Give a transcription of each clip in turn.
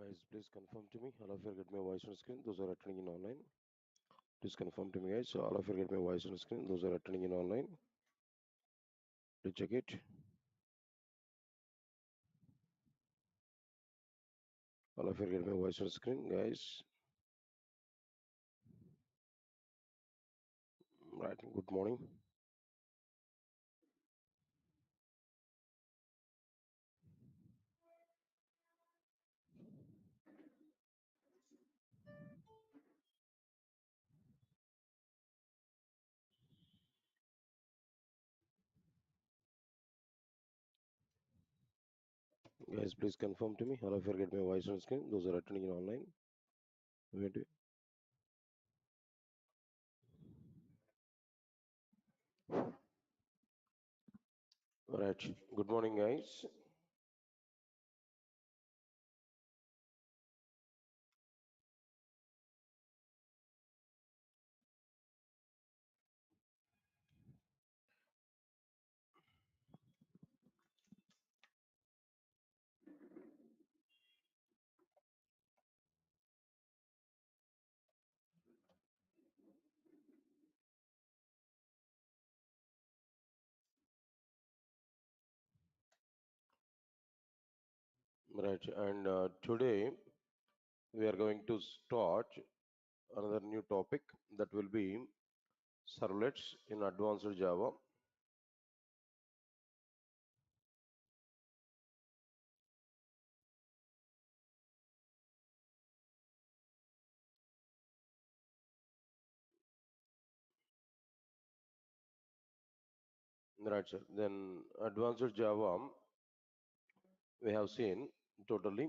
Guys, please confirm to me. All of you get my voice on screen. Those are attending in online. Please confirm to me, guys. So all of you get my voice on screen. Those are attending in online. Please check it. All of you get my voice on screen, guys. Right. Good morning. Guys, please confirm to me. All of you get my voice on screen. Those are attending in online. Wait. Right. Good morning, guys. Right. And today we are going to start another new topic that will be servlets in advanced Java. Right, sir. Then advanced Java, we have seen totally.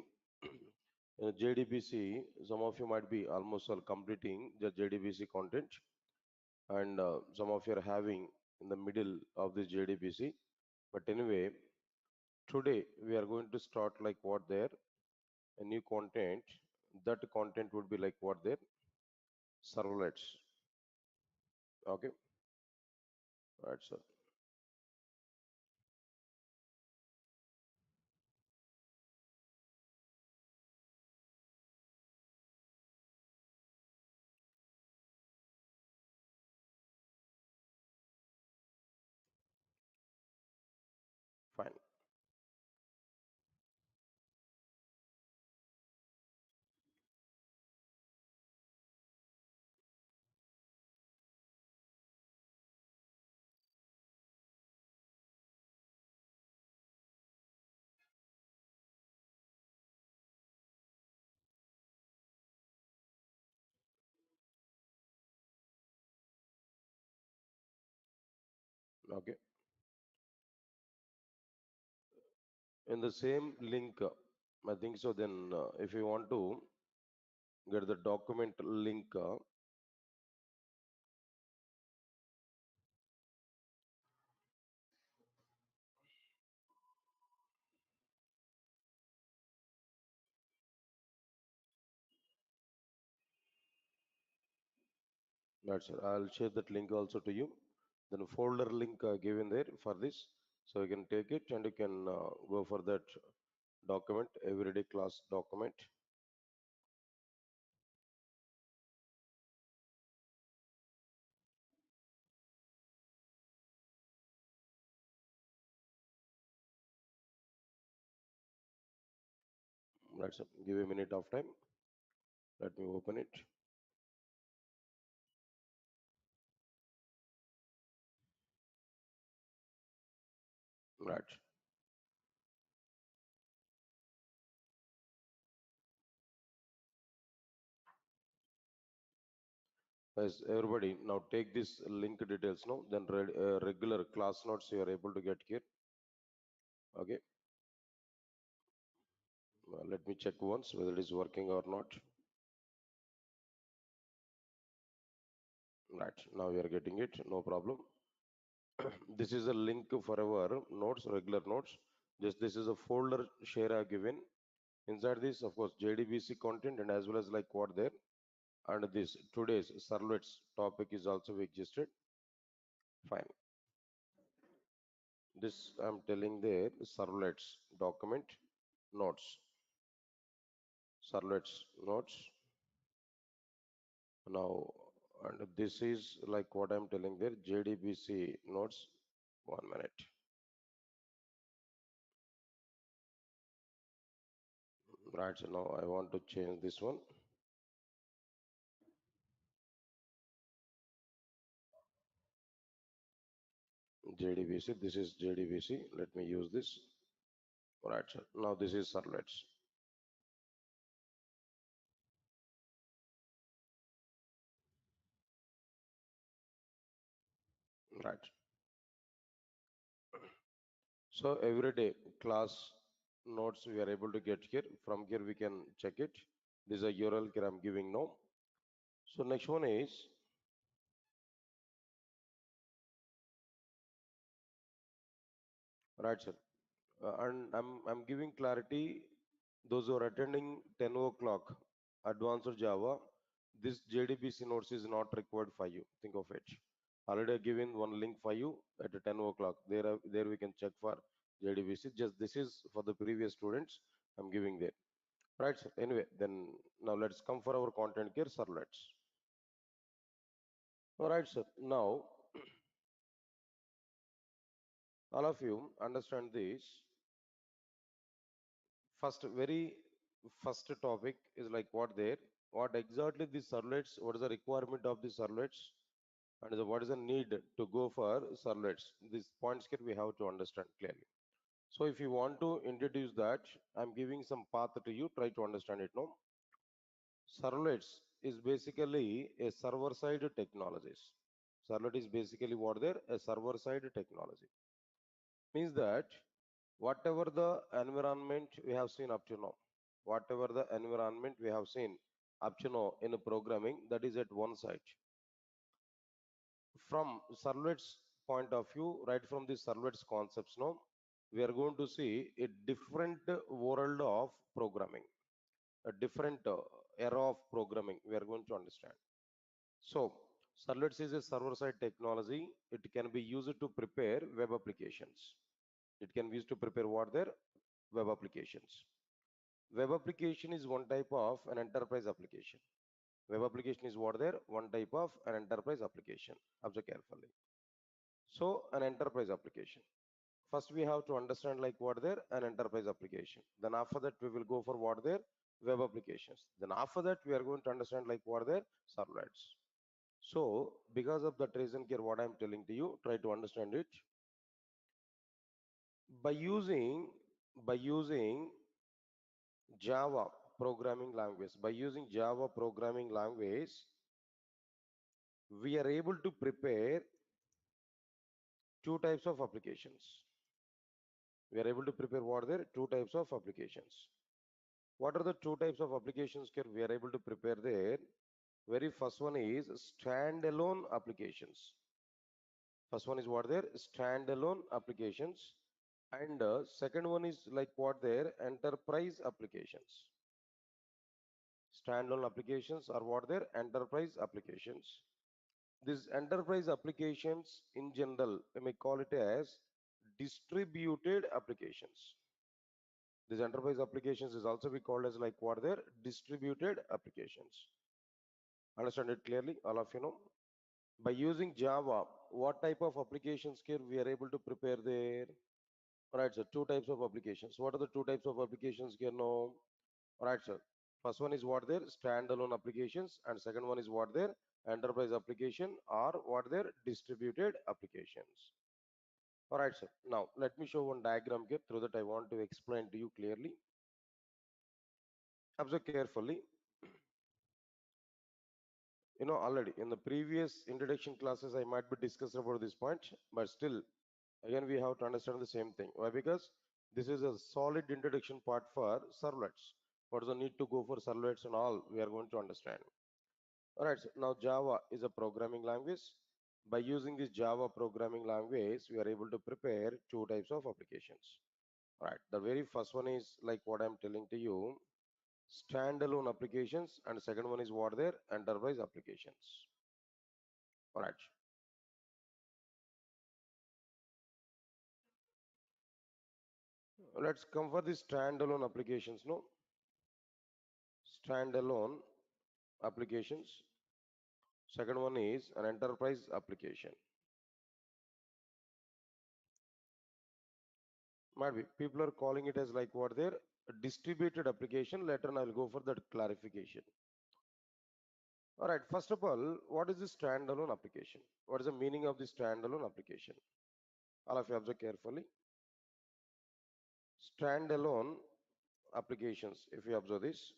JDBC, some of you might be almost all completing the JDBC content, and some of you are having in the middle of this JDBC. But anyway, today we are going to start like what there, a new content. That content would be like what there, servlets. Okay, right, sir. Fine. Okay. In the same link, I think so. Then, if you want to get the document link, that's it. I'll share that link also to you. Then a folder link given there for this, so you can take it and you can go for that document, everyday class document. That's it. Give a minute of time. Let me open it. Right. Guys, everybody, now take this link details now. Then regular class notes you are able to get here. Okay. Let me check once whether it is working or not. Right. Now we are getting it. No problem. This is a link for our notes, regular notes. Just this is a folder share I given. Inside this, of course, JDBC content and as well as like what there. And this today's servlets topic is also existed. Fine. This I'm telling there servlets document notes. servlets nodes. Now, and this is like what I'm telling there, JDBC nodes. 1 minute. Right, so now I want to change this one. JDBC, this is JDBC. Let me use this. Right, sir. Now this is servlets. Right. So every day class notes we are able to get here. From here we can check it. This is a URL here I'm giving now. So next one is right, sir. And I'm giving clarity. Those who are attending 10 o'clock advanced Java, this JDBC notes is not required for you. Think of it. Already given one link for you at 10 o'clock. There we can check for JDBC. Just this is for the previous students. I'm giving there. Right, sir. Anyway, then now let's come for our content here, servlets. All right, sir. Now all of you understand this. Very first topic is like what exactly the servlets, what is the requirement of the servlets, and what is the need to go for servlets. These points here we have to understand clearly. So if you want to introduce that, I'm giving some path to you, try to understand it now. Servlets is basically a server-side technologies. Servlet is basically what there, a server-side technology. Means that whatever the environment we have seen up to now, whatever the environment we have seen up to now in programming, that is at one side. From servlets point of view, right from the servlets concepts now, we are going to see a different world of programming, a different era of programming we are going to understand. So servlets is a server-side technology. It can be used to prepare web applications. It can be used to prepare what their web applications. Web application is one type of an enterprise application. Web application is what there? One type of an enterprise application. Observe carefully. So an enterprise application. First we have to understand like what there? An enterprise application. Then after that we will go for what there? Web applications. Then after that we are going to understand like what there? Servlets. So because of that reason here what I'm telling to you, try to understand it. By using by using Java programming language. By using Java programming language, we are able to prepare two types of applications. We are able to prepare what there? Two types of applications. What are the two types of applications here we are able to prepare there? Very first one is standalone applications. First one is what there? Standalone applications. And second one is like what there? Enterprise applications. Standalone applications are what their enterprise applications. These enterprise applications in general, we may call it as distributed applications. These enterprise applications is also be called as like what their distributed applications. Understand it clearly, all of you know. By using Java, what type of applications here we are able to prepare there? Right, so two types of applications. What are the two types of applications here now? Right, sir. First one is what their standalone applications, and second one is what their enterprise application or what their distributed applications. All right, sir. Now let me show one diagram here through that I want to explain to you clearly. Observe carefully. You know already in the previous introduction classes I might be discussed about this point, but still again we have to understand the same thing. Why? Because this is a solid introduction part for servlets. What is the need to go for servlets and all we are going to understand. All right, so now Java is a programming language. By using this Java programming language, we are able to prepare two types of applications. All right, the very first one is like what I'm telling to you, standalone applications, and second one is what their enterprise applications. All right, let's come for the standalone applications. No, standalone applications. Second one is an enterprise application. Might be people are calling it as like what they're a distributed application. Later on, I'll go for that clarification. All right. First of all, what is the standalone application? What is the meaning of the standalone application? All of you observe carefully. Standalone applications. If you observe this,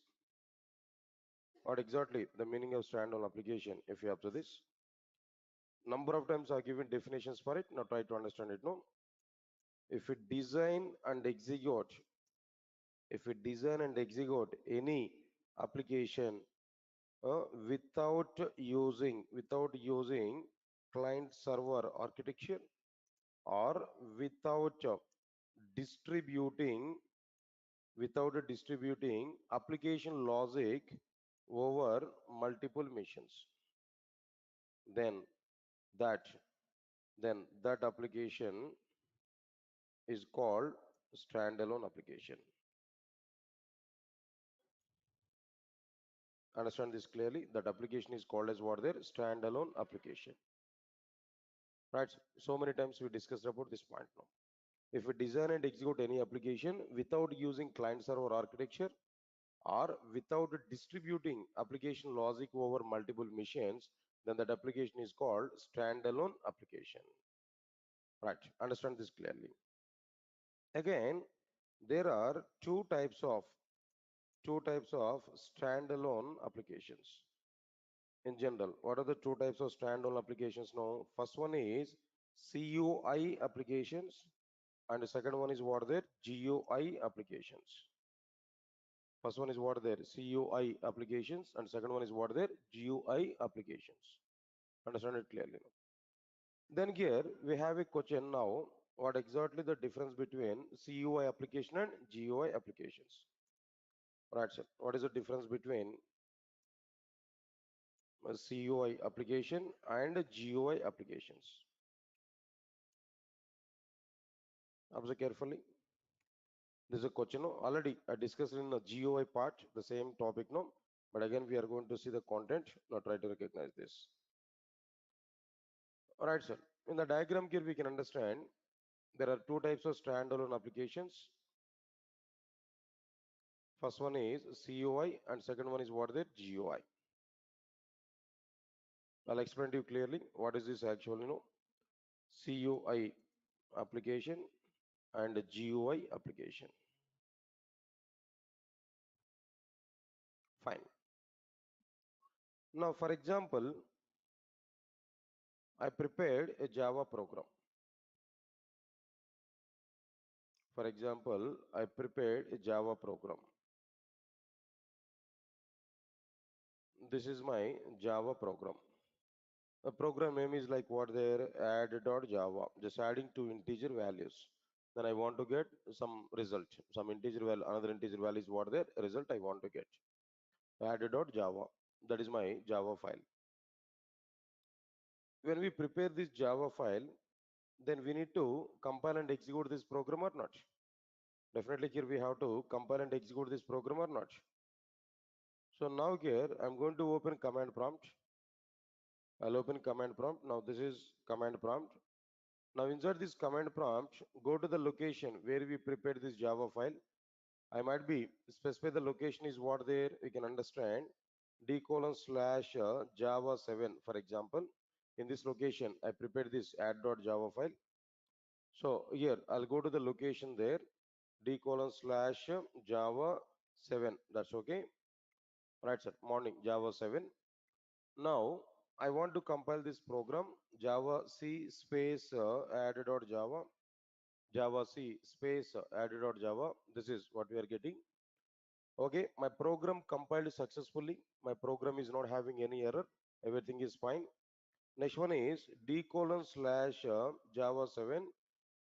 what exactly the meaning of standalone application? If you observe this, number of times I've given definitions for it. Now try to understand it. No, if we design and execute, if we design and execute any application without using client server architecture, or without distributing distributing application logic over multiple machines, then that that application is called standalone application. Understand this clearly. That application is called as what there? Standalone application. Right? So many times we discussed about this point now. If we design and execute any application without using client server architecture, or without distributing application logic over multiple machines, then that application is called standalone application. Right? Understand this clearly. Again, there are two types of standalone applications. In general, what are the two types of standalone applications now? First one is CUI applications, and the second one is what there? GUI applications. First one is what there? CUI applications, and second one is what there? GUI applications. Understand it clearly now. Then here we have a question now. What exactly the difference between CUI application and GUI applications? Right, sir. What is the difference between a CUI application and a GUI applications? Observe carefully. This is a question. No? Already I discussed in the GUI part, the same topic. No, but again we are going to see the content. Now try to recognize this. All right, sir. In the diagram here we can understand there are two types of standalone applications. First one is CUI and second one is what the GUI. I'll explain to you clearly what is this actually. CUI application and GUI application. Fine. Now, for example, I prepared a Java program. For example, I prepared a Java program. This is my Java program. The program name is like what there, add.java, just adding two integer values. Then I want to get some result, some integer value, another integer value is what there, result I want to get. Add.java, that is my Java file. When we prepare this Java file, then we need to compile and execute this program or not? Definitely here we have to compile and execute this program or not? So now here I'm going to open command prompt. I'll open command prompt. Now this is command prompt. Now inside this command prompt, go to the location where we prepared this Java file. I might be specify the location is what there, we can understand d:/Java 7, for example. In this location, I prepared this add.java file. So here I'll go to the location there, d:/Java 7. That's okay. Right, sir. Morning Java 7. Now I want to compile this program Java C space add.java. Java C space add.java. This is what we are getting. Okay, my program compiled successfully. My program is not having any error. Everything is fine. Next one is d:/Java 7.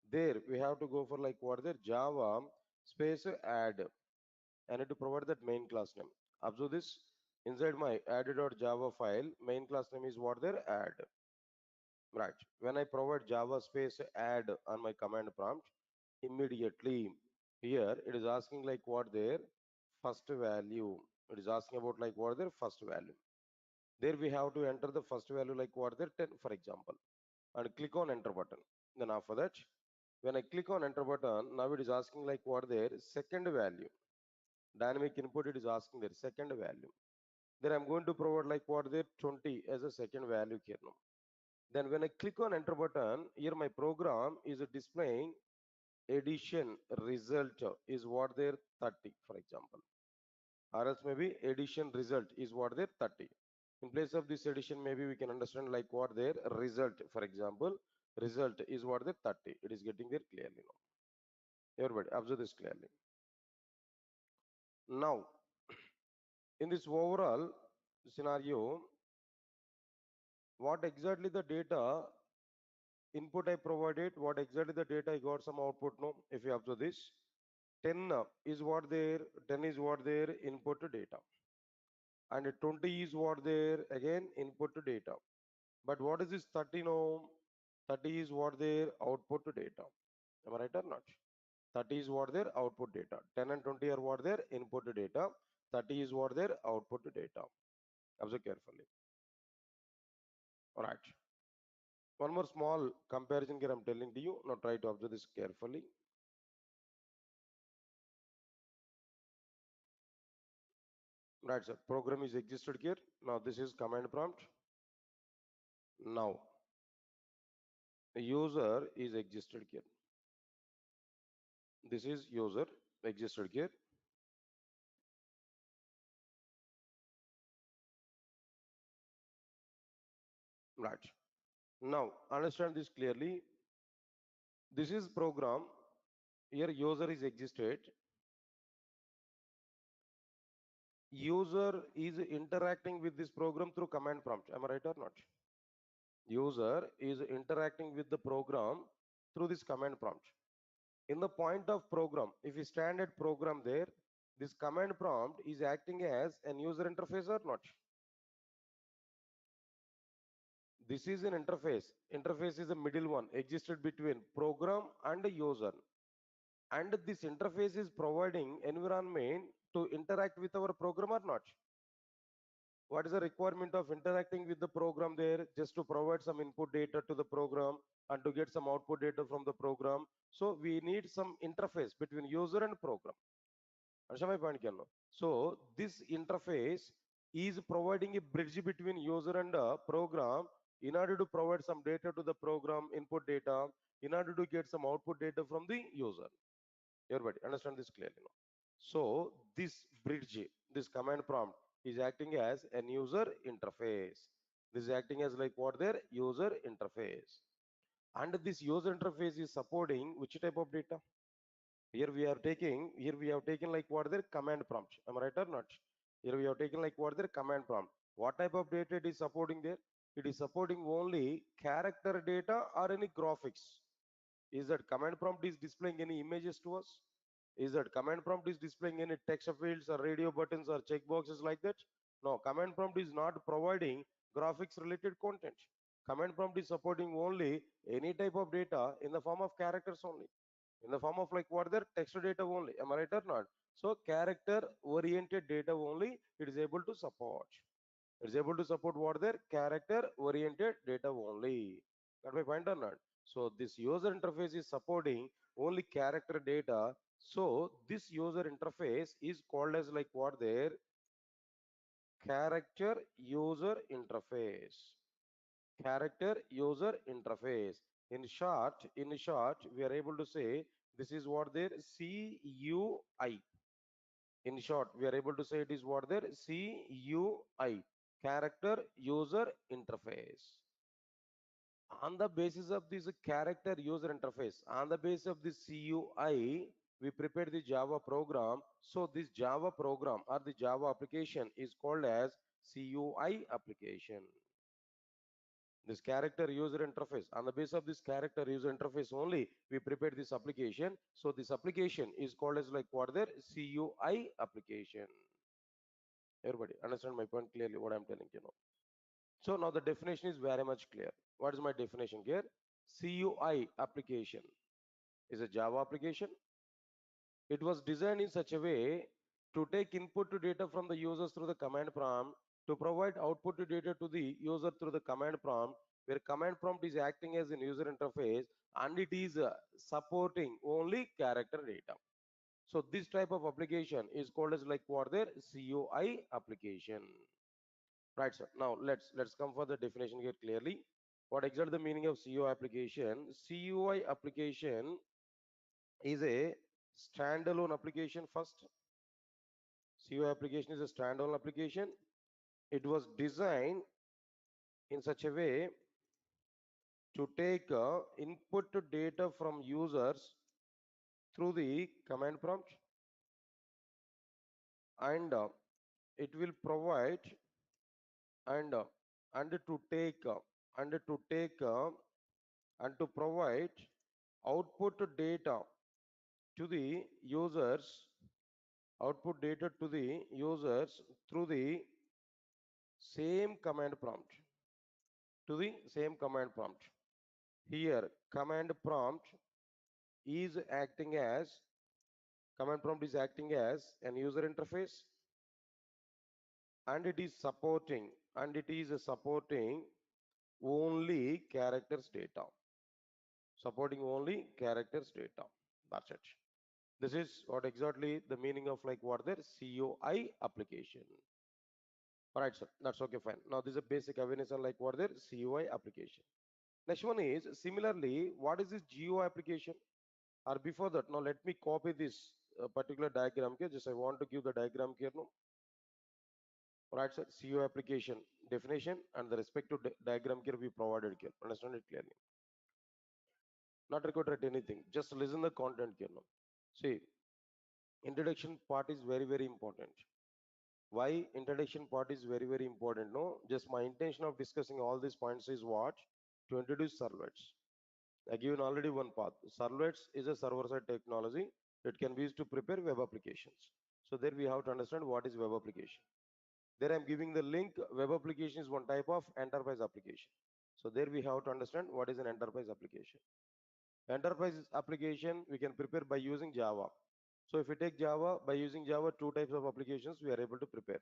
There we have to go for like what there Java space add. I need to provide that main class name. Observe this. Inside my add.java file, main class name is what there add. Right. When I provide Java space add on my command prompt, immediately here it is asking like what there first value. It is asking about like what their first value. There we have to enter the first value like what their 10 for example, and click on enter button. Then after that, when I click on enter button, now it is asking like what their second value. Dynamic input, it is asking their second value. Then I'm going to provide like what their 20 as a second value here now. Then when I click on enter button, here my program is displaying addition result is what their 30 for example, or else maybe addition result is what their 30. In place of this addition, maybe we can understand like what their result, for example, result is what their 30. It is getting there clearly now. Everybody observe this clearly. Now, in this overall scenario, what exactly the data input I provided, what exactly the data I got some output, no? If you observe this, 10 is what their 10 is what their input data, and 20 is what their again input data. But what is this 30 now? 30 is what their output data. Am I right or not? 30 is what their output data. 10 and 20 are what their input data. 30 is what their output data. Observe carefully. All right. One more small comparison here I'm telling to you. Now try to observe this carefully. Right, sir. Program is existed here. Now this is command prompt. Now the user is existed here. This is user existed here. Right. Now understand this clearly. This is program. Here user is existed. User is interacting with this program through command prompt. Am I right or not? User is interacting with the program through this command prompt. In the point of program, if you stand at program there, this command prompt is acting as an user interface or not? This is an interface. Interface is a middle one existed between program and the user. And this interface is providing environment to interact with our program or not? What is the requirement of interacting with the program there? Just to provide some input data to the program and to get some output data from the program. So we need some interface between user and program. Understand my point, Kiano? So this interface is providing a bridge between user and program in order to provide some data to the program, input data, in order to get some output data from the user. Everybody understand this clearly now. So this bridge, this command prompt is acting as an user interface. This is acting as like what their user interface. And this user interface is supporting which type of data? Here we have taken like what their command prompt. Am I right or not? Here we have taken like what their command prompt. What type of data it is supporting there? It is supporting only character data or any graphics. Is that command prompt is displaying any images to us? Is that command prompt is displaying any text fields or radio buttons or checkboxes like that? No, command prompt is not providing graphics related content. Command prompt is supporting only any type of data in the form of characters only. In the form of like what their text data only. Am I right or not? So character oriented data only it is able to support. It is able to support what their character oriented data only. Got my point or not? So this user interface is supporting only character data. So this user interface is called as like what their character user interface. Character user interface. In short, we are able to say this is what their CUI. In short, we are able to say it is what their CUI, character user interface. On the basis of this character user interface, on the basis of this CUI, we prepare the Java program. So this Java program or the Java application is called as CUI application. This character user interface, on the basis of this character user interface only, we prepare this application. So this application is called as like what their CUI application. Everybody understand my point clearly what I'm telling you now. So now the definition is very much clear. What is my definition here? CUI application is a Java application. It was designed in such a way to take input to data from the users through the command prompt, to provide output to data to the user through the command prompt, where command prompt is acting as an user interface and it is supporting only character data. So this type of application is called as like what their CUI application. Right, sir. Now let's come for the definition here clearly. What exactly the meaning of CUI application? CUI application is a standalone application first. CUI application is a standalone application. It was designed in such a way to take input data from users through the command prompt, and it will provide and uh, and to take and to take and to provide output data to the users output data to the users through the same command prompt to the same command prompt. Here is acting as command prompt is acting as an user interface, and it is supporting only characters data, supporting only characters data. That's it. This is what exactly the meaning of like what their CUI application. All right, sir. That's okay, fine. Now this is a basic awareness on like what their CUI application. Next one is similarly, what is this GUI application? Or before that, now let me copy this particular diagram here. Just I want to give the diagram here now. All right, sir. CUI application definition and the respective diagram here we provided here. Understand it clearly. Not required to write anything. Just listen the content here now. See, introduction part is very, very important. Why introduction part is very, very important? No, just my intention of discussing all these points is what? To introduce servlets. I given already one path. Servlets is a server-side technology. It can be used to prepare web applications. So there we have to understand what is web application. There I'm giving the link. Web application is one type of enterprise application. So there we have to understand what is an enterprise application. Enterprise application we can prepare by using Java. So if we take Java, by using Java, two types of applications we are able to prepare.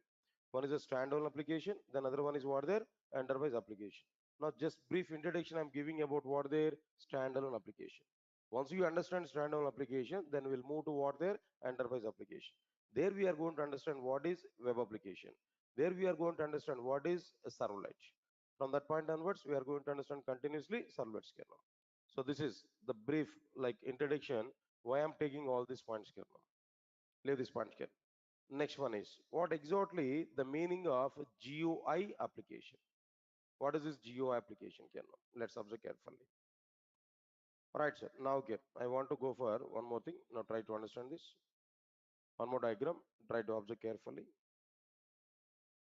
One is a standalone application, then other one is what their enterprise application. Now just brief introduction I'm giving about what their standalone application. Once you understand standalone application, then we'll move to what their enterprise application. There we are going to understand what is web application. There we are going to understand what is a servlet. From that point onwards, we are going to understand continuously servlets kernel. So this is the brief like introduction why I'm taking all these points kernel. Leave this point here. Next one is what exactly the meaning of GUI application. What is this GUI application kernel? Let's observe carefully. Right, sir. Now, okay, I want to go for one more thing. Now, try to understand this. One more diagram. Try to observe carefully.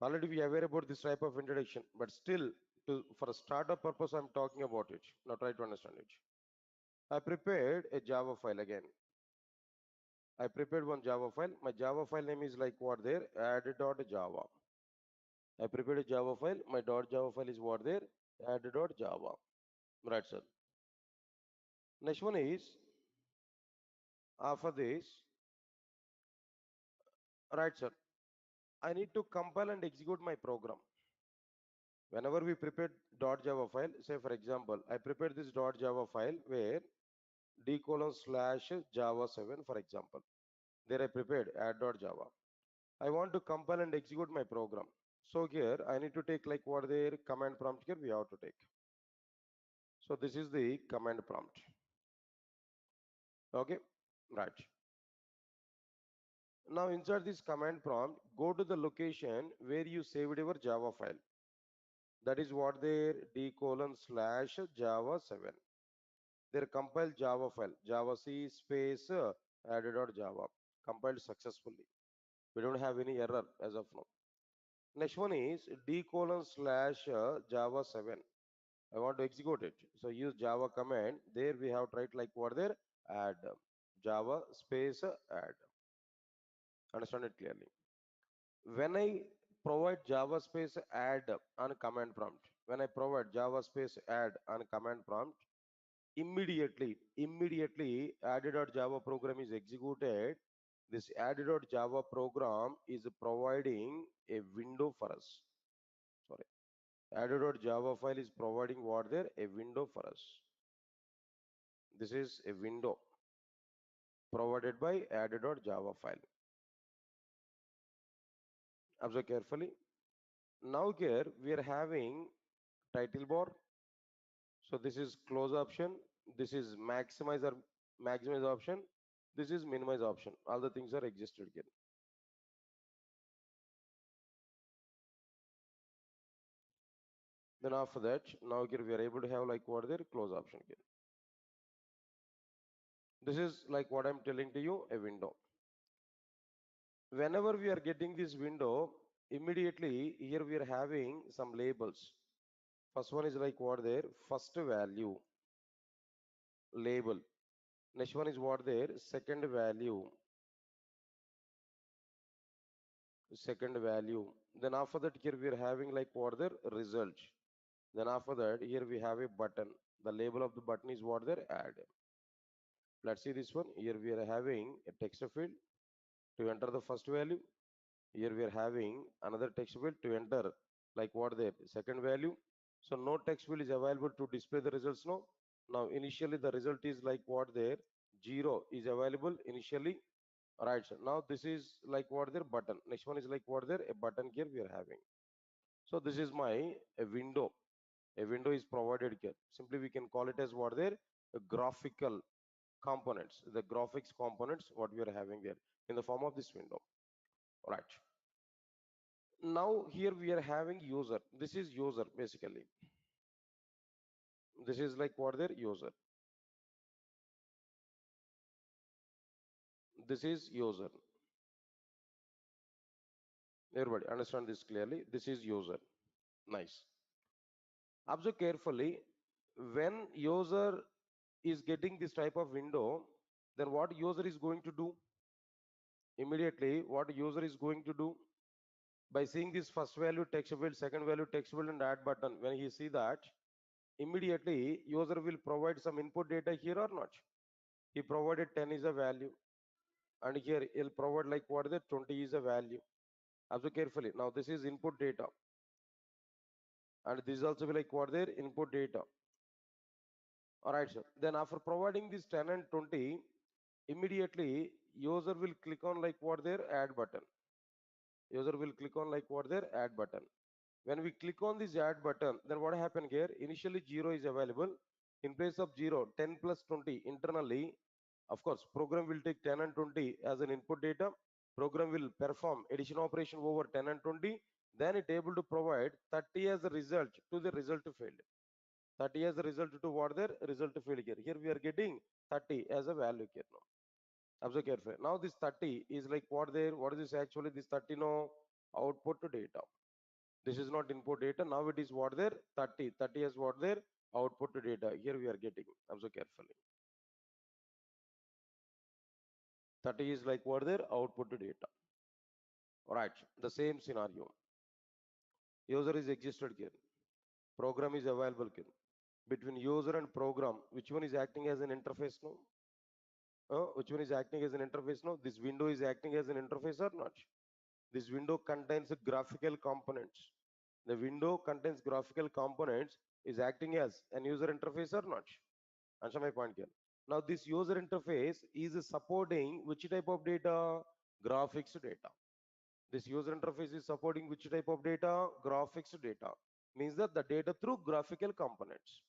Already we are aware about this type of introduction, but still, for a startup purpose, I'm talking about it. Now, try to understand it. I prepared a Java file again. I prepared one Java file. My Java file name is like what there, add.java. I prepared a Java file. My .java file is what there, add.java. Right, sir. Next one is after this, right, sir. I need to compile and execute my program. Whenever we prepare .java file, say for example, I prepared this .java file where d:/java7 for example. There I prepared add.java. I want to compile and execute my program. So here I need to take like what their command prompt here we have to take. So this is the command prompt. Okay, right. Now inside this command prompt, go to the location where you saved your Java file. That is what their d:/java7. Their compiled Java file, Java C space added.java, compiled successfully. We don't have any error as of now. Next one is d:/java7. I want to execute it. So use Java command. There we have tried like what there add Java space add. Understand it clearly. When I provide Java space add on command prompt, when I provide Java space add on command prompt, immediately added.java program is executed. This add.java program is providing a window for us. Sorry, add.java file is providing what there? A window for us. This is a window provided by add.java file. Observe carefully. Now here we are having title bar. So this is close option. This is maximize option. This is minimize option. All the things are existed here. Then after that, now here we are able to have like what there close option here. This is like what I'm telling to you, a window. Whenever we are getting this window, immediately here we are having some labels. First one is like what there, first value, label. Next one is what there, second value, second value. Then after that here we are having like what there, result. Then after that here we have a button. The label of the button is what there, add. Let's see this one. Here we are having a text field to enter the first value. Here we are having another text field to enter like what there, second value. So no text field is available to display the results now. Now initially the result is like what there, 0 is available initially. Right, so now this is like what there, button. Next one is like what there, a button here we are having. So this is my a window. A window is provided here. Simply we can call it as what there, a graphical components, the graphics components what we are having there in the form of this window. Right. Now here we are having user. This is user basically. This is like what their user. This is user. Everybody understand this clearly. This is user. Nice. Observe carefully. When user is getting this type of window, then what user is going to do? Immediately, what user is going to do? By seeing this first value text field, second value text field and add button, when he see that, immediately user will provide some input data here or not. He provided 10 is a value, and here he'll provide like what is it, 20 is a value. Observe carefully. Now this is input data, and this is also be like what their input data. All right, sir. Then after providing this 10 and 20, immediately user will click on like what their add button. User will click on like what their add button. When we click on this add button, then what happened here? Initially 0 is available. In place of 0, 10 plus 20 internally, of course, program will take 10 and 20 as an input data. Program will perform addition operation over 10 and 20. Then it able to provide 30 as a result to the result field. 30 as a result to what their result field here. Here we are getting 30 as a value here now. Observe carefully. Now this 30 is like what there, what is this actually? This 30 no output to data. This is not input data. Now it is what there, 30. 30 is what there, output to data. Here we are getting. Observe carefully. 30 is like what there, output to data. Right. The same scenario. User is existed here. Program is available here. Between user and program, which one is acting as an interface now? Which one is acting as an interface now? This window is acting as an interface or not? This window contains graphical components. The window contains graphical components is acting as an user interface or not? Answer my point here. Now this user interface is supporting which type of data? Graphics data. This user interface is supporting which type of data? Graphics data. Means that the data through graphical components.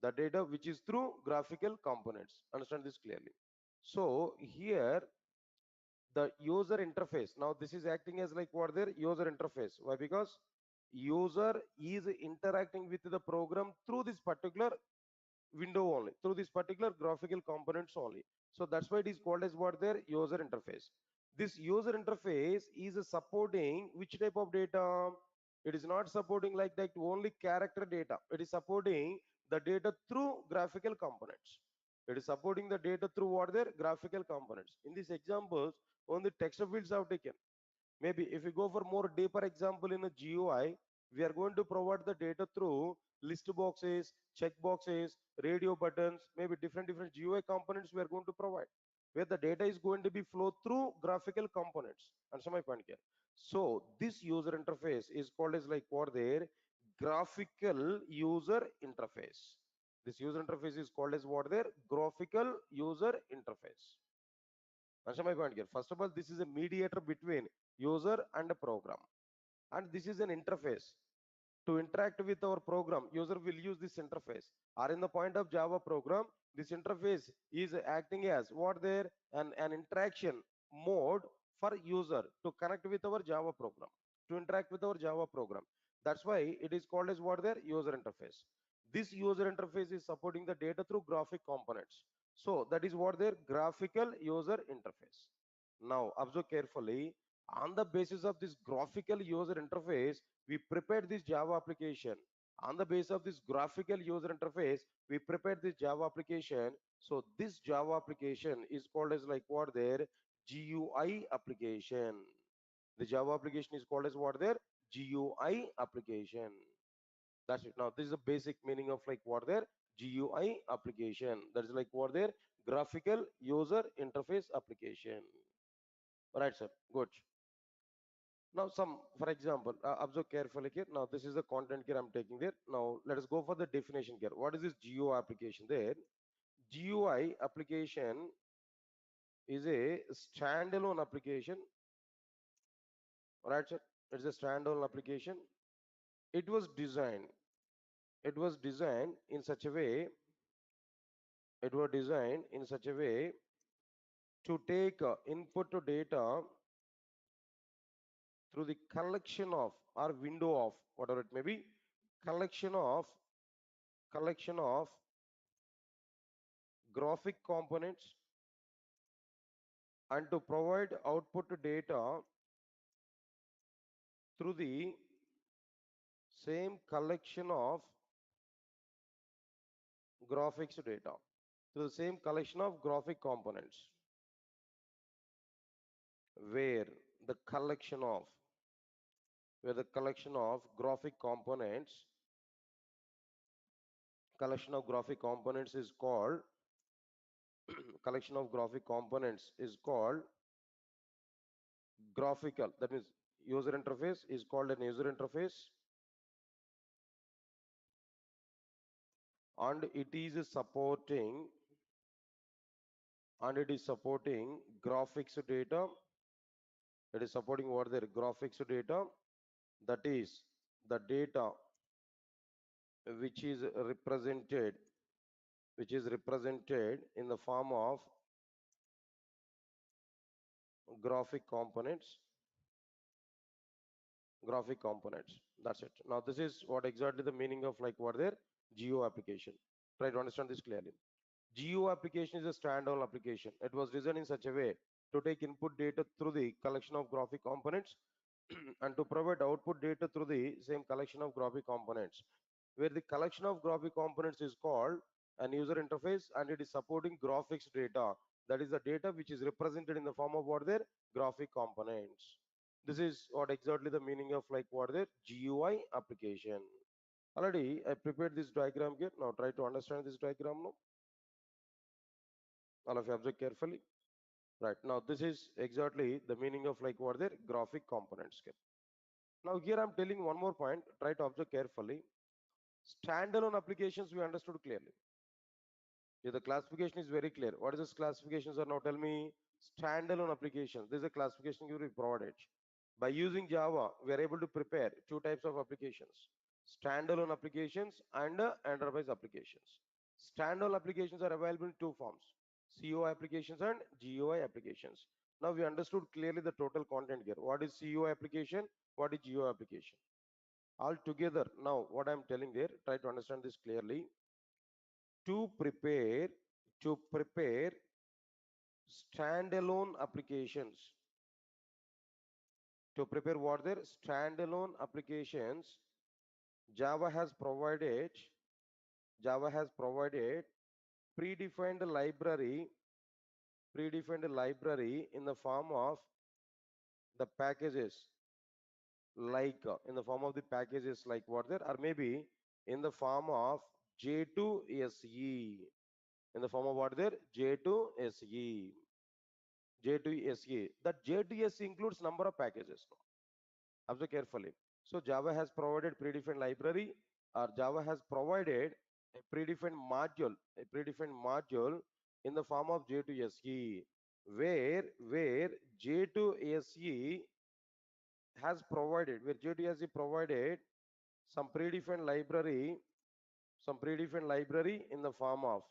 The data which is through graphical components. Understand this clearly. So here the user interface, now this is acting as like what their user interface. Why? Because user is interacting with the program through this particular window only, through this particular graphical components only. So that's why it is called as what their user interface. This user interface is supporting which type of data? It is not supporting like that only character data. It is supporting the data through graphical components. It is supporting the data through what their graphical components. In these examples, only text fields have taken. Maybe if we go for more deeper example in a GUI, we are going to provide the data through list boxes, check boxes, radio buttons, maybe different GUI components we are going to provide. where the data is going to be flow through graphical components. Understand my point here? So this user interface is called as like what there, graphical user interface. This user interface is called as what there, graphical user interface. Understand my point here? First of all, this is a mediator between user and a program, and this is an interface. To interact with our program, user will use this interface. Or in the point of Java program, this interface is acting as what there, an interaction mode for user to connect with our Java program, to interact with our Java program. That's why it is called as what there, user interface. This user interface is supporting the data through graphic components. So that is what their graphical user interface. Now observe carefully. On the basis of this graphical user interface, we prepared this Java application. On the basis of this graphical user interface, we prepared this Java application. So this Java application is called as like what there, GUI application. The Java application is called as what there, GUI application. That's it. Now this is the basic meaning of like what there, GUI application. That is like what there, graphical user interface application. Right, sir. Good. Now some, for example, observe carefully here. Now this is the content here I'm taking there. Now let us go for the definition here. What is this GUI application there? GUI application is a standalone application. Right, sir? It's a standalone application. It was designed. It was designed in such a way. It was designed in such a way to take input to data through the collection of or window of whatever it may be, collection of collection of graphic components, and to provide output data through the same collection of graphics data, through the same collection of graphic components, where the collection of graphic components, is called collection of graphic components is called graphical. That means user interface is called an user interface, and it is supporting graphics data. It is supporting what their graphics data, that is the data which is represented in the form of graphic components. That's it. Now this is what exactly the meaning of like what their geo application. Try to understand this clearly. Geo application is a standalone application. It was designed in such a way to take input data through the collection of graphic components and to provide output data through the same collection of graphic components, where the collection of graphic components is called an user interface, and it is supporting graphics data. That is the data which is represented in the form of what their graphic components. This is what exactly the meaning of like what their GUI application. Already I prepared this diagram here. Now try to understand this diagram now. All of you observe carefully. Right, now this is exactly the meaning of like what their graphic components here. Now here I'm telling one more point. Try to observe carefully. Standalone applications we understood clearly. Yeah, the classification is very clear. What is this classifications are now? Tell me. Standalone applications. This is a classification you will be provided. By using Java, we are able to prepare two types of applications: standalone applications and enterprise applications. Standalone applications are available in two forms: CUI applications and GUI applications. Now we understood clearly the total content here. What is CUI application? What is GUI application? All together. Now what I'm telling there, try to understand this clearly. To prepare standalone applications, to prepare what their standalone applications, Java has provided predefined library in the form of the packages, like in the form of the packages like what there, or maybe in the form of J2SE, in the form of what there, J2SE. J2SE. That J2SE includes number of packages. Observe carefully. So Java has provided predefined library, or Java has provided a predefined module in the form of J2SE, where J2SE has provided, where J2SE provided some predefined library, in the form of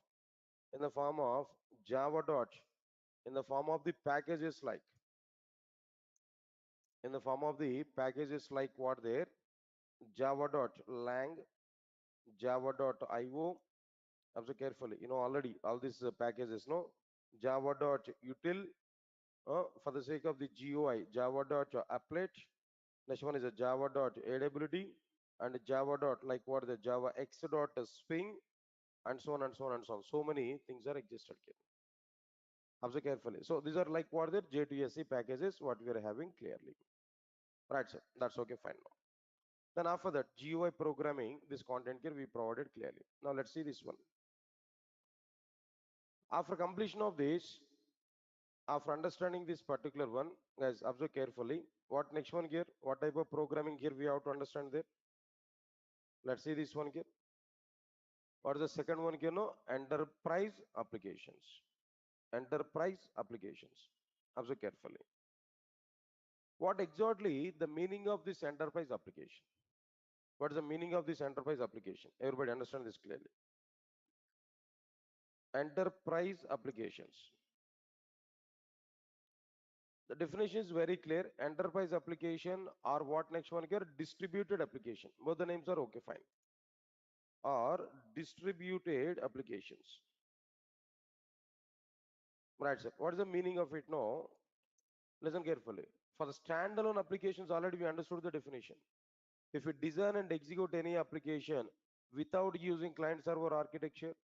Java dot, in the form of the packages like, what there, java.lang, java.io. Observe carefully. You know already all these packages, no? Java.util, for the sake of the GUI, java.applet. Next one is a java.awt, and java dot like what, the java x dot swing, and so on and so on and so on. So many things are existed here. Observe carefully. So these are like what, the J2SE packages what we are having clearly. Right, sir. That's okay, fine now. Then after that, GUI programming, this content here we provided clearly. Now let's see this one. After completion of this, after understanding this particular one, guys, observe carefully. What next one here? What type of programming here we have to understand there? Let's see this one here. What is the second one here? No, enterprise applications. Enterprise applications. Observe carefully. What exactly the meaning of this enterprise application? What is the meaning of this enterprise application? Everybody understand this clearly. Enterprise applications. The definition is very clear. Enterprise application, or what next one here? Distributed application. Both the names are okay, fine. Or distributed applications. Right, sir. What is the meaning of it? No. Listen carefully. For the standalone applications, already we understood the definition. If you design and execute any application without using client server architecture,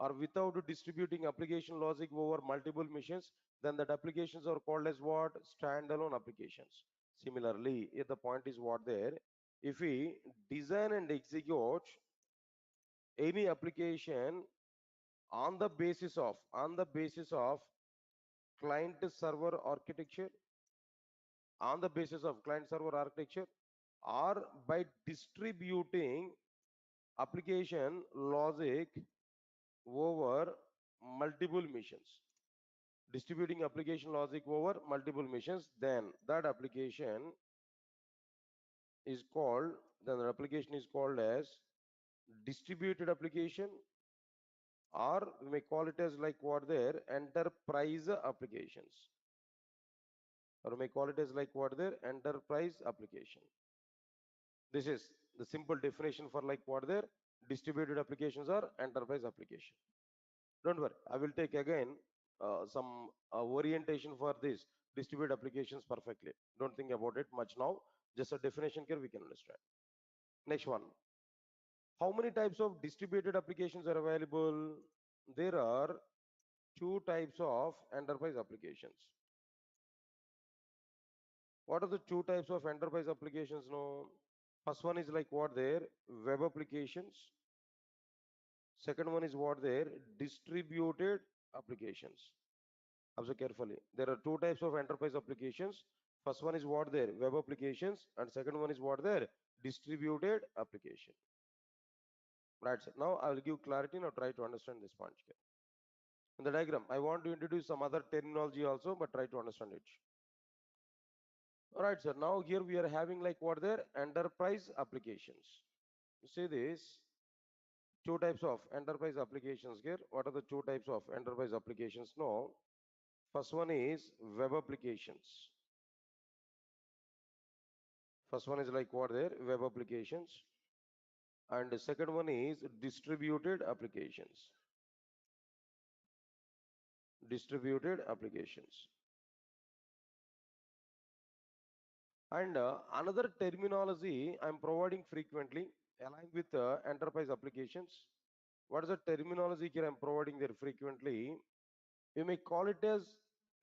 or without distributing application logic over multiple machines, then that applications are called as what? Standalone applications. Similarly, if the point is what there, if we design and execute any application on the basis of client server architecture, or by distributing application logic over multiple machines, then that application is called, as distributed application, or we may call it as like what there, enterprise applications, enterprise application. This is the simple definition for like what there, distributed applications or enterprise application. Don't worry, I will take again some orientation for this distributed applications perfectly. Don't think about it much now. Just a definition here we can understand. Next one. How many types of distributed applications are available? There are two types of enterprise applications. What are the two types of enterprise applications? No. First one is like what there, web applications. Second one is what there, distributed applications. Observe carefully. There are two types of enterprise applications. First one is what there, web applications, and second one is what there, distributed application. Right, sir. Now I will give clarity. Now try to understand this point here. In the diagram, I want to introduce some other terminology also, but try to understand it. All right, sir. Now here we are having like what there, enterprise applications. You see this, two types of enterprise applications here. What are the two types of enterprise applications? No. First one is web applications. First one is like what there, web applications. And the second one is distributed applications. Distributed applications. And another terminology I'm providing frequently aligned with enterprise applications. What is the terminology here I'm providing there frequently? We may call it as,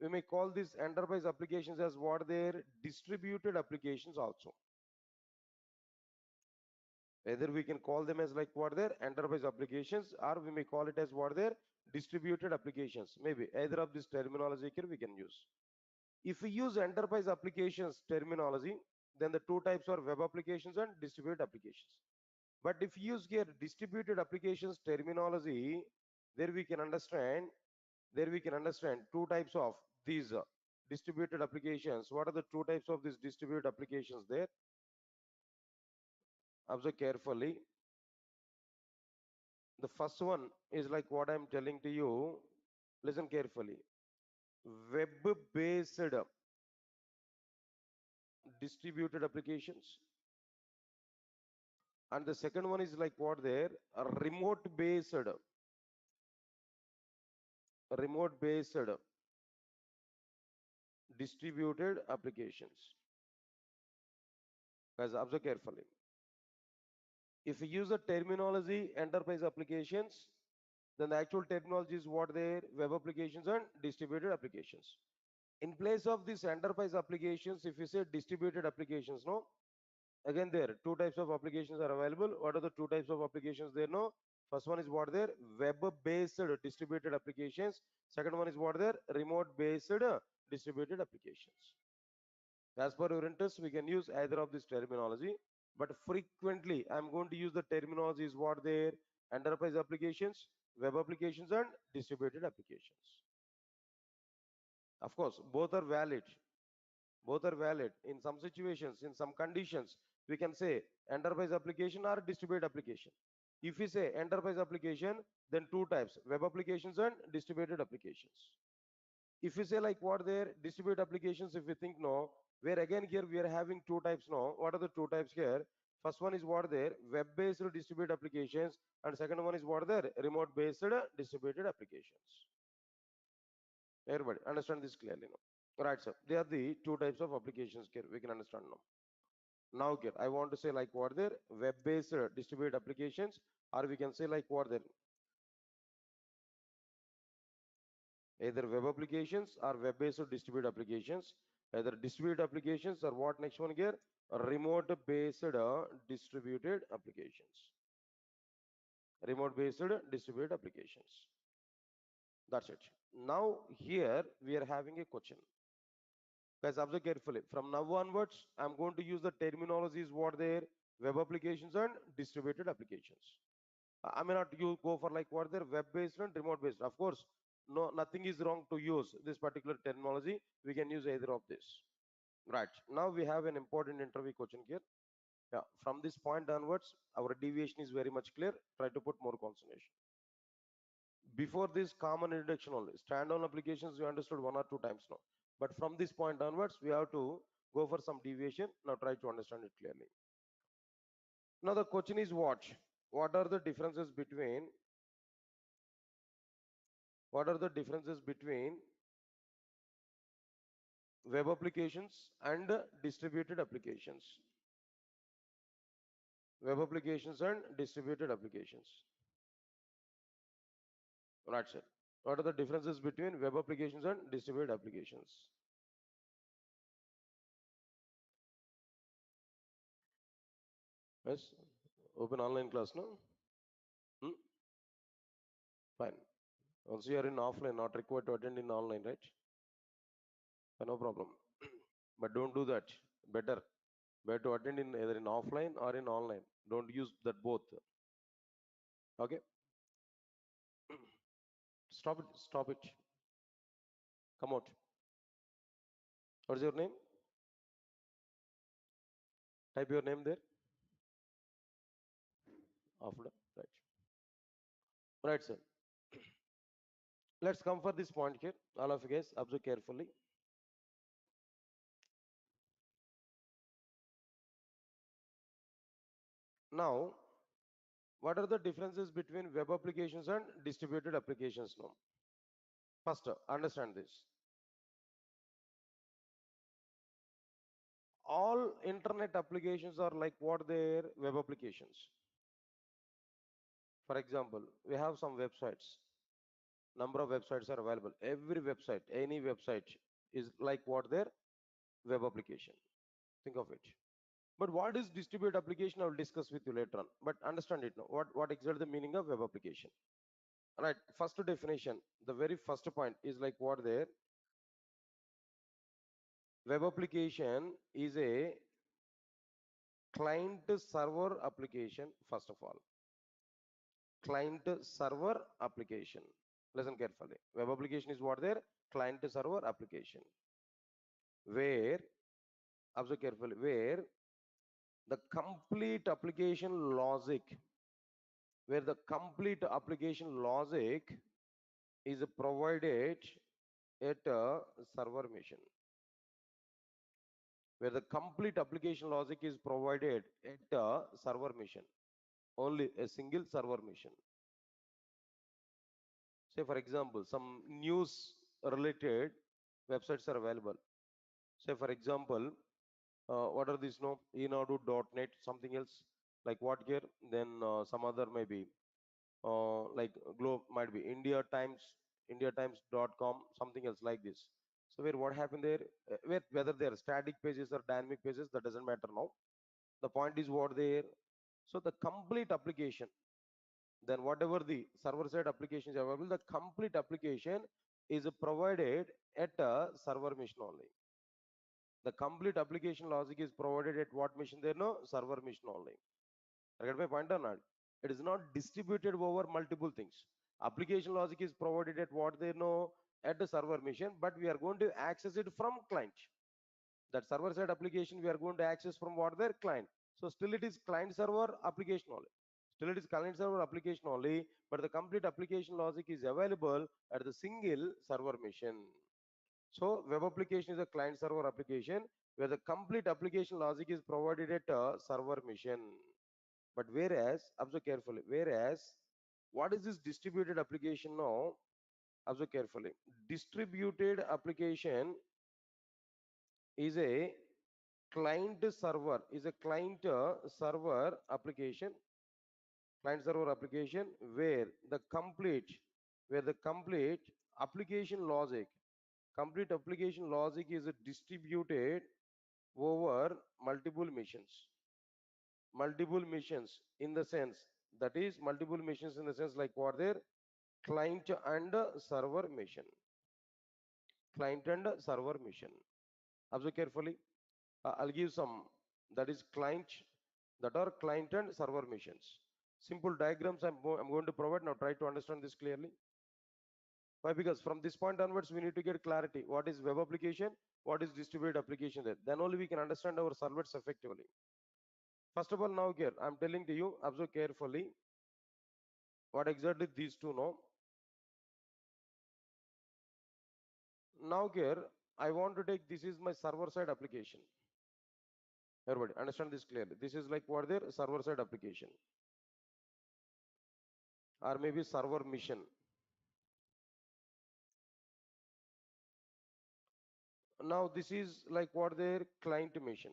we may call these enterprise applications as what their distributed applications also. Either we can call them as like what their enterprise applications, or we may call it as what their distributed applications. Maybe either of this terminology here we can use. If we use enterprise applications terminology, then the two types are web applications and distributed applications. But if you use here distributed applications terminology, there we can understand, two types of these distributed applications. What are the two types of these distributed applications there? Observe carefully. The first one is like what I'm telling to you. Listen carefully. Web-based distributed applications. And the second one is like what there? Remote-based distributed applications. Guys, observe carefully. If we use the terminology enterprise applications, then the actual terminology is what there? Web applications and distributed applications. In place of these enterprise applications, if you say distributed applications, no, again there two types of applications are available. What are the two types of applications there? No, first one is what there? Web-based distributed applications. Second one is what there? Remote-based distributed applications. As per your interest, we can use either of this terminology, but frequently I'm going to use the terminology is what there? Enterprise applications, web applications, and distributed applications. Of course, both are valid. Both are valid. In some situations, in some conditions, we can say enterprise application or distributed application. If we say enterprise application, then two types, web applications and distributed applications. If you say like what there, distributed applications, if you think no, where again here we are having two types now. What are the two types here? First one is what there, web-based distributed applications, and second one is what there, remote-based distributed applications. Everybody understand this clearly now? Right, sir. They are the two types of applications here. We can understand now. Now here, I want to say like what there, web-based distributed applications, or we can say like what there, either web applications or web-based or distributed applications, either distributed applications or what next one here, remote-based distributed applications. Remote-based distributed applications. That's it. Now here we are having a question. Guys, observe carefully. From now onwards, I'm going to use the terminologies what there, web applications and distributed applications. I may not you go for like what they're web-based and remote-based. Of course, no, nothing is wrong to use this particular terminology. We can use either of this. Right. Now we have an important interview question here. Yeah. From this point onwards, our deviation is very much clear. Try to put more concentration. Before this common introduction only, standalone applications you understood one or two times now. But from this point onwards, we have to go for some deviation. Now try to understand it clearly. Now the question is what? What are the differences between web applications and distributed applications? Web applications and distributed applications. Right, sir. What are the differences between web applications and distributed applications? Yes. Open online class, no? Hmm? Fine. Also, you are in offline, not required to attend in online, right? No problem. But don't do that. Better. Better to attend in either in offline or in online. Don't use that both. Okay. Stop it. Stop it. Come out. What is your name? Type your name there. After. Right. Right, sir. Let's come for this point here. All of you guys observe carefully. Now, what are the differences between web applications and distributed applications now? First, understand this. All internet applications are like what their web applications. For example, we have some websites. Number of websites are available. Every website, any website is like what their web application. Think of it. But what is distributed application? I will discuss with you later on. But understand it now. What exactly the meaning of web application? Right, first definition, the very first point is like what there. Web application is a client server application, first of all. Client server application. Listen carefully. Web application is what there? Client server application. Where, observe carefully, where the complete application logic, where the complete application logic is provided at a server machine. Where the complete application logic is provided at a server machine. Only a single server machine. Say for example, some news related websites are available. Say for example, what are these? No, enadu.net, something else like what here? Then some other maybe like globe might be India Times, indiatimes.com, something else like this. So where what happened there? Whether they are static pages or dynamic pages, that doesn't matter now. The point is what there. So the complete application, then whatever the server side application is available, the complete application is provided at a server machine only. The complete application logic is provided at what machine there? No, server machine only. I get my point or not? It is not distributed over multiple things. Application logic is provided at what they know at the server machine, but we are going to access it from client. That server side application we are going to access from what their client. So still it is client server application only. Still it is client server application only, but the complete application logic is available at the single server machine. So web application is a client server application where the complete application logic is provided at a server machine. But whereas, observe carefully, whereas what is this distributed application now? Observe carefully. Distributed application is a client server, is a server application, client server application where the complete application logic, complete application logic is distributed over multiple missions in the sense, that is multiple missions in the sense like what there, client and server mission, client and server mission. Observe carefully. I'll give some, that is client, that are client and server missions. Simple diagrams I'm going to provide. Now try to understand this clearly. Why? Because from this point onwards we need to get clarity. What is web application? What is distributed application there? Then only we can understand our servlets effectively. First of all, now here I'm telling to you, observe carefully what exactly these two know. Now here I want to take, this is my server side application. Everybody understand this clearly. This is like what their server side application or maybe server mission. Now this is like what their client mission.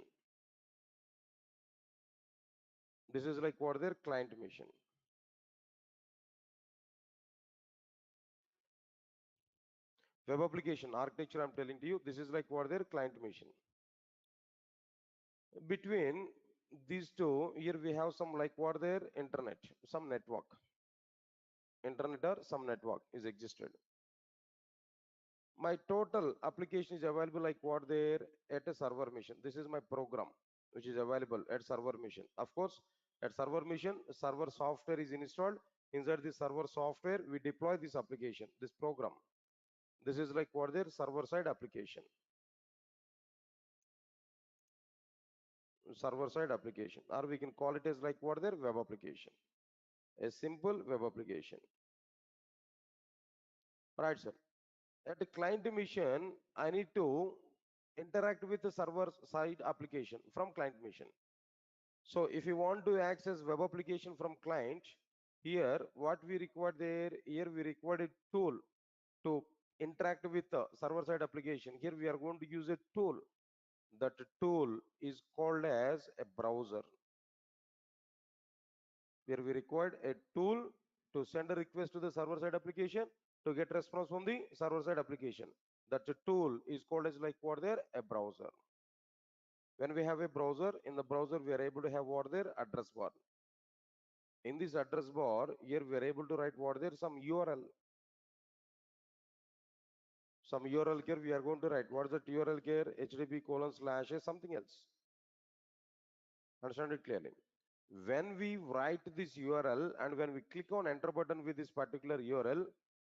This is like what their client mission. Web application architecture I'm telling to you, this is like what their client mission. Between these two, here we have some like what their internet, some network. Internet or some network is existed. My total application is available like what there at a server mission. This is my program which is available at server mission. Of course, at server mission, server software is installed. Inside the server software, we deploy this application, this program. This is like what their server side application. Server side application, or we can call it as like what their web application. A simple web application. Right, sir. At the client mission, I need to interact with the server side application from client mission. So if you want to access web application from client, here what we require there, here we require a tool to interact with the server side application. Here we are going to use a tool. That tool is called as a browser. Where we required a tool to send a request to the server side application to get response from the server side application. That tool is called as like what there, a browser. When we have a browser, in the browser we are able to have what there, address bar. In this address bar, here we are able to write what there, some URL. Some URL here we are going to write. What is that URL here? http:// something else. Understand it clearly. When we write this URL and when we click on enter button with this particular URL,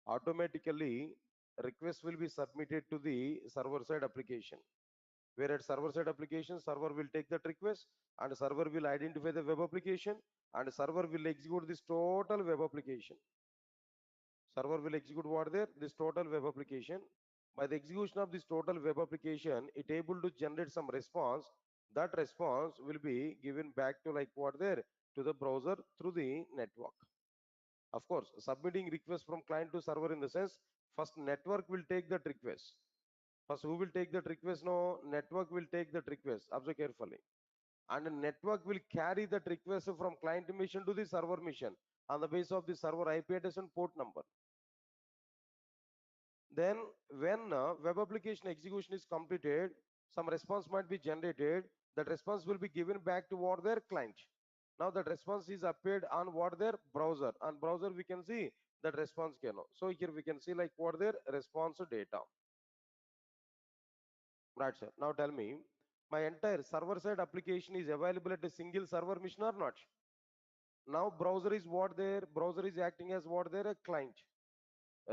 automatically request will be submitted to the server side application. Where at server side application, server will take that request and server will identify the web application and server will execute this total web application. Server will execute what there? This total web application. By the execution of this total web application, it able to generate some response. That response will be given back to like what there? To the browser through the network. Of course, submitting request from client to server in the sense, first network will take that request. First, who will take that request? No, network will take that request. Observe carefully. And the network will carry that request from client mission to the server mission on the basis of the server IP address and port number. Then when web application execution is completed, some response might be generated. That response will be given back to what their client. Now that response is appeared on what their browser. On browser we can see that response can. So here we can see like what their response data. Right, sir. Now tell me, my entire server side application is available at a single server mission or not? Now browser is what their browser is acting as what their a client.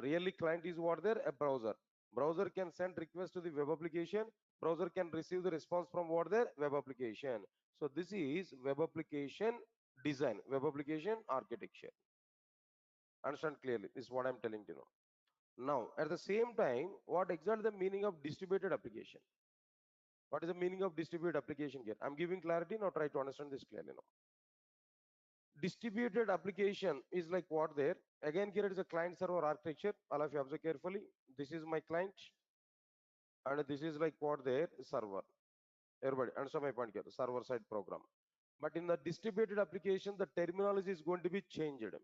Really client is what there? A browser. Browser can send request to the web application. Browser can receive the response from what there? Web application. So this is web application design, web application architecture. Understand clearly? This is what I'm telling you now. Now, at the same time, what exactly the meaning of distributed application? What is the meaning of distributed application here? I'm giving clarity. Now try to understand this clearly now. Distributed application is like what there? Again, here it is a client server architecture. All of you observe carefully. This is my client and this is like what there? Server. Everybody understand my point here? Server side program. But in the distributed application, the terminology is going to be changed.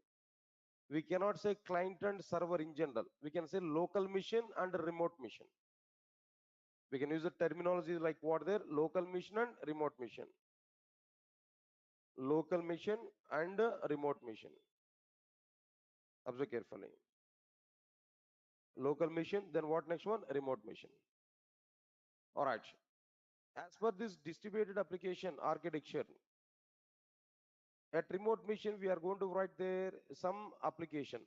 We cannot say client and server in general. We can say local mission and remote mission. We can use the terminology like what there? Local mission and remote mission. Local mission and remote mission. Observe carefully. Local mission, then what next one? Remote mission. All right. As per this distributed application architecture, at remote mission, we are going to write there some application,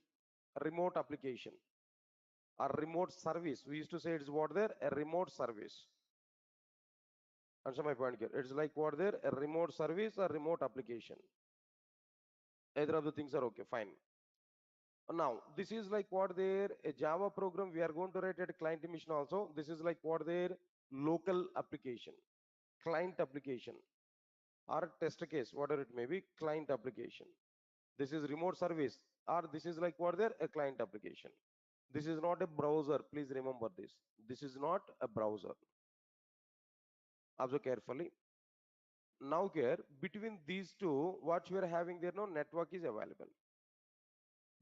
remote application, or remote service. We used to say it's what there? A remote service. Answer my point here. It's like what there? A remote service or remote application. Either of the things are okay, fine. Now, this is like what there? A Java program we are going to write at client mission also. This is like what there? Local application, client application, or test case, whatever it may be, client application. This is remote service, or this is like what there? A client application. This is not a browser. Please remember this. This is not a browser. Observe carefully. Now here, between these two, what you are having there, no network is available.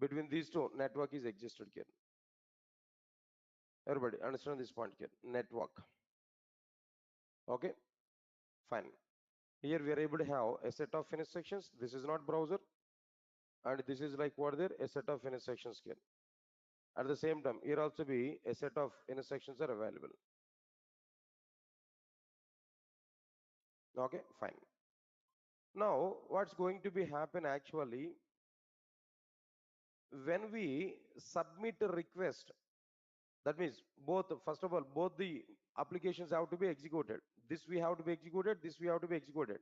Between these two, network is existed here. Everybody understand this point here. Network. Okay, fine. Here we are able to have a set of finish sections. This is not browser. And this is like what there? A set of finish sections here. At the same time, here also be a set of intersections are available. Okay, fine. Now, what's going to be happen actually when we submit a request? That means both, first of all, both the applications have to be executed. This we have to be executed, this we have to be executed.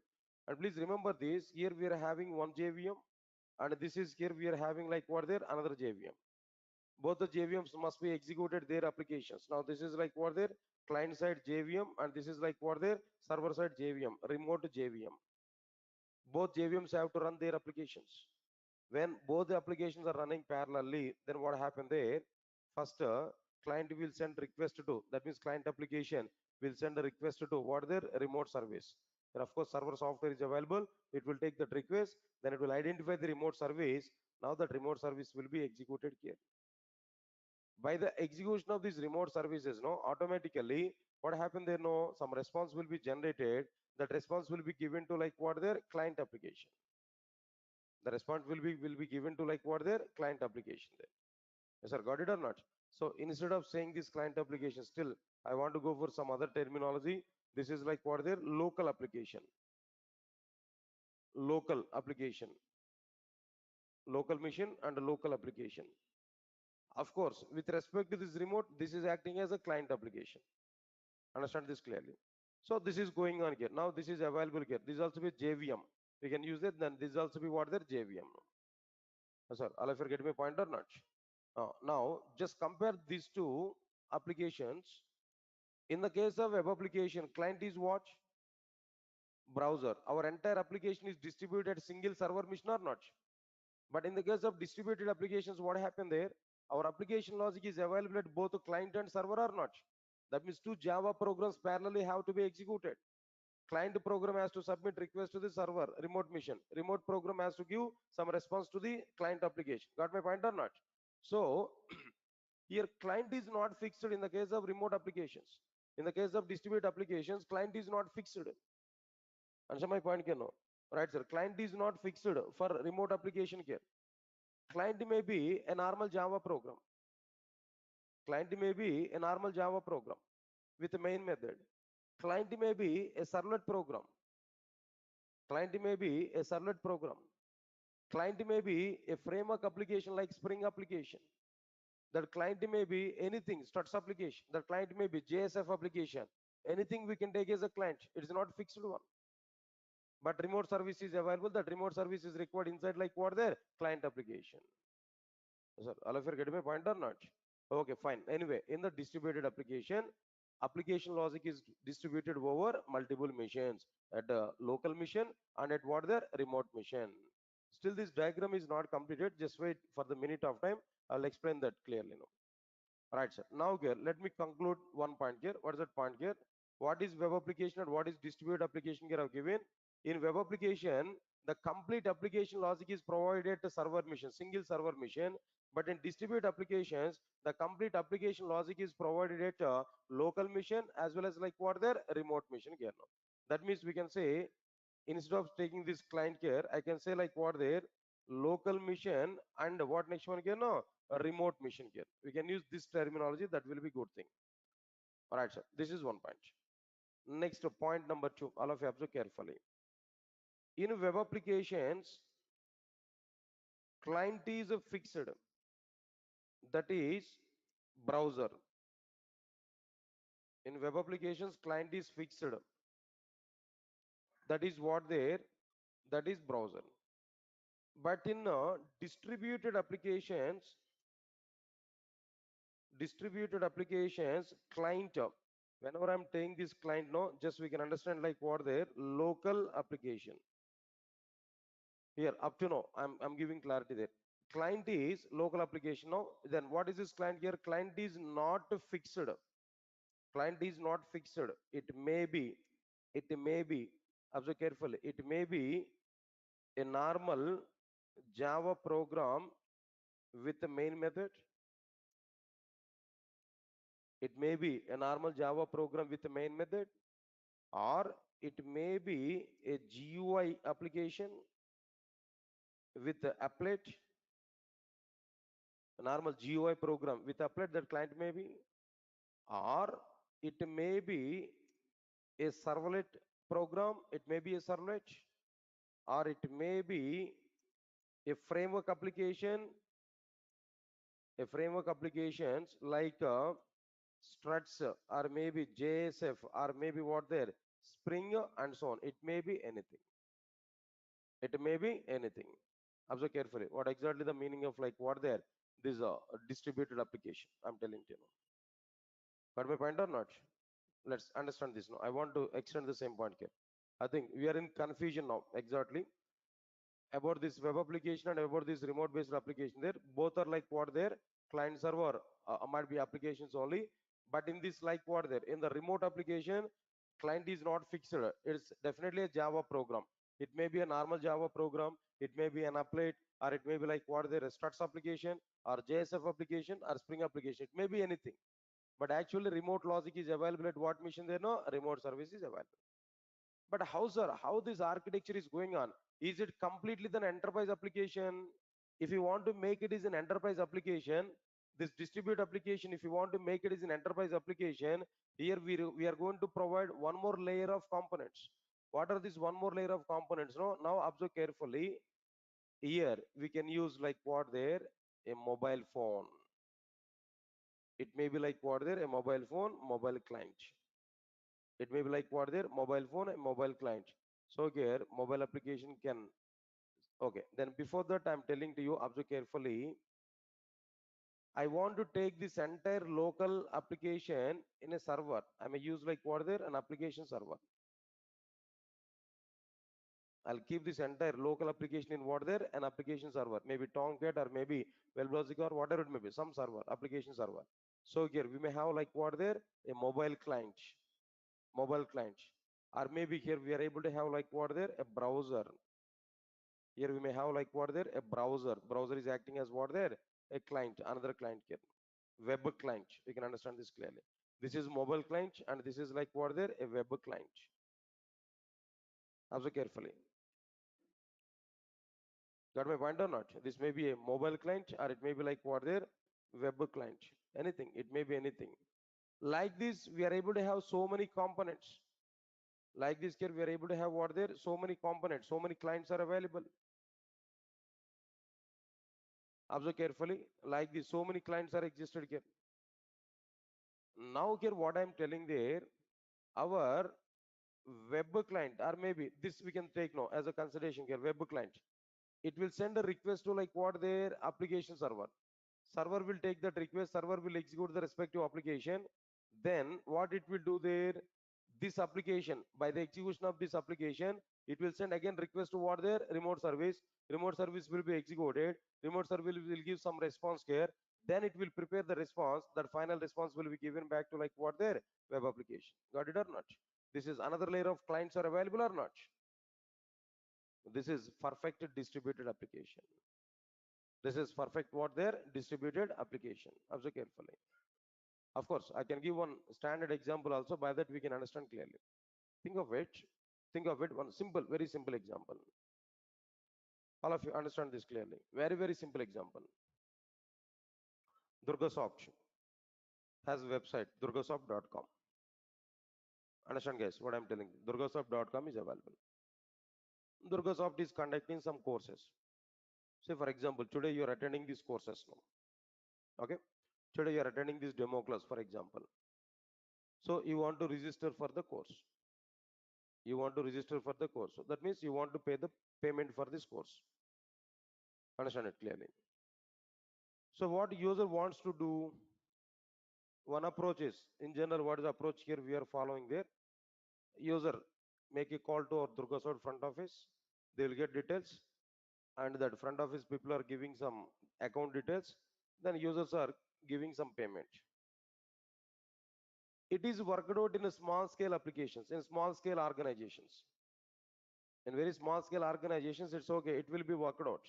And please remember this, here we are having one JVM and this is here we are having like what there? Another JVM. Both the JVMs must be executed their applications. Now this is like what their client side JVM and this is like what their server side JVM, remote JVM. Both JVMs have to run their applications. When both the applications are running parallelly, then what happened there? First, client will send request to, that means client application will send a request to what their remote service. Then of course server software is available. It will take that request, then it will identify the remote service. Now that remote service will be executed here. By the execution of these remote services, no, automatically what happened there? No, some response will be generated. That response will be given to like what their client application. The response will be given to like what their client application there. Yes, sir, got it or not? So instead of saying this client application, still I want to go for some other terminology. This is like what their local application, local application, local mission and local application. Of course, with respect to this remote, this is acting as a client application. Understand this clearly. So this is going on here. Now this is available here. This also be JVM. We can use it. Then this also be what their JVM. Sir, all of you get my point or not? Now just compare these two applications. In the case of web application, client is what? Browser. Our entire application is distributed single server mission or not? But in the case of distributed applications, what happened there? Our application logic is available at both the client and server or not. That means two Java programs parallelly have to be executed. Client program has to submit request to the server, remote mission. Remote program has to give some response to the client application. Got my point or not? So here client is not fixed in the case of remote applications. In the case of distributed applications, client is not fixed. Answer my point, no? Right, sir. Client is not fixed for remote application here. Client may be a normal Java program. Client may be a normal Java program with a main method. Client may be a servlet program. Client may be a servlet program. Client may be a framework application like Spring application. That client may be anything, struts application. That client may be JSF application. Anything we can take as a client. It is not fixed one. But remote service is available. That remote service is required inside like what there? Client application. Sir, all of you are getting my point or not? Okay, fine. Anyway, in the distributed application, application logic is distributed over multiple machines at the local machine and at what the remote machine. Still, this diagram is not completed. Just wait for the minute of time. I'll explain that clearly now. Right, sir. Now here, let me conclude one point here. What is that point here? What is web application and what is distributed application here I've given? In web application, the complete application logic is provided to server machine, single server machine. But in distributed applications, the complete application logic is provided at a local machine as well as like what their remote machine here now. That means we can say instead of taking this client here, I can say like what their local mission and what next one here no a remote mission here. We can use this terminology. That will be good thing. All right, sir. This is one point. Next point number 2. All of you observe carefully. In web applications, client is fixed. That is browser. In web applications, client is fixed. That is what there. That is browser. But in distributed applications, client. Whenever I'm taking this client, no, just we can understand like what their local application. Here up to now, I'm giving clarity there. Client is local application now. Then what is this client here? Client is not fixed. Client is not fixed. It may be, observe carefully, it may be a normal Java program with the main method. It may be a normal Java program with the main method, or it may be a GUI application with the applet, a normal GUI program with applet that client may be, or it may be a servlet program, it may be a servlet, or it may be a framework application, a framework applications like struts or maybe JSF or maybe what there, Spring and so on. It may be anything. It may be anything. Observe carefully. What exactly the meaning of like what there? This distributed application. I'm telling you. Got my point or not? Let's understand this now. I want to extend the same point here. I think we are in confusion now exactly about this web application and about this remote based application. There both are like what there, client server might be applications only, but in this like what there, in the remote application, client is not fixed. It's definitely a Java program. It may be a normal Java program, it may be an applet, or it may be like what there, a struts application or JSF application or Spring application. It may be anything, but actually remote logic is available at what mission there, no remote service is available. But how, sir, how this architecture is going on? Is it completely an enterprise application? If you want to make it is an enterprise application, this distribute application, if you want to make it is an enterprise application, here we are going to provide one more layer of components. What are these one more layer of components? No, now observe carefully. Here we can use like what there, a mobile phone. It may be like what there, a mobile phone, mobile client. It may be like what there, mobile phone and mobile client. So here mobile application can, okay, then before that I'm telling to you, observe carefully. I want to take this entire local application in a server. I may use like what there, an application server. I'll keep this entire local application in what there, an application server, maybe Tomcat or maybe Wellbrowser or whatever it may be, some server, application server. So here we may have like what there, a mobile client, or maybe here we are able to have like what there, a browser. Here we may have like what there, a browser. Browser is acting as what there, a client, another client here, web client. We can understand this clearly. This is mobile client and this is like what there, a web client. Observe carefully. Got my point or not? This may be a mobile client or it may be like what there, web client. Anything. It may be anything. Like this, we are able to have so many components. Like this here, we are able to have what there, so many components, so many clients are available. Observe carefully. Like this, so many clients are existed here. Now here, what I am telling there, our web client, or maybe this we can take now as a consideration here, web client. It will send a request to like what their application server. Server will take that request, server will execute the respective application. Then what it will do there, this application, by the execution of this application, it will send again request to what their remote service. Remote service will be executed. Remote service will give some response here. Then it will prepare the response. That final response will be given back to like what their web application. Got it or not? This is another layer of clients are available or not? This is perfect distributed application. This is perfect what their distributed application. Observe carefully. Of course, I can give one standard example also. By that we can understand clearly. Think of it. Think of it. One simple, very simple example. All of you understand this clearly. Very, very simple example. Durgasoft has a website, durgasoft.com. Understand, guys, what I'm telling you. Durgasoft.com is available. Durgasoft is conducting some courses. Say, for example, today you are attending these courses now. Okay. Today you are attending this demo class, for example. So you want to register for the course. You want to register for the course. So that means you want to pay the payment for this course. Understand it clearly. So what user wants to do, one approach is, in general, what is the approach here we are following there? User make a call to our Durgasod front office. They will get details, and that front office people are giving some account details. Then users are giving some payment. It is worked out in a small scale applications, in small scale organizations. In very small scale organizations, it's okay, it will be worked out.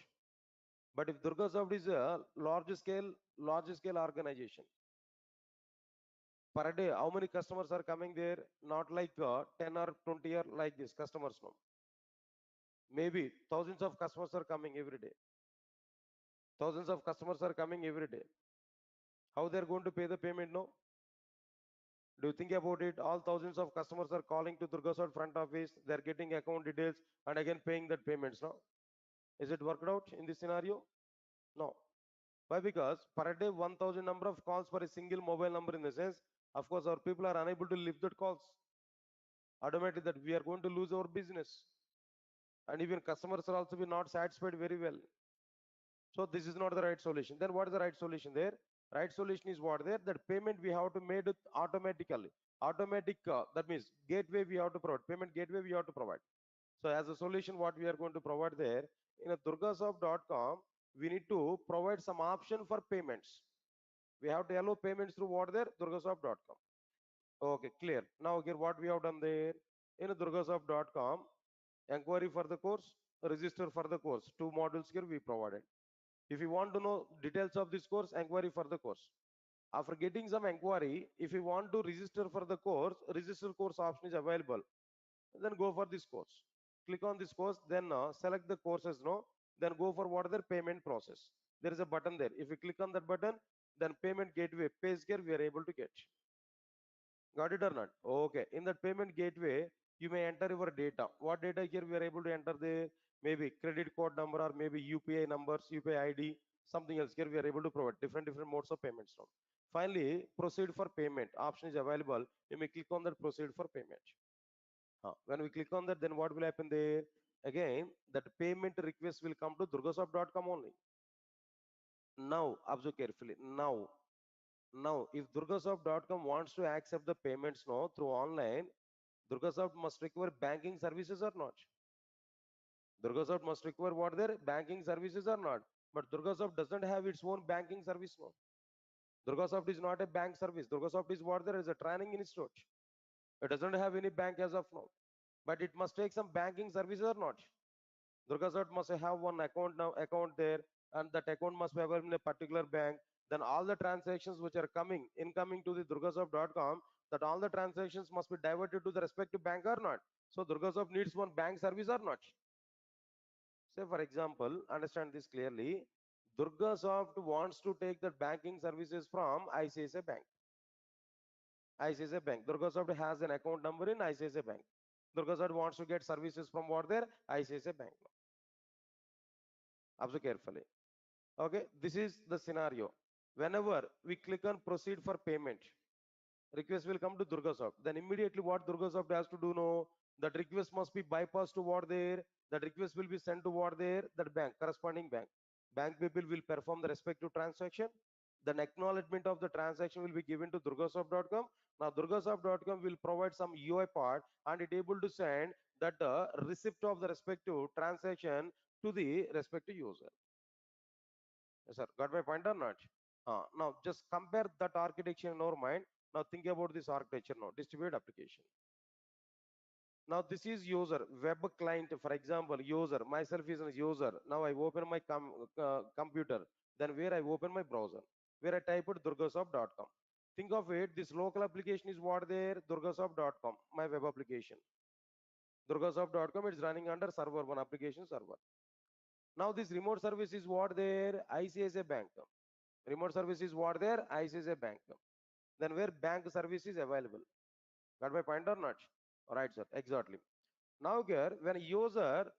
But if Durgasoft is a large scale organization, per day, how many customers are coming there? Not like 10 or 20 or like this customers no. Maybe thousands of customers are coming every day. Thousands of customers are coming every day. How they're going to pay the payment? No. Do you think about it? All thousands of customers are calling to Durgasoft front office. They're getting account details and again paying that payments. No. Is it worked out in this scenario? No. Why? Because per day 1000 number of calls for a single mobile number, in the sense, of course, our people are unable to lift that calls. Automatically that we are going to lose our business. And even customers are also be not satisfied very well. So this is not the right solution. Then what is the right solution there? Right solution is what there? That payment we have to made it automatically. Automatic, that means gateway we have to provide. Payment gateway we have to provide. So as a solution, what we are going to provide there, in a durgasoft.com, we need to provide some option for payments. We have to allow payments through what there? Durgasoft.com. Okay, clear. Now here what we have done there, in a durgasoft.com, inquiry for the course, register for the course. Two modules here we provided. If you want to know details of this course, inquiry for the course. After getting some inquiry, if you want to register for the course, register course option is available. then go for this course. Click on this course, then select the courses, no, then go for what other payment process. There is a button there. If you click on that button, then payment gateway page here we are able to get. Got it or not? Okay. In that payment gateway, you may enter your data. What data here we are able to enter the maybe credit code number or maybe UPI numbers, UPI ID, something else. Here we are able to provide different modes of payments now. Finally, proceed for payment option is available. You may click on that proceed for payment. When we click on that, then what will happen there? Again, that payment request will come to durgasoft.com only. Now, observe carefully. Now, if durgasoft.com wants to accept the payments now through online, Durgasoft must require banking services or not? Durgasoft must require what their banking services or not? But Durgasoft doesn't have its own banking service now. Durgasoft is not a bank service. Durgasoft is what there is a training institute. It doesn't have any bank as of now. But it must take some banking services or not? Durgasoft must have one account there, and that account must be available in a particular bank. Then all the transactions which are incoming to the durgasoft.com, that all the transactions must be diverted to the respective bank or not. So Durgasoft needs one bank service or not. Say for example, understand this clearly. Durgasoft wants to take the banking services from ICICI Bank. ICICI Bank. Durgasoft has an account number in ICICI Bank. Durgasoft wants to get services from what there? ICICI Bank. Observe carefully. Okay, this is the scenario. Whenever we click on proceed for payment, request will come to Durgasoft. Then immediately what Durgasoft has to do now, that request must be bypassed to what there, that request will be sent to what there, that bank, corresponding bank. Bank people will perform the respective transaction. Then acknowledgement of the transaction will be given to durgasoft.com. Now durgasoft.com will provide some UI part and it able to send that receipt of the respective transaction to the respective user. Yes, sir. Got my point or not? Now just compare that architecture in our mind. Now think about this architecture now. Distributed application. Now this is user, web client, for example, user, myself is a user. Now I open my computer. Then where I open my browser, where I type it durgasoft.com. Think of it, this local application is what there, durgasoft.com, my web application. Durgasoft.com is running under server, one application server. Now this remote service is what there, ICICI Bank. Remote service is what there, ICICI Bank. Then where bank service is available. Got my point or not? All right, sir, exactly. Now here, when a user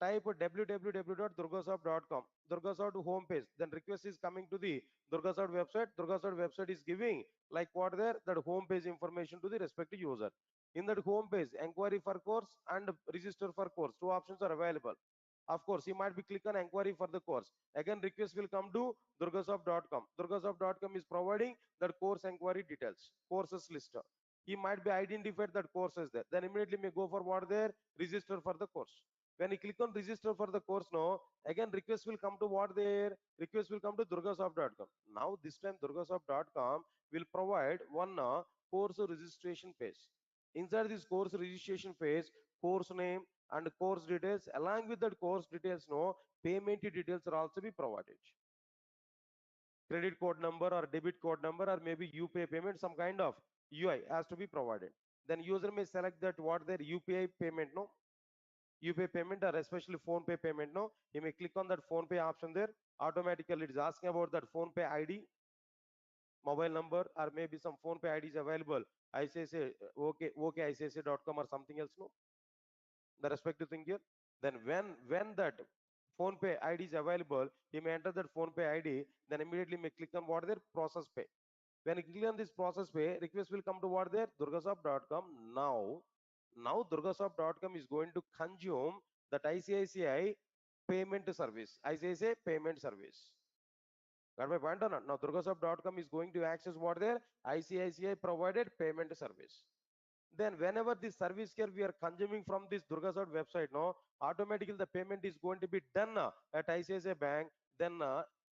type www.durgasoft.com, Durgasoft homepage, then request is coming to the Durgasoft website. Durgasoft website is giving like what there, that homepage information to the respective user. In that homepage, inquiry for course and register for course, two options are available. Of course, you might be click on inquiry for the course. Again, request will come to durgasoft.com. Durgasoft.com is providing that course inquiry details, courses list. He might be identified that course is there. Then immediately may go for what there, register for the course. When you click on register for the course now, again request will come to what there, request will come to durgasoft.com. Now this time durgasoft.com will provide one course registration page. Inside this course registration page, course name and course details, along with that course details no, payment details are also be provided. Credit code number or debit code number or maybe UPI payment, some kind of UI has to be provided. Then user may select that what their UPI payment no, UPI payment or especially phone pay payment no, he may click on that phone pay option there. Automatically it is asking about that phone pay ID, mobile number or maybe some phone pay ID is available. ICICI, okay ICICI.com or something else no, the respective thing here. Then when that phone pay ID is available, he may enter that phone pay ID, then immediately may click on what their process pay. When you click on this process pay, request will come to what there, durgasoft.com. Now durgasoft.com is going to consume that ICICI payment service, ICICI payment service. Got my point or not? Now durgasoft.com is going to access what there, ICICI provided payment service. Then whenever this service here we are consuming from this Durgasoft website, no, automatically the payment is going to be done at ICICI Bank. Then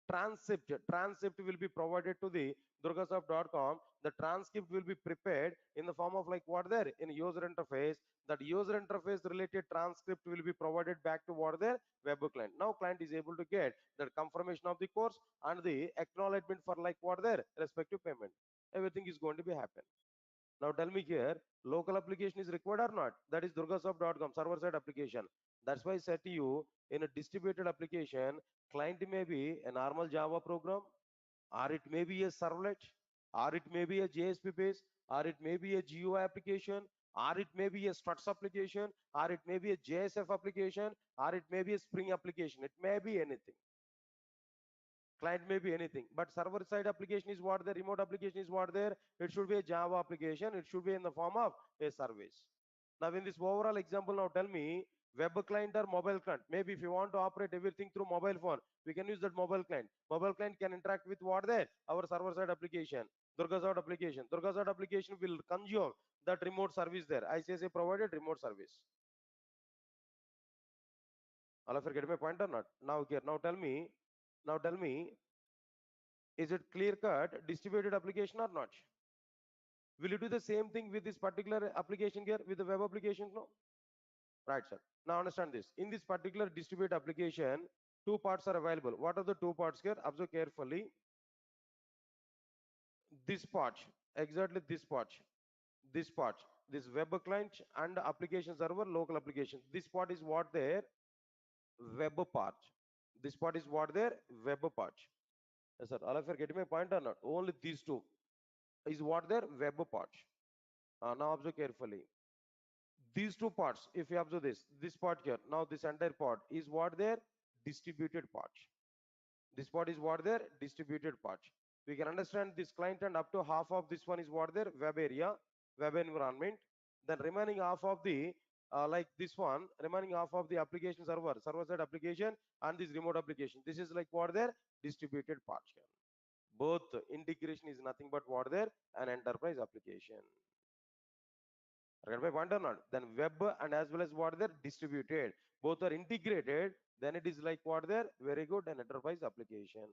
transcript will be provided to the durgasoft.com. The transcript will be prepared in the form of like what there in user interface. That user interface related transcript will be provided back to what there web client. Now client is able to get the confirmation of the course and the acknowledgement for like what there respective payment. Everything is going to be happen. Now tell me here, local application is required or not? That is durgasoft.com server-side application. That's why I said to you, in a distributed application, client may be a normal Java program, or it may be a servlet, or it may be a JSP base, or it may be a GUI application, or it may be a struts application, or it may be a JSF application, or it may be a Spring application. It may be anything. Client may be anything, but server side application is what the remote application is what there. It should be a Java application. It should be in the form of a service. Now in this overall example, now tell me web client or mobile client. Maybe if you want to operate everything through mobile phone, we can use that mobile client. Mobile client can interact with what there? Our server side application, Durga side application. Durga side application will consume that remote service there. ICSA provided remote service. All of you get my point or not? Now here, now tell me, is it clear cut distributed application or not? Will you do the same thing with this particular application here with the web application? No. Right, sir. Now understand this. In this particular distributed application, two parts are available. What are the two parts here? Observe carefully. This part, exactly this part, this web client and application server, local application. This part is what their web part. This part is what their web part. Yes, sir. All of you are getting my point or not? Only these two is what their web part. Now observe carefully. These two parts, if you observe this part here, now this entire part is what their distributed part. This part is what their distributed part. We can understand this client and up to half of this one is what their web area, web environment. Then remaining half of the like this one, remaining half of the application server, server-side application and this remote application. This is like what their distributed part here. Both integration is nothing but what their an enterprise application. Get my point or not? Then web and as well as what they're distributed, both are integrated, then it is like what they're very good an enterprise application.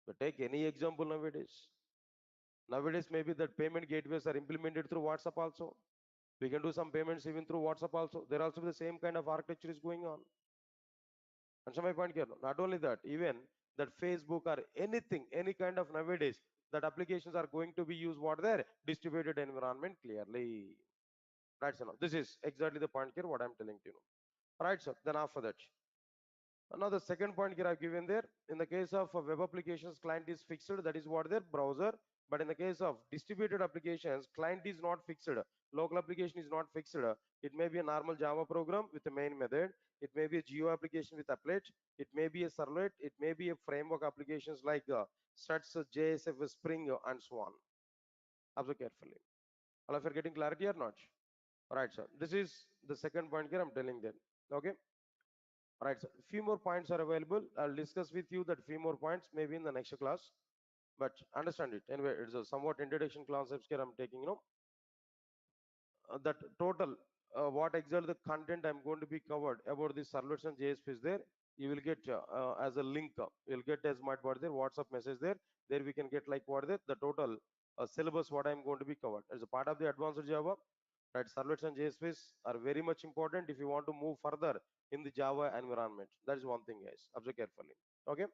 So take any example nowadays. Nowadays maybe that payment gateways are implemented through WhatsApp also. We can do some payments even through WhatsApp also. There also the same kind of architecture is going on. And so my point here, not only that, even that Facebook or anything, any kind of nowadays, that applications are going to be used what their distributed environment clearly. Right, so now this is exactly the point here what I'm telling to you. Right, sir. Then after that, now the second point here I've given there. In the case of web applications, client is fixed. That is what their browser. But in the case of distributed applications, client is not fixed. Local application is not fixed. It may be a normal Java program with a main method. It may be a geo application with applet. It may be a servlet. It may be a framework applications like struts, JSF, Spring, and so on. Observe carefully. All of you are getting clarity or not? Right, sir. This is the second point here I'm telling them. Okay. Right, sir. Few more points are available. I'll discuss with you that few more points maybe in the next class. But understand it. Anyway, it's a somewhat introduction concepts here I'm taking, that total what exactly the content I'm going to be covered about the servlets and JSP is there. You will get as a link. You'll get as my what there WhatsApp message there. There we can get like what there the total syllabus what I'm going to be covered as a part of the advanced Java. Right, servlets and JSPs are very much important if you want to move further in the Java environment. That is one thing, guys. Observe carefully. Okay.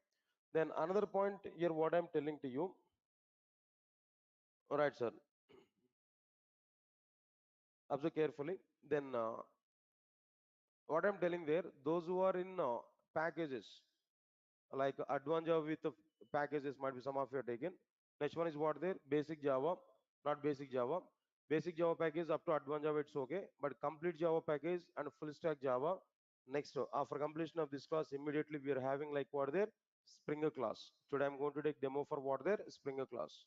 Then another point here, what I'm telling to you. All right, sir. Observe carefully. Then what I'm telling there, those who are in packages like advanced Java with the packages might be some of you are taken. Next one is what there basic Java, not basic Java. Basic Java package up to advanced Java it's okay, but complete Java package and full stack Java. Next, after completion of this class, immediately we are having like what there Springer class. Today I'm going to take demo for what there Springer class.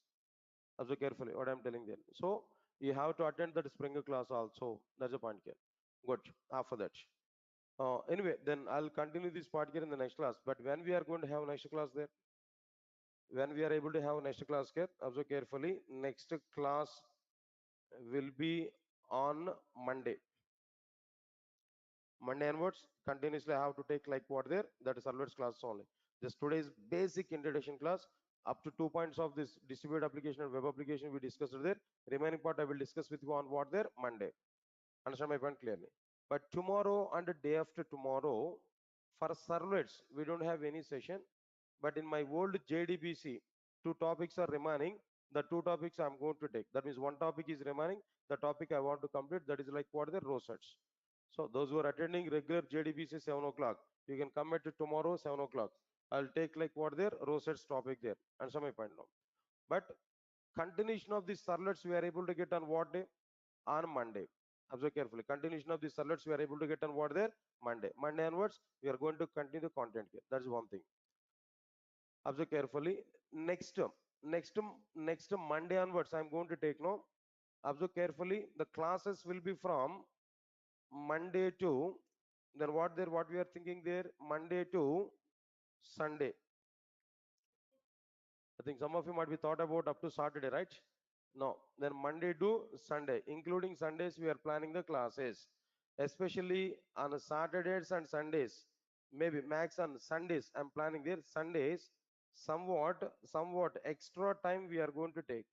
Observe carefully what I'm telling there. So you have to attend that Springer class also. That's a point here. Good. After that. Anyway, then I'll continue this part here in the next class. But when we are going to have next class there, when we are able to have next class here, observe carefully. Next class will be on Monday. Monday onwards, continuously I have to take like what there, that is servlets class only. Just today's basic introduction class, up to 2 points of this distributed application and web application we discussed there. Remaining part I will discuss with you on what there, Monday. Understand my point clearly? But tomorrow and the day after tomorrow, for servlets, we don't have any session. But in my old JDBC, two topics are remaining. the two topics I'm going to take. That means one topic is remaining. The topic I want to complete, that is like what are the row sets. So those who are attending regular JDBC 7 o'clock, you can come at tomorrow 7 o'clock. I'll take like what their row sets topic there. Answer my point now. But continuation of these servlets we are able to get on what day? On Monday. Observe carefully. Continuation of these servlets we are able to get on what there? Monday. Monday onwards, we are going to continue the content here. That's one thing. Observe carefully. Next, next, next Monday onwards, I'm going to take no. Observe carefully. The classes will be from Monday to then what we are thinking there? Monday to Sunday. I think some of you might be thought about up to Saturday, right? No, then Monday to Sunday, including Sundays, we are planning the classes, especially on Saturdays and Sundays. Maybe max on Sundays. I'm planning there Sundays. Somewhat extra time we are going to take.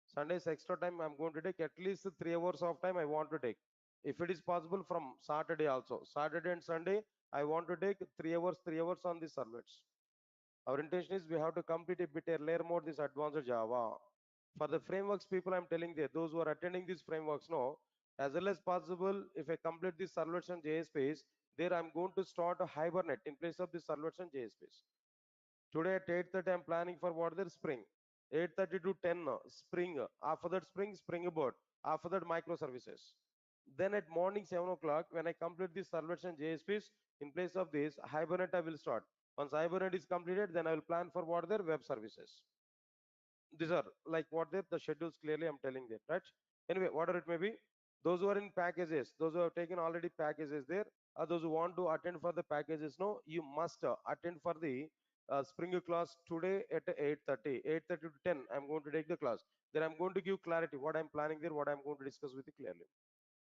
Sundays extra time I'm going to take at least 3 hours of time I want to take. If it is possible from Saturday also. Saturday and Sunday, I want to take 3 hours on the servlets. Our intention is we have to complete a bit earlier more this advanced Java. For the frameworks people I'm telling there, those who are attending these frameworks know, as well as possible, if I complete these servlets and JSPs, there I'm going to start a Hibernate in place of the servlets and JSPs. Today at 8:30 I'm planning for what their spring. 8:30 to 10 spring. After that spring, Springboard. After that microservices. Then at morning 7 o'clock, when I complete these servlets and JSPs, in place of this, Hibernate I will start. Once Hibernate is completed, then I will plan for what their web services. These are like what the schedules clearly I'm telling there, right? Anyway, whatever it may be, those who are in packages, those who have taken already packages there, or those who want to attend for the packages, no, you must attend for the spring class today at 8:30. 8:30 to 10, I'm going to take the class. Then I'm going to give clarity what I'm planning there, what I'm going to discuss with you clearly.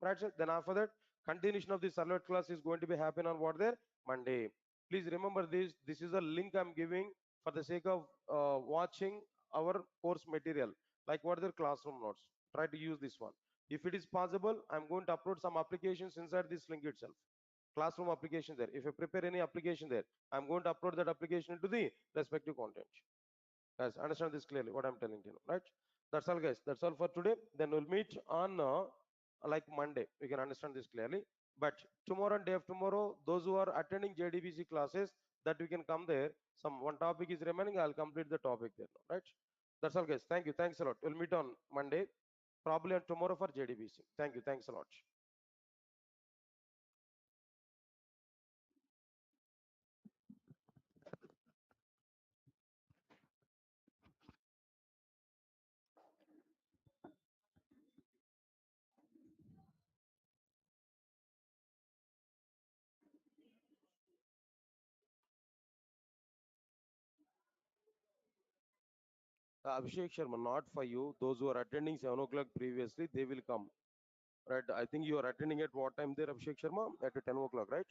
Right, sir? Then after that, continuation of the servlet class is going to be happen on what there? Monday. Please remember this. This is a link I'm giving for the sake of watching our course material, like what are the classroom notes. Try to use this one. If it is possible, I'm going to upload some applications inside this link itself. Classroom application there. If you prepare any application there, I'm going to upload that application into the respective content. Guys, understand this clearly, what I'm telling you, right? That's all, guys. That's all for today. Then we'll meet on like Monday. We can understand this clearly. But tomorrow and day of tomorrow, those who are attending JDBC classes, that we can come there. Some one topic is remaining. I'll complete the topic there, right? That's all, guys. Thank you. Thanks a lot. We'll meet on Monday, probably on tomorrow for JDBC. Thank you. Thanks a lot. Abhishek Sharma, not for you. Those who are attending 7 o'clock previously, they will come. Right. I think you are attending at what time there, Abhishek Sharma? At 10 o'clock, right?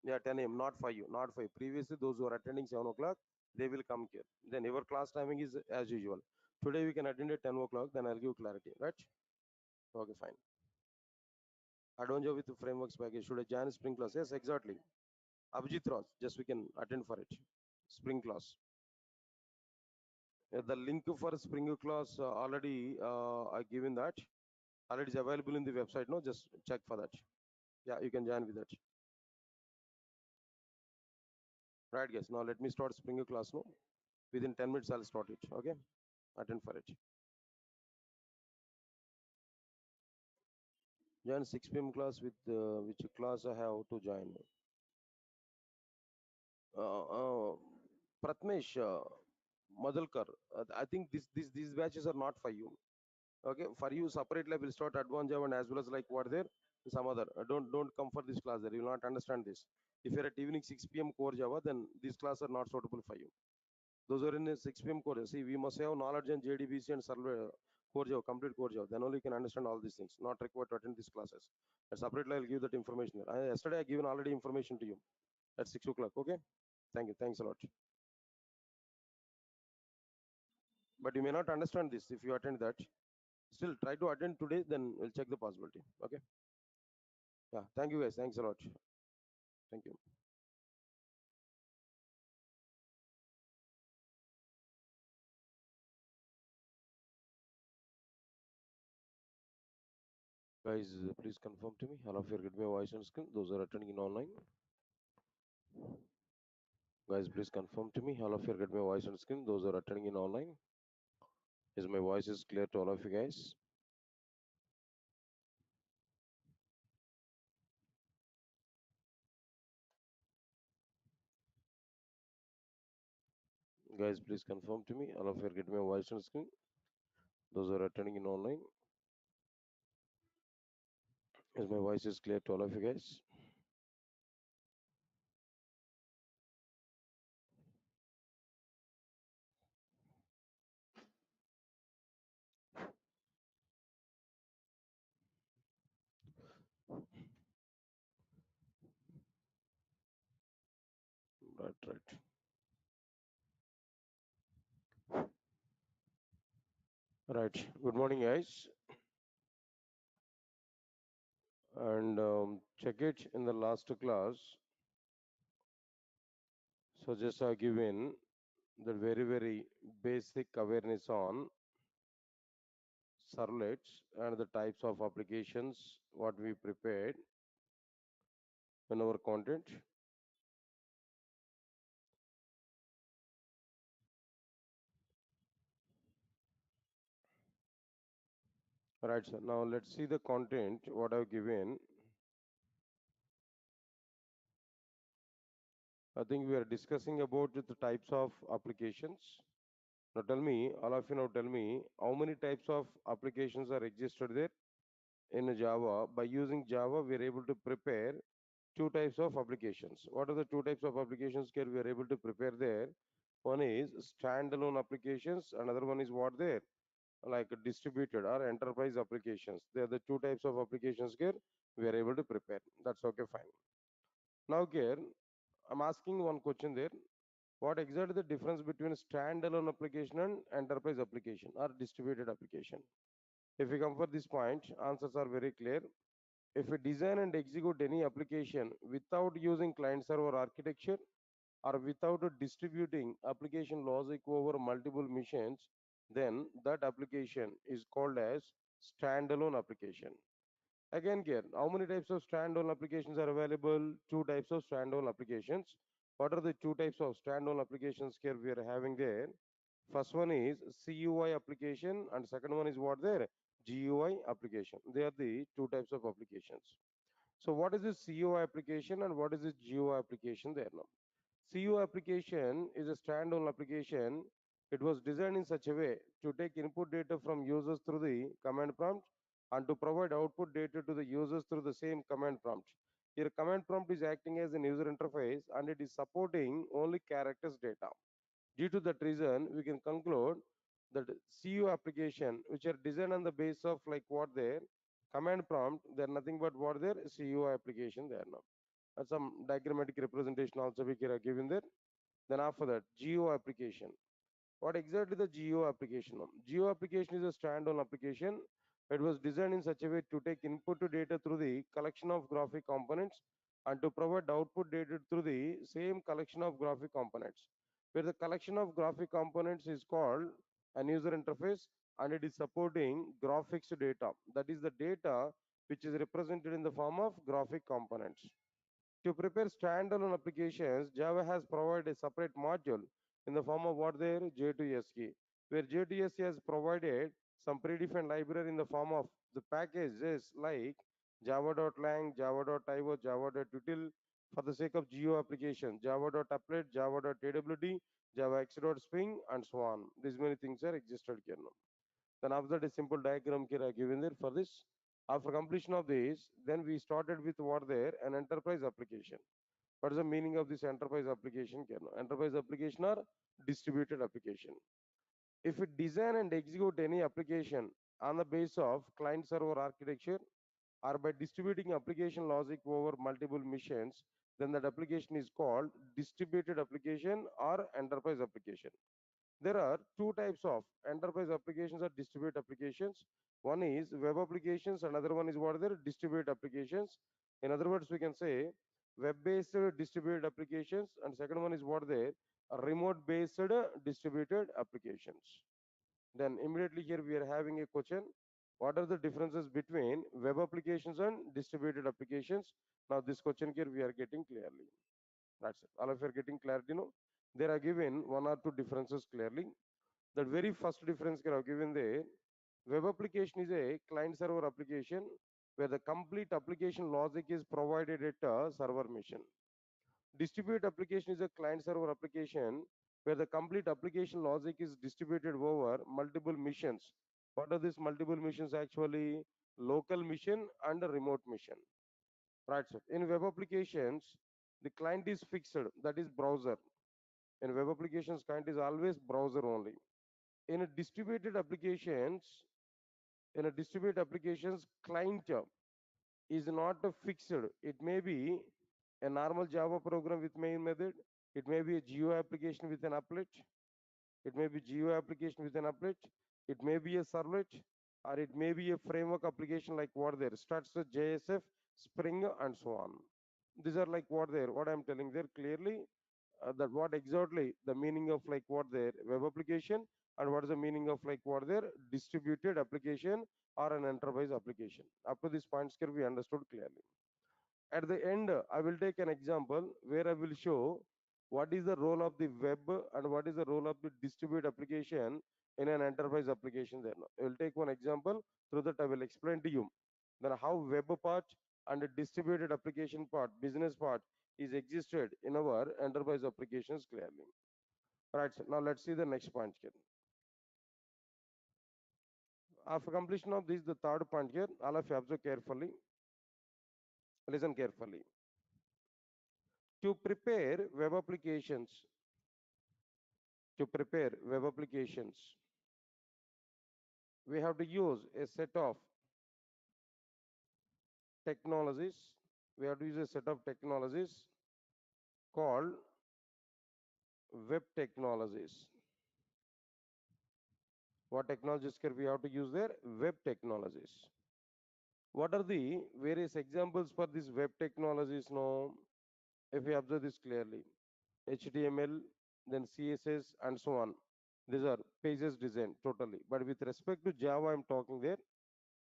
Yeah, 10 a.m. Not for you. Not for you. Previously, those who are attending 7 o'clock, they will come here. Then your class timing is as usual. Today we can attend at 10 o'clock. Then I'll give clarity. Right? Okay, fine. I don't join with the frameworks package. Should I join spring class? Yes, exactly. Abhijit Ross. Just we can attend for it. Spring class. The link for spring class already I given that. Already is available in the website. No, just check for that. Yeah, you can join with that. Right, guys. Now let me start spring class. No, within 10 minutes I'll start it. Okay, attend for it. Join 6 p.m. class with which class I have to join. Uh, uh, Pratmesh Madalkar, I think these batches are not for you. Okay, for you separately I will start advanced Java and as well as like what there some other. Don't come for this class there. You will not understand this. If you're at evening 6 p.m. core Java, then these classes are not suitable for you. Those are in the 6 p.m. core. See, we must have knowledge in JDBC and server core Java, complete core Java. Then only you can understand all these things. Not required to attend these classes. And separately, I'll give that information. Yesterday, I given already information to you at 6 o'clock. Okay. Thank you. Thanks a lot. But you may not understand this if you attend that. Still, try to attend today. Then we'll check the possibility. Okay. Yeah. Thank you, guys. Thanks a lot. Thank you. Guys, please confirm to me. All of you get my voice on screen. Those are attending in online. Guys, please confirm to me. All of you get my voice on screen. Those are attending in online. Is my voice is clear to all of you guys? Guys, please confirm to me. All of you get my voice on screen. Those are attending in online. Is my voice is clear to all of you guys? Right, right. Right. Good morning, guys. And check it in the last class. So just given the very basic awareness on servlets and the types of applications what we prepared in our content. Right, sir. Now let's see the content what I've given. I think we are discussing about the types of applications. Now tell me, all of you now tell me how many types of applications are existed there in Java. By using Java, we are able to prepare two types of applications. What are the two types of applications here we are able to prepare there? One is standalone applications, another one is what there? Like distributed or enterprise applications. They are the two types of applications here we are able to prepare. That's okay, fine. Now here, I'm asking one question there. What exactly the difference between standalone application and enterprise application or distributed application? If we come for this point, answers are very clear. If we design and execute any application without using client-server architecture or without distributing application logic over multiple machines, then that application is called as standalone application. Again here, how many types of standalone applications are available? Two types of standalone applications. What are the two types of standalone applications here we are having there? First one is CUI application and second one is what there? GUI application. They are the two types of applications. So what is this CUI application and what is this GUI application there now? CUI application is a standalone application. It was designed in such a way to take input data from users through the command prompt and to provide output data to the users through the same command prompt. Here command prompt is acting as an user interface and it is supporting only characters data. Due to that reason, we can conclude that CU application which are designed on the base of like what there command prompt, they're nothing but what there CU application there now. And some diagrammatic representation also we can given there. Then after that, Geo application. What exactly the Geo application? Geo application is a standalone application. It was designed in such a way to take input to data through the collection of graphic components and to provide output data through the same collection of graphic components. Where the collection of graphic components is called an user interface and it is supporting graphics data. That is the data which is represented in the form of graphic components. To prepare standalone applications, Java has provided a separate module in the form of what there J2SE, where J2SE has provided some predefined library in the form of the packages like java.lang, java.io, java.util for the sake of geo application, java.applet, java.awt, java x.spring, and so on. These many things are existed here now. Then after that, a simple diagram here I given there for this. After completion of this, then we started with what there an enterprise application. What is the meaning of this enterprise application? Enterprise application or distributed application. If we design and execute any application on the base of client server architecture or by distributing application logic over multiple machines, then that application is called distributed application or enterprise application. There are two types of enterprise applications or distributed applications. One is web applications, another one is what are the distributed applications. In other words, we can say web-based distributed applications, and second one is what they remote-based distributed applications. Then immediately here we are having a question. What are the differences between web applications and distributed applications? Now this question here we are getting clearly. That's it. All of you are getting clarity, no? There are given one or two differences clearly. The very first difference here are given there. Web application is a client server application where the complete application logic is provided at a server machine. Distributed application is a client server application where the complete application logic is distributed over multiple missions. What are these multiple missions actually? Local mission and a remote mission. Right, sir. In web applications, the client is fixed, that is browser. In web applications, client is always browser only. In a distributed applications, client is not a fixed. It may be a normal Java program with main method. It may be a Geo application with an applet. It may be Geo application with an applet. It may be a servlet, or it may be a framework application like what there starts with JSF, Spring, and so on. These are like what I'm telling there clearly, that what exactly the meaning of like what their web application, and what is the meaning of like what their distributed application or an enterprise application. Up to this point here we understood clearly. At the end, I will take an example where I will show what is the role of the web and what is the role of the distributed application in an enterprise application. Then I will take one example, through that I will explain to you then how web part and the distributed application part, business part, is existed in our enterprise applications clearly. Right, so now let's see the next point here. After completion of this, the third point here, all of you observe carefully, listen carefully. To prepare web applications, to prepare web applications, we have to use a set of technologies. We have to use a set of technologies called web technologies. What technologies can we have to use there? Web technologies. What are the various examples for these web technologies now? If we observe this clearly, HTML, then CSS, and so on. These are pages design totally. But with respect to Java, I'm talking there.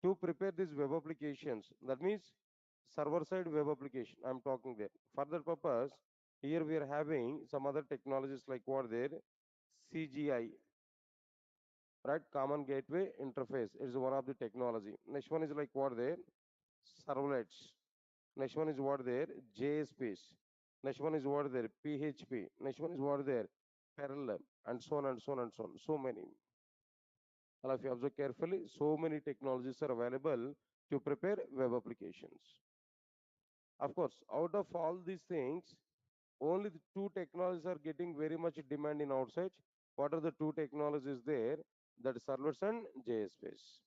To prepare these web applications, that means server-side web application, I'm talking there. For that purpose, here we are having some other technologies like what there, CGI, right? Common Gateway Interface is one of the technology. Next one is like what there, servlets. Next one is what there, JSPs. Next one is what there, PHP. Next one is what there, parallel, and so on and so on and so on. So many. All of you observe carefully, so many technologies are available to prepare web applications. Of course, out of all these things, only the two technologies are getting very much demand in outside. What are the two technologies there? That is servlets and JSPs.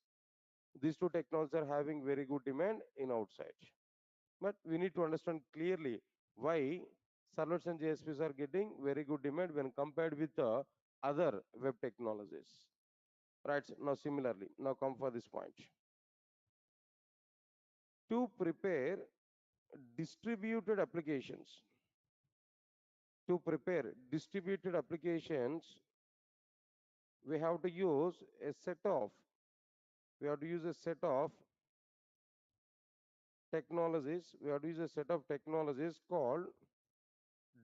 These two technologies are having very good demand in outside. But we need to understand clearly why servlets and JSPs are getting very good demand when compared with the other web technologies. Right, now similarly, now come for this point. To prepare distributed applications, to prepare distributed applications, we have to use a set of, we have to use a set of technologies, we have to use a set of technologies called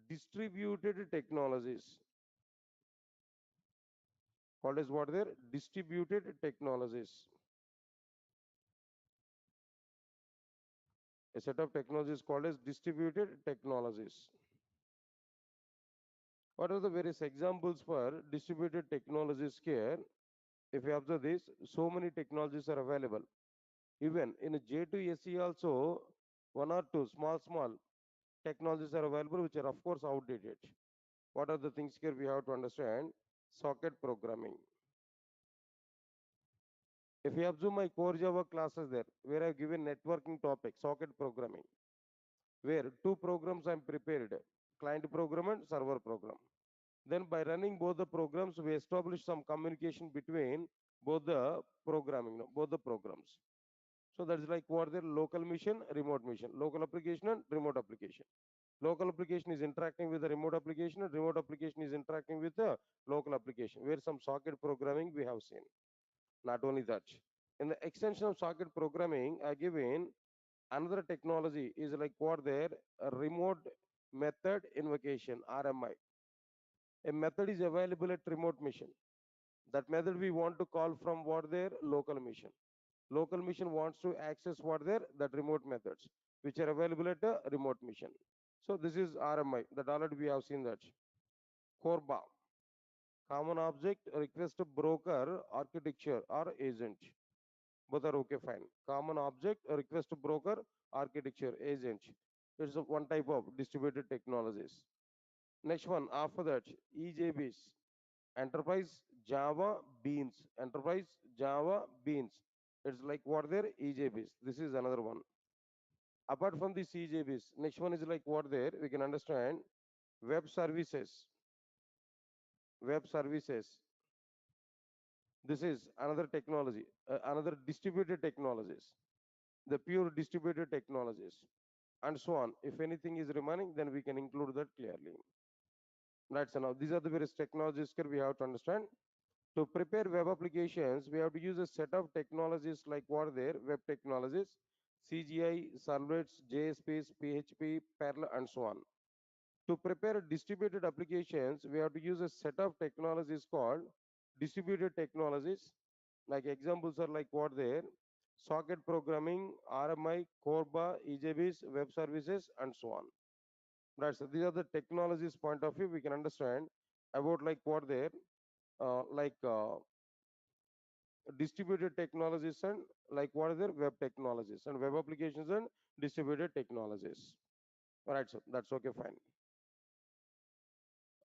distributed technologies. Called as what there? Distributed technologies. A set of technologies called as distributed technologies. What are the various examples for distributed technologies here? If you observe this, so many technologies are available. Even in a J2SE also, one or two small technologies are available which are of course outdated. What are the things here we have to understand? Socket programming. If you observe my core Java classes there, where I have given networking topic, socket programming, where two programs I am prepared, client program and server program. Then by running both the programs, we establish some communication between both the programming, both the programs. So that is like what the local mission, remote mission, local application and remote application. Local application is interacting with the remote application and remote application is interacting with the local application, where some socket programming we have seen. Not only that, In the extension of socket programming, I given another technology is like what there a remote method invocation RMI. A method is available at remote mission. That method we want to call from what their local mission. Local mission wants to access what their that remote methods which are available at a remote mission. So this is RMI that already we have seen that. Corba, common object request broker architecture or agent. Both are okay, fine. Common object request broker architecture agent. It's one type of distributed technologies. Next one after that EJBs, enterprise Java beans. Enterprise Java beans. It's like what there EJBs. This is another one. Apart from the CJBs, next one is like what there we can understand web services. Web services. This is another technology, another distributed technologies, the pure distributed technologies, and so on. If anything is remaining, then we can include that clearly. That's enough. These are the various technologies here we have to understand. To prepare web applications, we have to use a set of technologies like what are there, web technologies, CGI, servlets, JSPs, PHP, parallel, and so on. To prepare distributed applications, we have to use a set of technologies called distributed technologies. Like examples are like what there, socket programming, RMI, Corba, EJBs, web services, and so on. These are the technologies point of view we can understand about like what there, like distributed technologies and like what are their web technologies and web applications and distributed technologies. All right, so that's okay, fine.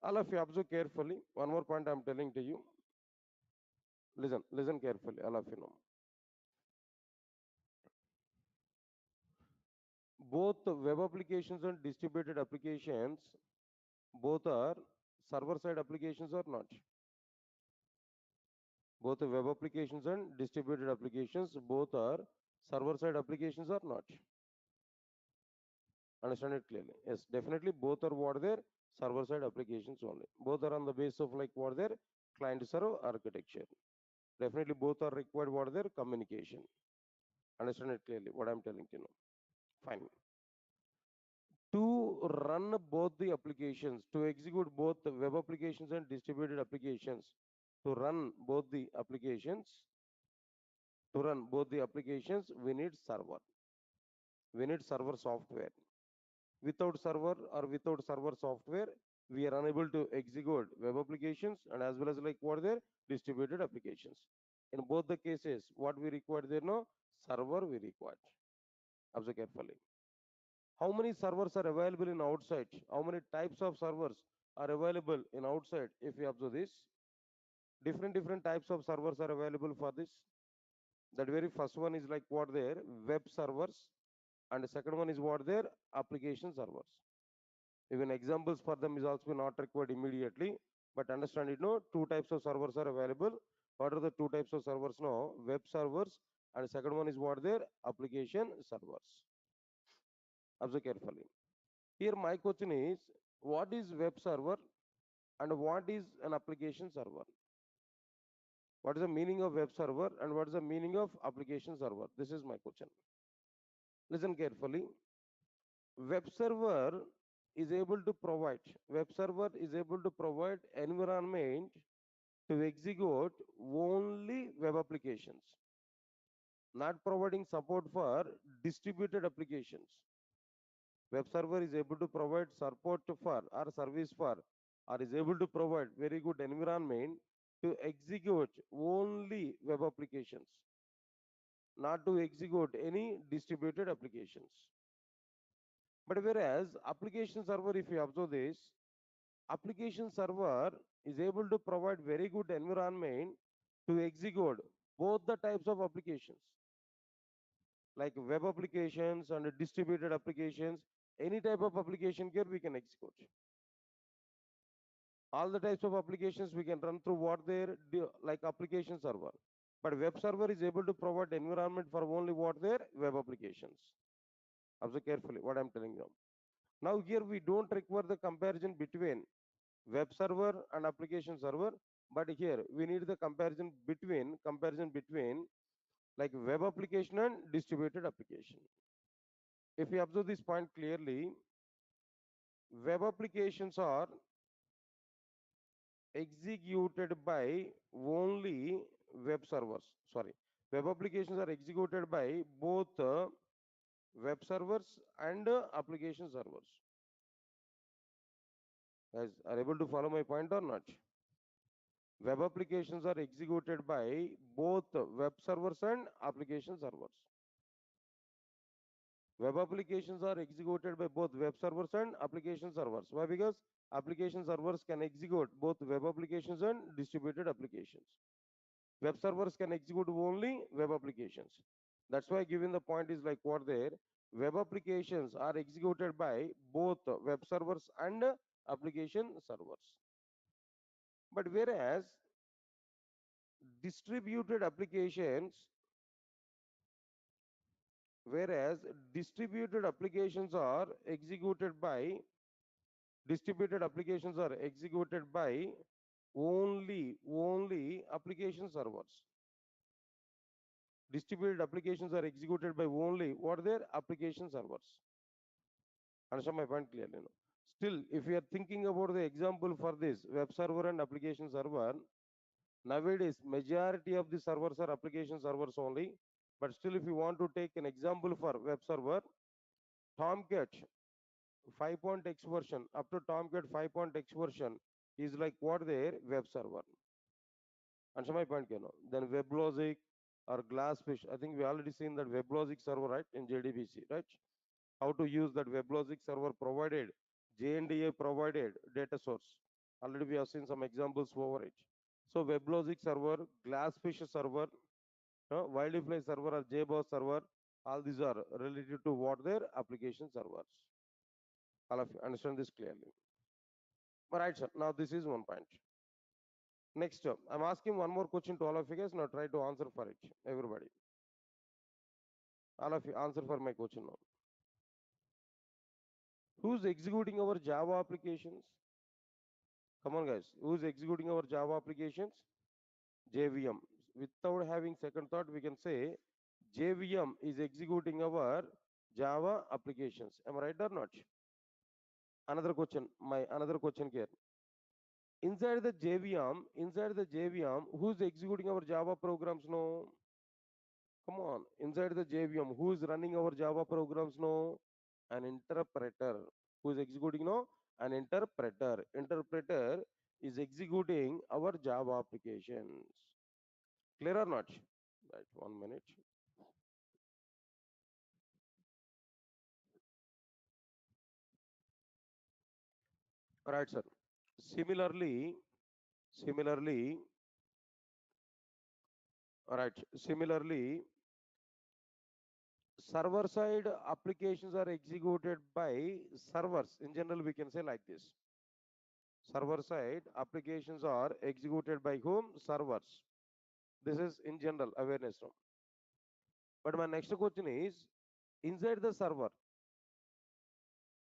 All of you observe carefully. One more point I'm telling to you. Listen carefully, all of you know. Both web applications and distributed applications, both are server-side applications or not. Both the web applications and distributed applications, both are server-side applications or not. Understand it clearly. Yes, definitely both are what their server-side applications only. Both are on the base of like what their client-server architecture. Definitely both are required what their communication. Understand it clearly what I'm telling you now. Fine. To run both the applications, to execute both the web applications and distributed applications, to run both the applications, to run both the applications, we need server. We need server software. Without server or without server software, we are unable to execute web applications and as well as like what their distributed applications. In both the cases, what we require there no server we require. Observe carefully. How many servers are available in outside? How many types of servers are available in outside? If you observe this, different types of servers are available for this. That very first one is like what their web servers, and the second one is what their application servers. Even examples for them is also not required immediately, but understand it. No, two types of servers are available. What are the two types of servers? No, web servers, and the second one is what their application servers. Observe carefully. Here my question is, what is web server and what is an application server? What is the meaning of web server and what is the meaning of application server? This is my question. Listen carefully. Web server is able to provide, web server is able to provide environment to execute only web applications, not providing support for distributed applications. Web server is able to provide support for or service for or is able to provide very good environment to execute only web applications, not to execute any distributed applications. But whereas application server, if you observe this, application server is able to provide very good environment to execute both the types of applications, like web applications and distributed applications. Any type of application here we can execute. All the types of applications we can run through what their like application server. But web server is able to provide environment for only what their web applications. Observe carefully what I'm telling you. Now here we don't require the comparison between web server and application server, but here we need the comparison between like web application and distributed application. If you observe this point clearly, web applications are executed by only web servers. Sorry, web applications are executed by both web servers and application servers. Guys, are able to follow my point or not? Web applications are executed by both web servers and application servers. Web applications are executed by both web servers and application servers. Why? Because application servers can execute both web applications and distributed applications. Web servers can execute only web applications. That's why given the point is like what there, web applications are executed by both web servers and application servers. But distributed applications, whereas distributed applications are executed by distributed applications are executed by only application servers. Distributed applications are executed by only what their application servers. Understand my point clearly? No? Still, if you are thinking about the example for this web server and application server, nowadays majority of the servers are application servers only. But still, if you want to take an example for web server, Tomcat 5.x version up to Tomcat 5.x version is like what their web server. Answer my point, then WebLogic or Glassfish. I think we already seen that WebLogic server, right, in JDBC, right? How to use that WebLogic server provided, JNDA provided data source. Already we have seen some examples over it. So WebLogic server, Glassfish server, Wildfly server or JBoss server, all these are related to what their application servers. All of you understand this clearly. All right, sir. Now this is one point. Next, I'm asking one more question to all of you guys. Now try to answer for it, everybody. All of you answer for my question now. Who's executing our Java applications? Come on, guys. Who's executing our Java applications? JVM. Without having second thought, we can say JVM is executing our Java applications. Am I right or not? Another question. My another question here. Inside the JVM, who's executing our Java programs? No. Come on, inside the JVM, who is running our Java programs? No, an interpreter. Who is executing? No, an interpreter. Interpreter is executing our Java applications. Clear or not? Right, 1 minute. All right, sir. Similarly, all right. Similarly, server side applications are executed by servers. In general, we can say like this. Server side applications are executed by whom? Servers. This is in general awareness now. But my next question is inside the server,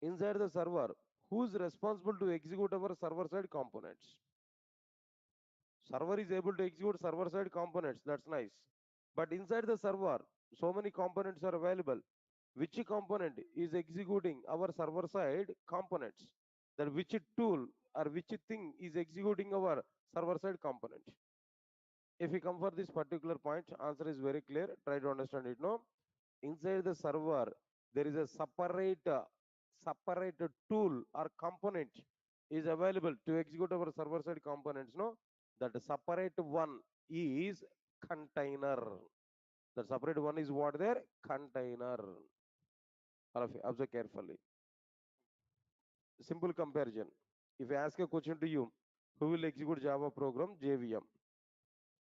inside the server, who's responsible to execute our server side components? Server is able to execute server side components. That's nice. But inside the server, so many components are available. Which component is executing our server side components? That which tool or which thing is executing our server side component? If we come for this particular point, answer is very clear. Try to understand it. No, inside the server, there is a separate tool or component is available to execute our server side components. No, that separate one is container. The separate one is what there? Container. All of you observe carefully. Simple comparison. If I ask a question to you, who will execute Java program? JVM.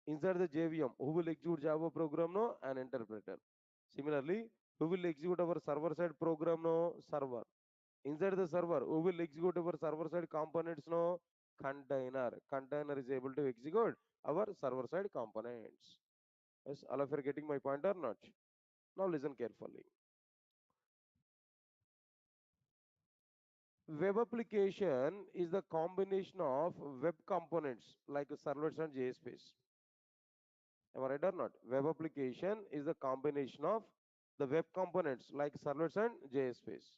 Inside the JVM, who will execute Java program? No, an interpreter. Similarly, who will execute our server side program? No, server. Inside the server, who will execute our server side components? No, container. Container is able to execute our server side components. Yes, all of you are getting my point or not? Now listen carefully. Web application is the combination of web components like servlets and JSPs. Am I right or not? Web application is the combination of the web components like servlets and JSPs.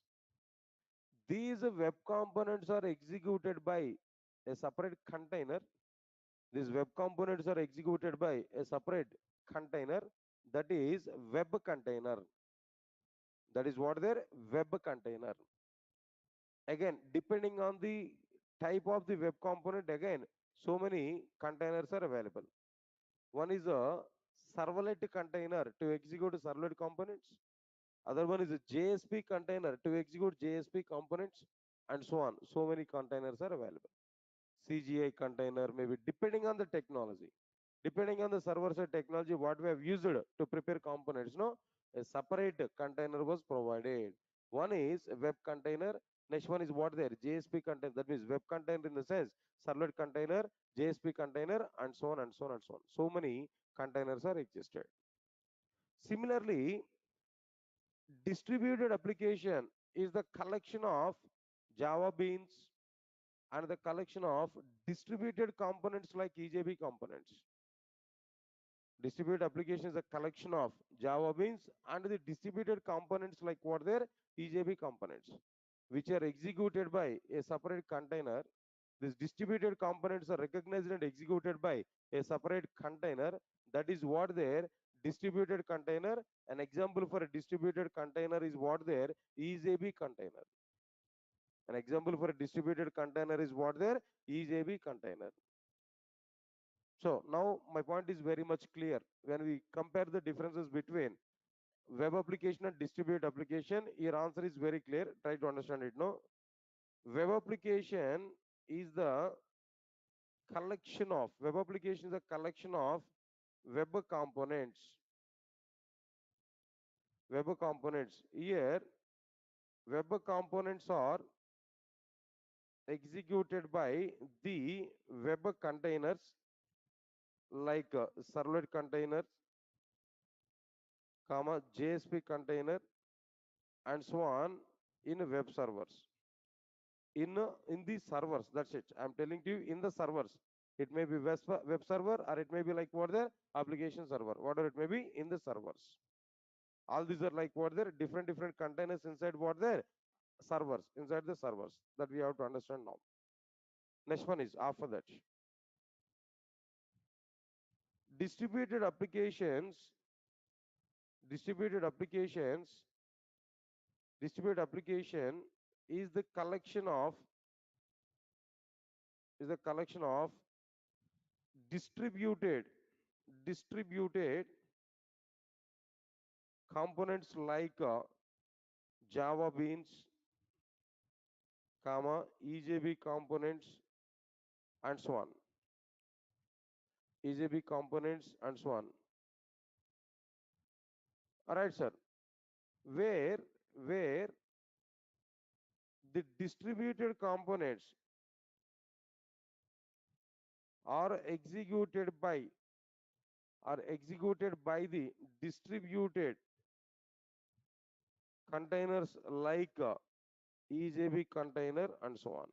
These web components are executed by a separate container. These web components are executed by a separate container, that is web container. That is what their web container. Again, depending on the type of the web component, again, so many containers are available. One is a servlet container to execute servlet components. Other one is a JSP container to execute JSP components, and so on. So many containers are available. CGI container, maybe depending on the technology, depending on the server side technology, what we have used to prepare components. No, a separate container was provided. One is a web container. Next one is what there? JSP container. That means web container in the sense servlet container, JSP container, and so on and so on and so on. So many containers are existed. Similarly, distributed application is the collection of Java beans and the collection of distributed components like EJB components. Distributed application is a collection of Java beans and the distributed components like what their EJB components, which are executed by a separate container. These distributed components are recognized and executed by a separate container. That is what their distributed container. An example for a distributed container is what their EJB container. An example for a distributed container is what their EJB container. So now my point is very much clear. When we compare the differences between web application and distributed application, your answer is very clear. Try to understand it. No, web application is the collection of web components. Web components. Here, web components are executed by the web containers like servlet containers, comma JSP container, and so on in web servers. In the servers, that's it. I'm telling to you, in the servers. It may be web server, or it may be like what the application server, whatever it may be, in the servers. All these are like what they're different containers inside what they're servers, inside the servers, that we have to understand now. Next one is after that. Distributed applications, distributed applications, distributed application is the collection of distributed distributed components like Java beans, comma EJB components, and so on. EJB components and so on. All right, sir. Where the distributed components are executed by the distributed containers like EJB container and so on.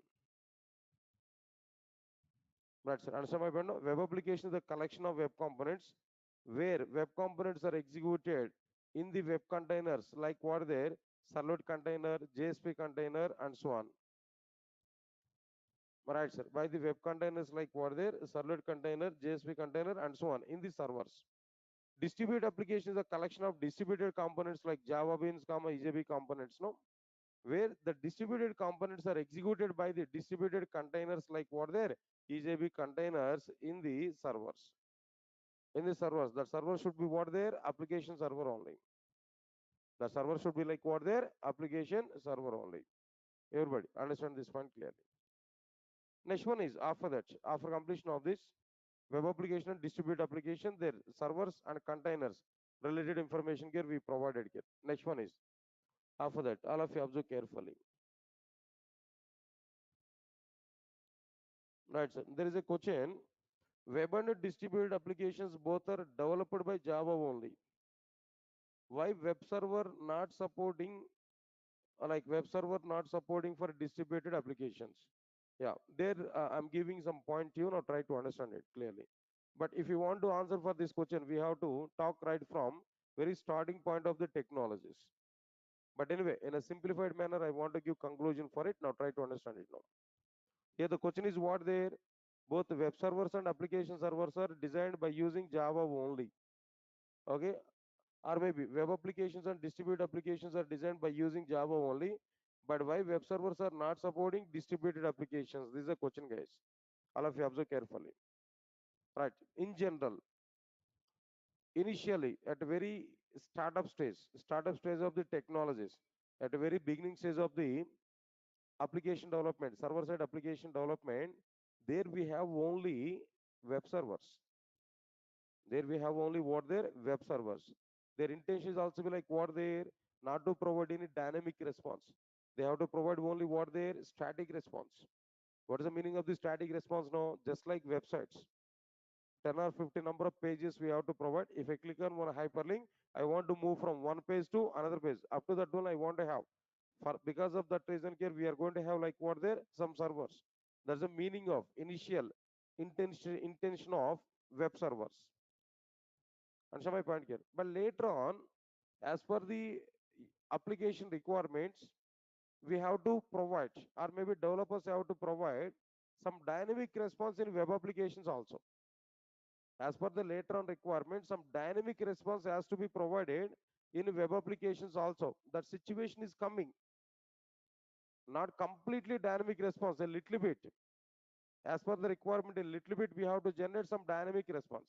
Right, sir. Understand my point? Web application is a collection of web components where web components are executed in the web containers like what are there? Servlet container, JSP container, and so on. Right, sir. By the web containers like what are there? Servlet container, JSP container, and so on in the servers. Distributed application is a collection of distributed components like Java beans, comma EJB components, no? Where the distributed components are executed by the distributed containers like what there? EJB containers in the servers. In the servers, the server should be what there? Application server only. The server should be like what there? Application server only. Everybody understand this point clearly. Next one is after that, after completion of this, web application and distributed application, their servers and containers related information here we provided here. Next one is after that, all of you observe carefully. Right, sir. There is a question. Web and distributed applications both are developed by Java only. Why web server not supporting, like web server not supporting for distributed applications? Yeah, there I'm giving some point to you now. Try to understand it clearly. But if you want to answer for this question, we have to talk right from very starting point of the technologies. But anyway, in a simplified manner, I want to give conclusion for it. Now try to understand it now. Here the question is what there. Both web servers and application servers are designed by using Java only. Okay, or maybe web applications and distributed applications are designed by using Java only. But why web servers are not supporting distributed applications? This is a question, guys. All of you observe carefully. Right. In general, initially at a very startup stage of the technologies, at a very beginning stage of the application development, server side application development, there we have only web servers. There we have only what their web servers. Their intention is also be like what they not to provide any dynamic response. They have to provide only what their static response. What is the meaning of the static response now? Just like websites, 10 or 50 number of pages we have to provide. If I click on one hyperlink, I want to move from one page to another page. Up to that one I want to have. For because of that reason here, we are going to have like what there some servers. That's the meaning of initial intention of web servers. Understand my point here? But later on, as per the application requirements, we have to provide, or maybe developers have to provide some dynamic response in web applications also. As per the later on requirements, some dynamic response has to be provided in web applications also. That situation is coming. Not completely dynamic response, a little bit. As per the requirement, a little bit we have to generate some dynamic response.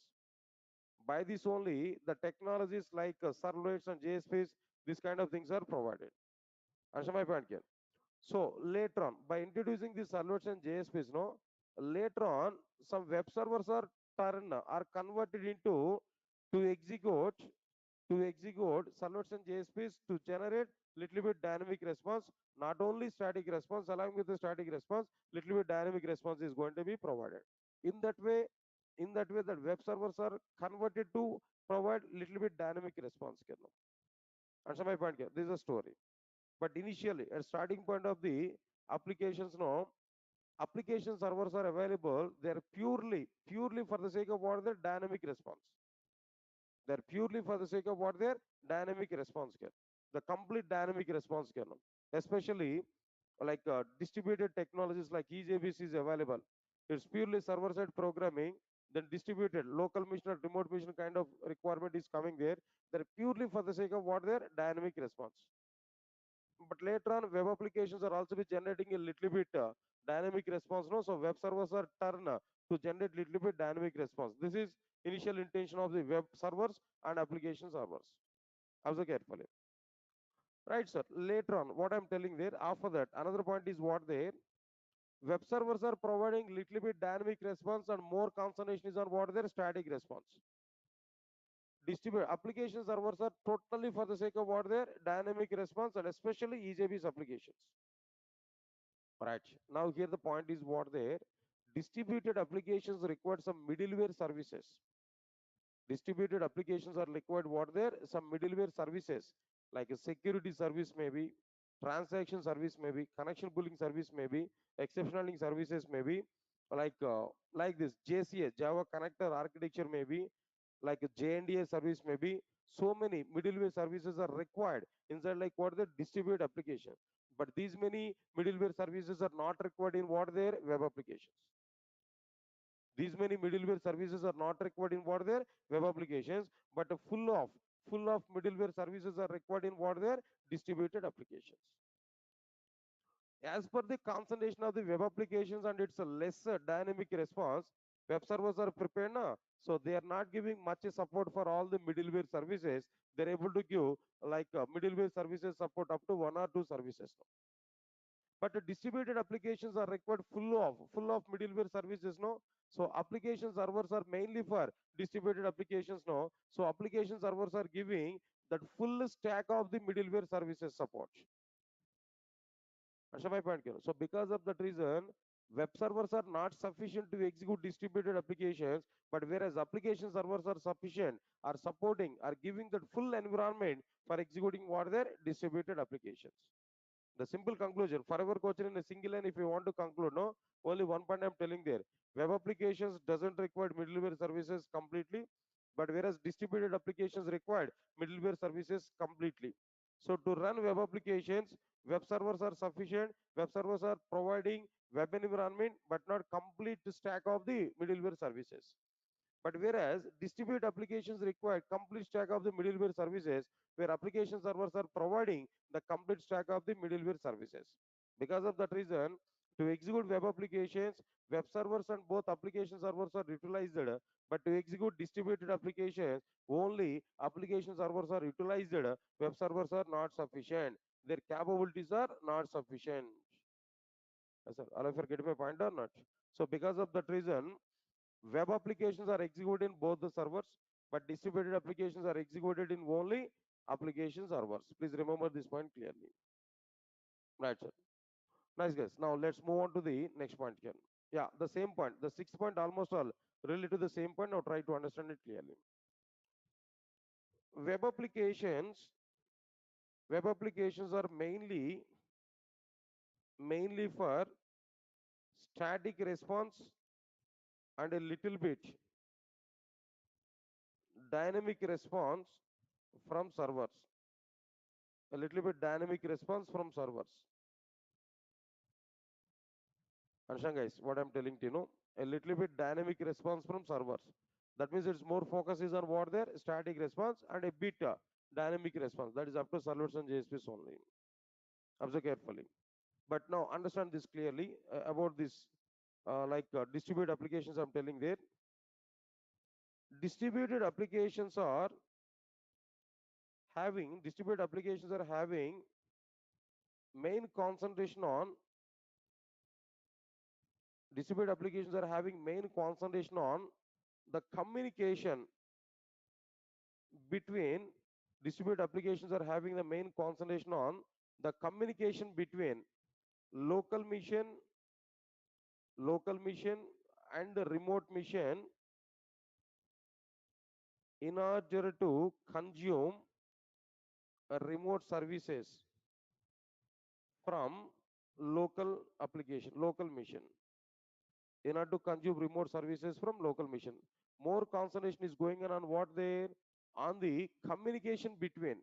By this only, the technologies like servlets and JSPs, these kind of things are provided. Understand my point here? So later on, by introducing these servlets and JSPs, no, later on, some web servers are converted into to execute servlets and JSPs to generate little bit dynamic response, not only static response. Along with the static response, little bit dynamic response is going to be provided. In that way, the web servers are converted to provide little bit dynamic response. Understand my point here? This is a story. But initially, at starting point of the applications, no, application servers are available. They're purely for the sake of what their dynamic response. They're purely for the sake of what their dynamic response can. The complete dynamic response can. Especially like distributed technologies like EJBC is available. It's purely server-side programming, then distributed local machine or remote machine kind of requirement is coming there. They're purely for the sake of what their dynamic response. But later on, web applications are also be generating a little bit dynamic response. No, so web servers are turned to generate little bit dynamic response. This is initial intention of the web servers and application servers. Observe carefully. Right, sir. Later on, what I'm telling there, after that, another point is what there. Web servers are providing little bit dynamic response and more concentration is on what their static response. Distributed application servers are totally for the sake of what their dynamic response and especially EJB's applications. Right. Now here the point is what there. Distributed applications require some middleware services. Distributed applications are required what there? Some middleware services like a security service maybe, transaction service maybe, connection pooling service maybe, exception handling services maybe, like this JCA, Java Connector Architecture maybe, like a JNDA service maybe. So many middleware services are required inside like what the distributed application. But these many middleware services are not required in what their web applications. These many middleware services are not required in what their web applications, but full of middleware services are required in what their distributed applications. As per the concentration of the web applications and its a lesser dynamic response, web servers are prepared now. So they are not giving much support for all the middleware services. They're able to give like middleware services support up to one or two services now. But the distributed applications are required full of middleware services no. So application servers are mainly for distributed applications no. So application servers are giving that full stack of the middleware services support. Understand my point here? So because of that reason, web servers are not sufficient to execute distributed applications, but whereas application servers are sufficient, are supporting, are giving that full environment for executing what their distributed applications. The simple conclusion, forever question in a single line, if you want to conclude, no, only one point I'm telling there. Web applications doesn't require middleware services completely, but whereas distributed applications required middleware services completely. So to run web applications, web servers are sufficient. Web servers are providing web environment, but not complete stack of the middleware services. But whereas distributed applications require complete stack of the middleware services, where application servers are providing the complete stack of the middleware services. Because of that reason, to execute web applications, web servers and both application servers are utilized, but to execute distributed applications, only application servers are utilized, web servers are not sufficient. Their capabilities are not sufficient. Yes, sir. All of you are getting my point or not? So because of that reason, web applications are executed in both the servers, but distributed applications are executed in only application servers. Please remember this point clearly. Right, sir. Nice, guys. Now let's move on to the next point here. Yeah, the same point. The sixth point almost all related to the same point. Now try to understand it clearly. Web applications, web applications are mainly for static response and a little bit dynamic response from servers. A little bit dynamic response from servers. Understand, guys, what I'm telling to you, know, a little bit dynamic response from servers. That means it's more focus is on what there, static response and a bit dynamic response. That is up to servers and JSPs only. Observe carefully. But now understand this clearly about this distributed applications I'm telling there. Distributed applications are having main concentration on the communication between distributed applications are having the main concentration on the communication between local mission local mission and the remote mission in order to consume remote services from local mission in order to consume remote services from local mission. More concentration is going on what there, on the communication between,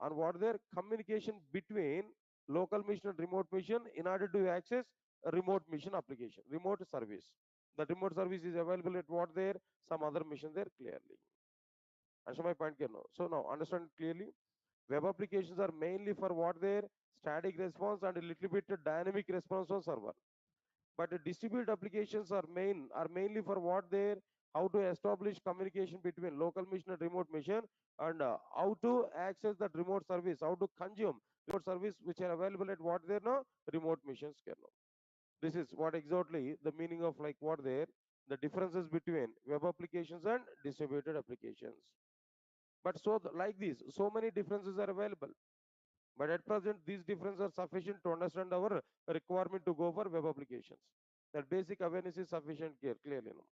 on what their communication between local mission and remote mission in order to access a remote mission application, remote service. The remote service is available at what there, some other mission there clearly. Understand my point here now? So now understand clearly. Web applications are mainly for what their static response and a little bit dynamic response on server. But the distributed applications are mainly for what they, how to establish communication between local mission and remote mission, and how to access that remote service, how to consume remote service which are available at what there now remote missions can know. This is what exactly the meaning of like what there, the differences between web applications and distributed applications. But so like this, so many differences are available. But at present, these differences are sufficient to understand our requirement to go for web applications. That basic awareness is sufficient here, clearly. No?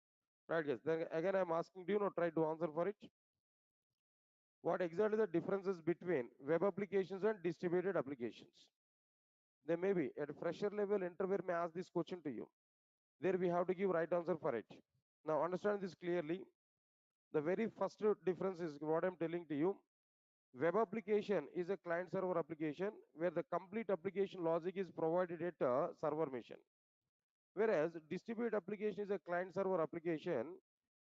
Right, yes. Then again, I'm asking, do you know, try to answer for it? What exactly the differences between web applications and distributed applications? They may be at a fresher level, interviewer may ask this question to you. There we have to give right answer for it. Now understand this clearly. The very first difference is what I'm telling to you. Web application is a client server application where the complete application logic is provided at a server machine. Whereas distributed application is a client server application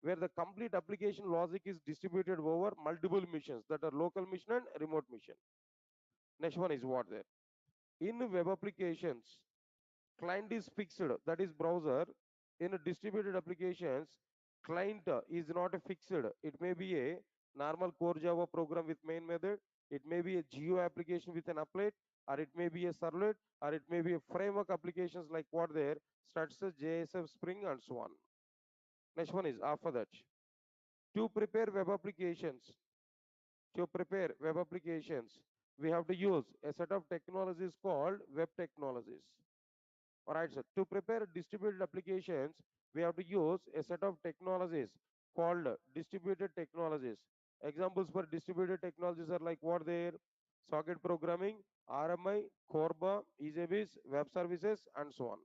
where the complete application logic is distributed over multiple missions that are local mission and remote mission. Next one is what there. In web applications, client is fixed, that is browser. In distributed applications, client is not a fixed. It may be a normal core Java program with main method. It may be a geo application with an applet, or it may be a servlet, or it may be a framework applications like what there, Structure, JSF, Spring, and so on. Next one is after that. To prepare web applications, we have to use a set of technologies called web technologies. All right, sir. To prepare distributed applications, we have to use a set of technologies called distributed technologies. Examples for distributed technologies are like what there? Socket programming, RMI, Corba, EJBs, web services, and so on.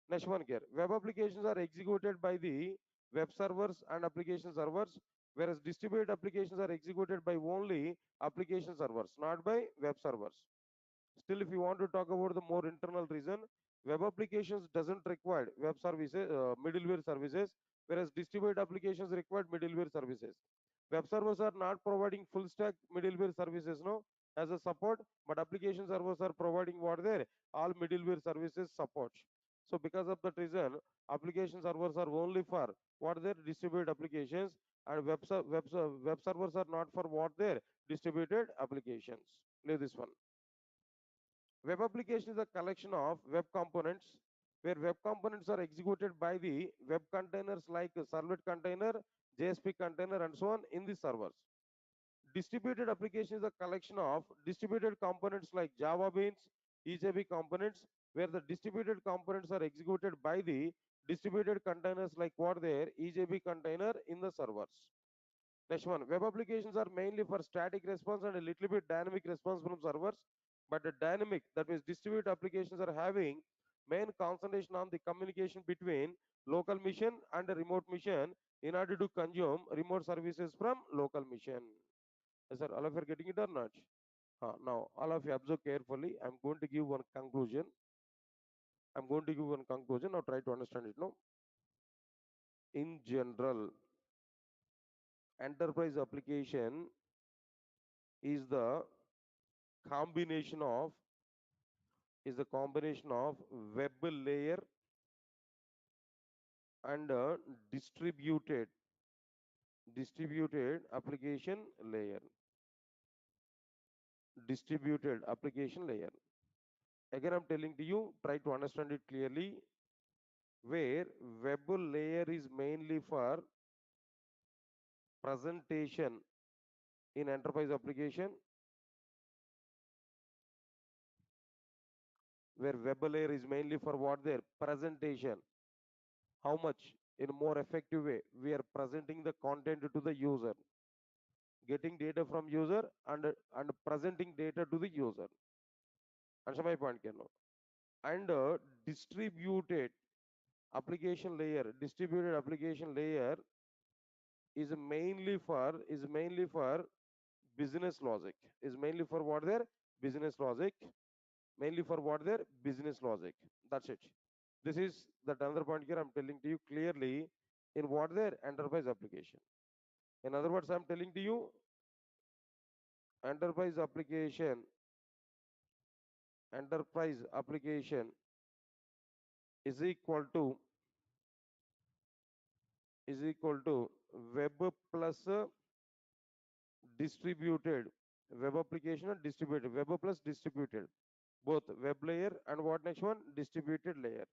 Next one here. Web applications are executed by the web servers and application servers, whereas distributed applications are executed by only application servers, not by web servers. Still, if you want to talk about the more internal reason, web applications doesn't require web services, middleware services, whereas distributed applications require middleware services. Web servers are not providing full stack middleware services, no, as a support, but application servers are providing what there all middleware services support. So because of that reason, application servers are only for what their distributed applications, and web servers are not for what their distributed applications. Leave this one. Web application is a collection of web components where web components are executed by the web containers like a servlet container, JSP container, and so on in the servers. Distributed application is a collection of distributed components like Java beans, EJB components, where the distributed components are executed by the distributed containers like what their EJB container in the servers. Next one, web applications are mainly for static response and a little bit dynamic response from servers, but the dynamic, that means distributed applications are having main concentration on the communication between local machine and a remote machine in order to consume remote services from local machine. Yes, sir, all of you are getting it or not? Now, all of you observe carefully. I'm going to give one conclusion. I'm going to give one conclusion. Now, try to understand it now. In general, enterprise application is the combination of web layer and distributed application layer. Distributed application layer. Again, I'm telling to you, try to understand it clearly. Where web layer is mainly for presentation in enterprise application, where web layer is mainly for what their presentation, how much in a more effective way we are presenting the content to the user, getting data from user and presenting data to the user. Answer my point, Keno. And distributed distributed application layer is mainly for business logic. Is mainly for what their business logic. Mainly for what their business logic. That's it. This is that another point here I'm telling to you clearly in what their enterprise application. In other words, I'm telling to you enterprise application enterprise application is equal to web plus distributed web application and distributed web plus distributed, both web layer and what next one distributed layer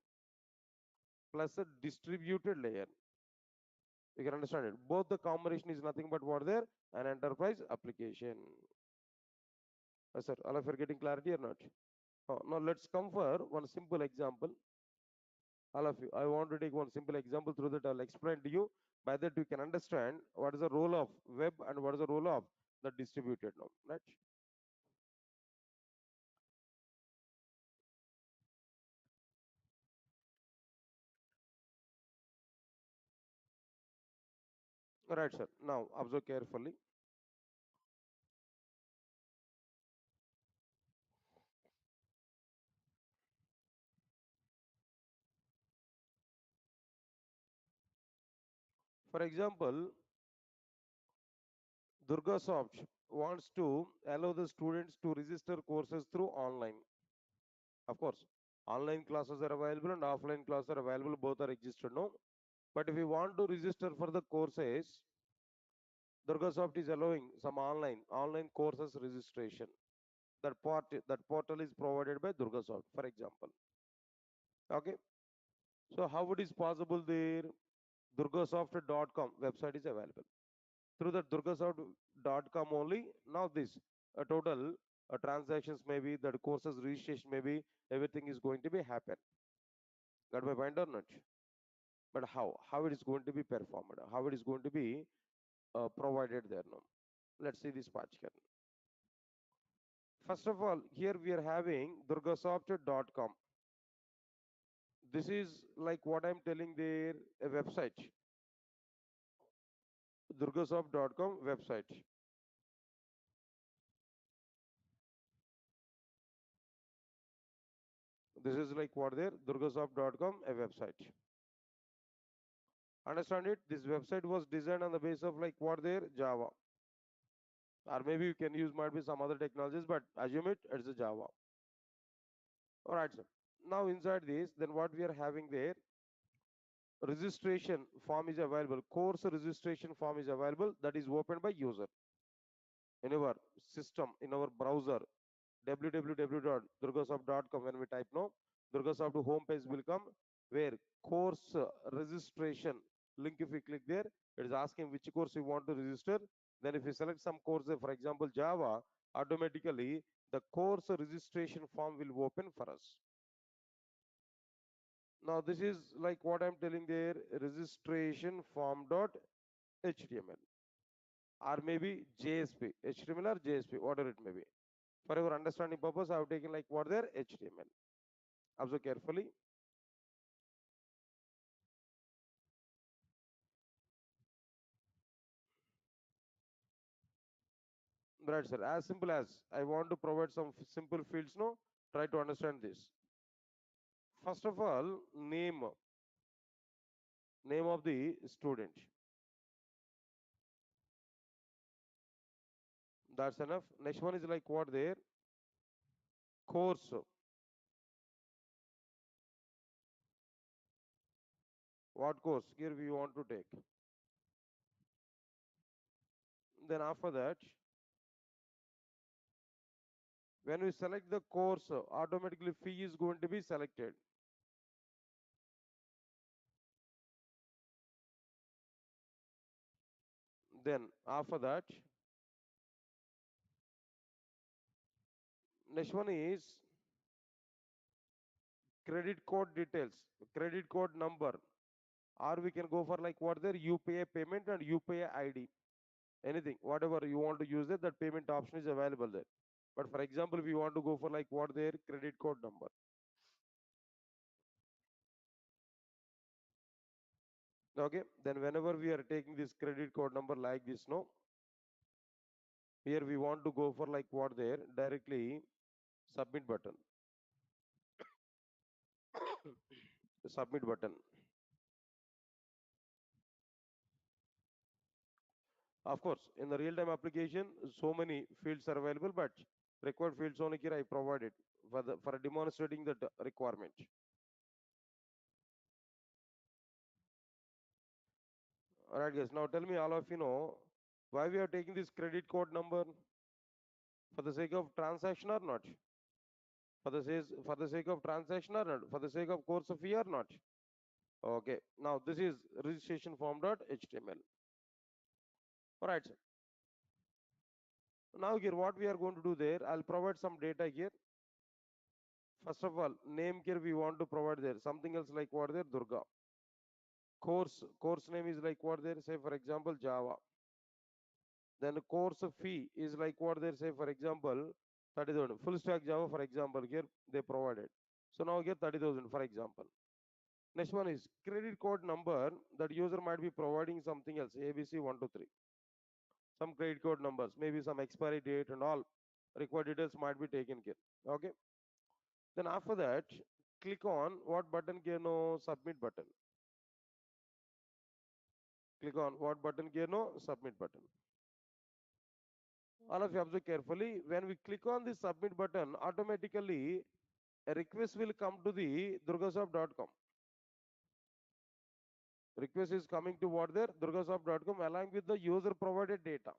plus a distributed layer. You can understand it, both the combination is nothing but what there an enterprise application. Sir, all of you are getting clarity or not? Now let's come for one simple example. All of you, I want to take one simple example through that I'll explain to you. By that you can understand what is the role of web and what is the role of the distributed now. Right? Right, sir. Now observe carefully. For example, Durga Soft wants to allow the students to register courses through online. Of course, online classes are available and offline classes are available. Both are existed now. But if you want to register for the courses, Durgasoft is allowing some online courses registration. That portal is provided by Durgasoft, for example. Okay. So how it is possible there? Durgasoft.com website is available. Through the Durgasoft.com only, now this total transactions maybe, that courses registration maybe, everything is going to be happen. Got my point or not? But how it is going to be performed, how it is going to be provided there now. Let's see this part here. First of all, here we are having durgasoft.com. This is like what I'm telling there, a website, durgasoft.com website. This is like what there, durgasoft.com, a website. Understand it? This website was designed on the base of like what there, Java. Or maybe you can use might be some other technologies, but assume it, it's a Java. Alright, sir. Now inside this, then what we are having there, registration form is available. Course registration form is available that is opened by user in our system, in our browser, www.durgasoft.com. When we type no, Durgasoft homepage will come where course registration link. If we click there, it is asking which course you want to register. Then if you select some course, for example Java, automatically the course registration form will open for us. Now this is like what I'm telling there, registration form dot html or maybe JSP, HTML or JSP, whatever it may be. For your understanding purpose, I have taken like what there, HTML. Observe carefully. Right, sir. As simple as I want to provide some simple fields. No, try to understand this. First of all, name of the student. That's enough. Next one is like what there, course. What course here we want to take. Then after that, when we select the course, automatically fee is going to be selected. Then after that, next one is credit code details, credit code number, or we can go for like what there, UPI payment and UPI ID. Anything, whatever you want to use it, that payment option is available there. But for example, if you want to go for like what their credit code number. Okay, then whenever we are taking this credit code number like this, no, here we want to go for like what there, directly submit button. Submit button. Of course, in the real-time application, so many fields are available, but required fields only here I provided for demonstrating the requirement. All right, guys. Now tell me, all of you know, why we are taking this credit code number, for the sake of transaction or not? For the sake of transaction or not? For the sake of course of fee or not? Okay. Now this is registration form dot html. All right, sir. Now here what we are going to do there, I'll provide some data here. First of all, name here we want to provide there. Something else like what there, Durga. Course name is like what there, say for example Java. Then course fee is like what they say, for example 30,000. Full stack Java, for example, here they provided. So now get 30,000, for example. Next one is credit code number, that user might be providing something else, ABC 123. Some credit code numbers, maybe some expiry date and all required details might be taken care. Okay. Then after that, click on what button here, no, submit button. Click on what button here, no, submit button. All of you observe carefully. When we click on the submit button, automatically a request will come to the durgasoft.com. Request is coming to what there, durgasoft.com, along with the user provided data.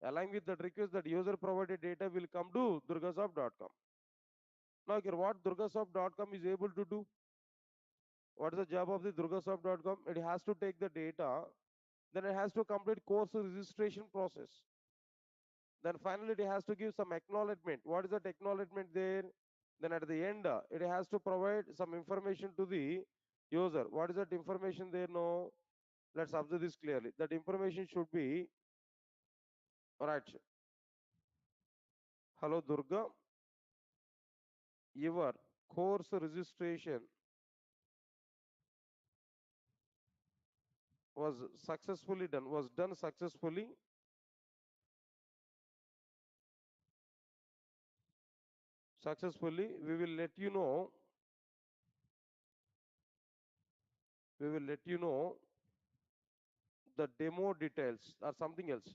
Along with that request, that user provided data will come to durgasoft.com. Now here what durgasoft.com is able to do, what is the job of the durgasoft.com? It has to take the data, then it has to complete course registration process. Then finally it has to give some acknowledgement. What is that acknowledgement there? Then at the end, it has to provide some information to the user. What is that information there? No, let's observe this clearly. That information should be, all right, Hello Durga, your course registration was done successfully. We will let you know, we will let you know the demo details or something else.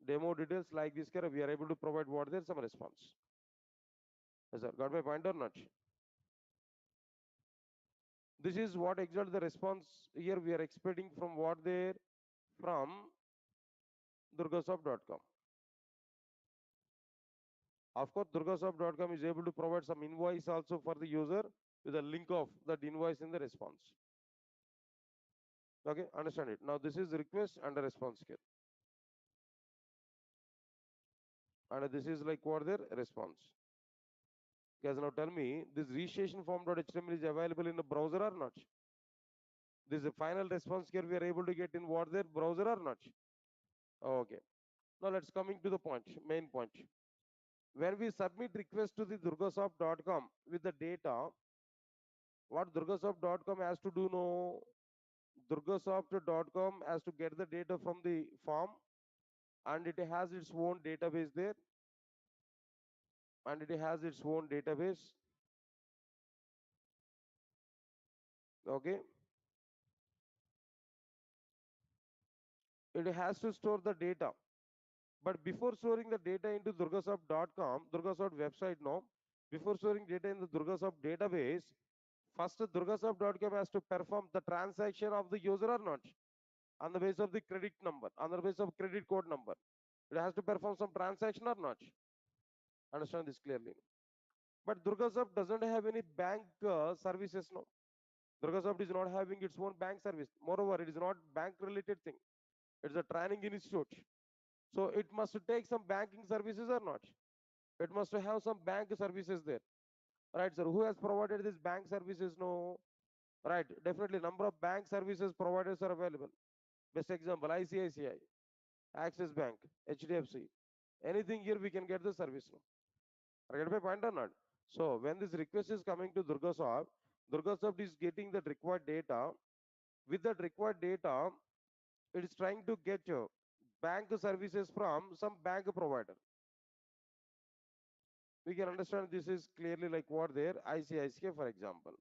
Demo details like this, we are able to provide what there some response. Yes, sir. Got my point or not? This is what exactly the response here we are expecting from what there from durgasoft.com. Of course, durgasoft.com is able to provide some invoice also for the user with a link of that invoice in the response. Okay, understand it. Now this is request and a response here. And this is like what their response. Guys, now tell me, this registration form.html is available in the browser or not? This is the final response here we are able to get in what their browser or not? Okay. Now let's coming to the point, main point. When we submit request to the durgasoft.com with the data, what durgasoft.com has to do now? Durgasoft.com has to get the data from the form and it has its own database there and it has its own database. Okay. It has to store the data. But before storing the data into durgasoft.com, Durgasoft website now, before storing data in the Durgasoft database, first durgasoft.com has to perform the transaction of the user or not on the basis of the credit number, on the basis of credit code number. It has to perform some transaction or not. Understand this clearly. But Durgasoft doesn't have any bank services now. Durgasoft is not having its own bank service. Moreover, it is not bank related thing. It's a training institute. So it must take some banking services or not. It must have some bank services there. Right, sir. Who has provided these bank services? No. Right. Definitely number of bank services providers are available. Best example, ICICI, Axis Bank, HDFC. Anything here we can get the service now. Get my point or not? So when this request is coming to Durgasoft is getting the required data. With that required data, it is trying to get bank services from some bank provider. We can understand this is clearly like what there, ICICI for example.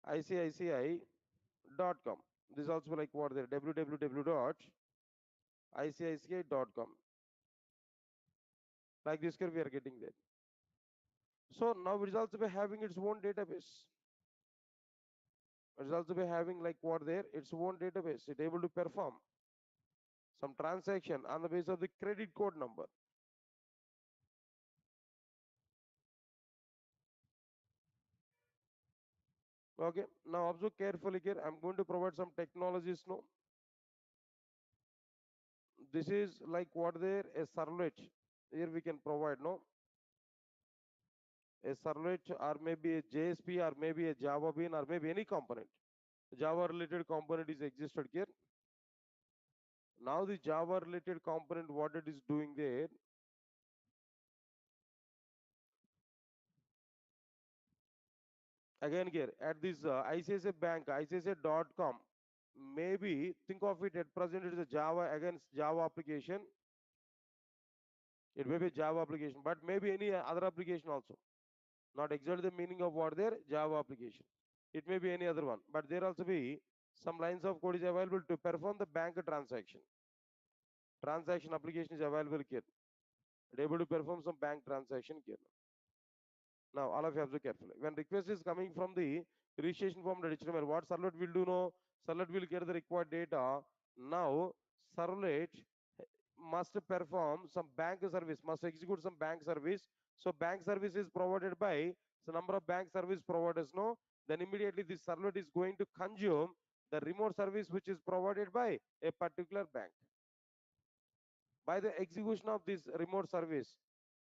ICICI.com. This is also like what there, www.icici.com. Like this here we are getting there. So now it is also be having its own database. It is also be having like what there, its own database. It able to perform some transaction on the basis of the credit code number. Okay, now observe carefully here. I'm going to provide some technologies now. This is like what there, a servlet. Here we can provide no, a servlet or maybe a JSP or maybe a Java bean or maybe any component. Java related component is existed here. Now the Java related component, what it is doing there, again here at this ICICI Bank, ICICI.com, maybe think of it at present it is a Java against Java application. It may be a Java application, but maybe any other application also. Not exactly the meaning of what there, Java application. It may be any other one, but there also be some lines of code is available to perform the bank transaction. Transaction application is available here. It able to perform some bank transaction here. Now, all of you observe carefully. When request is coming from the registration form.html, what servlet will do now? Servlet will get the required data. Now, servlet must perform some bank service, must execute some bank service. So, bank service is provided by the number of bank service providers. No, then immediately this servlet is going to consume the remote service which is provided by a particular bank. By the execution of this remote service,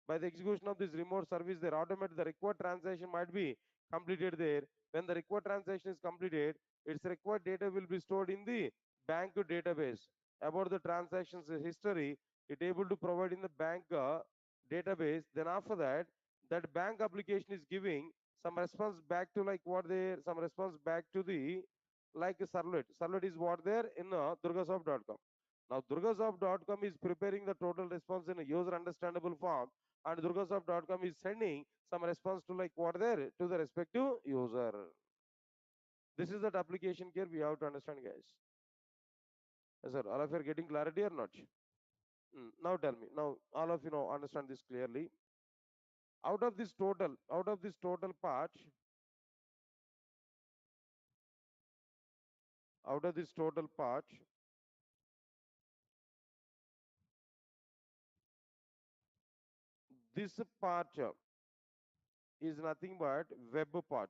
by the execution of this remote service, there automatically the required transaction might be completed there. When the required transaction is completed, its required data will be stored in the bank database. about the transactions history, it able to provide in the bank database. Then after that, that bank application is giving some response back to like what they some response back to the like a servlet. Servlet is what there in durgasoft.com. Now durgasoft.com is preparing the total response in a user understandable form, and durgasoft.com is sending some response to like what there to the respective user. This is that application here we have to understand, guys. Yes, sir. All of you are getting clarity or not? Now tell me. Now all of you know understand this clearly. Out of this total part, out of this total part, this part is nothing but web part.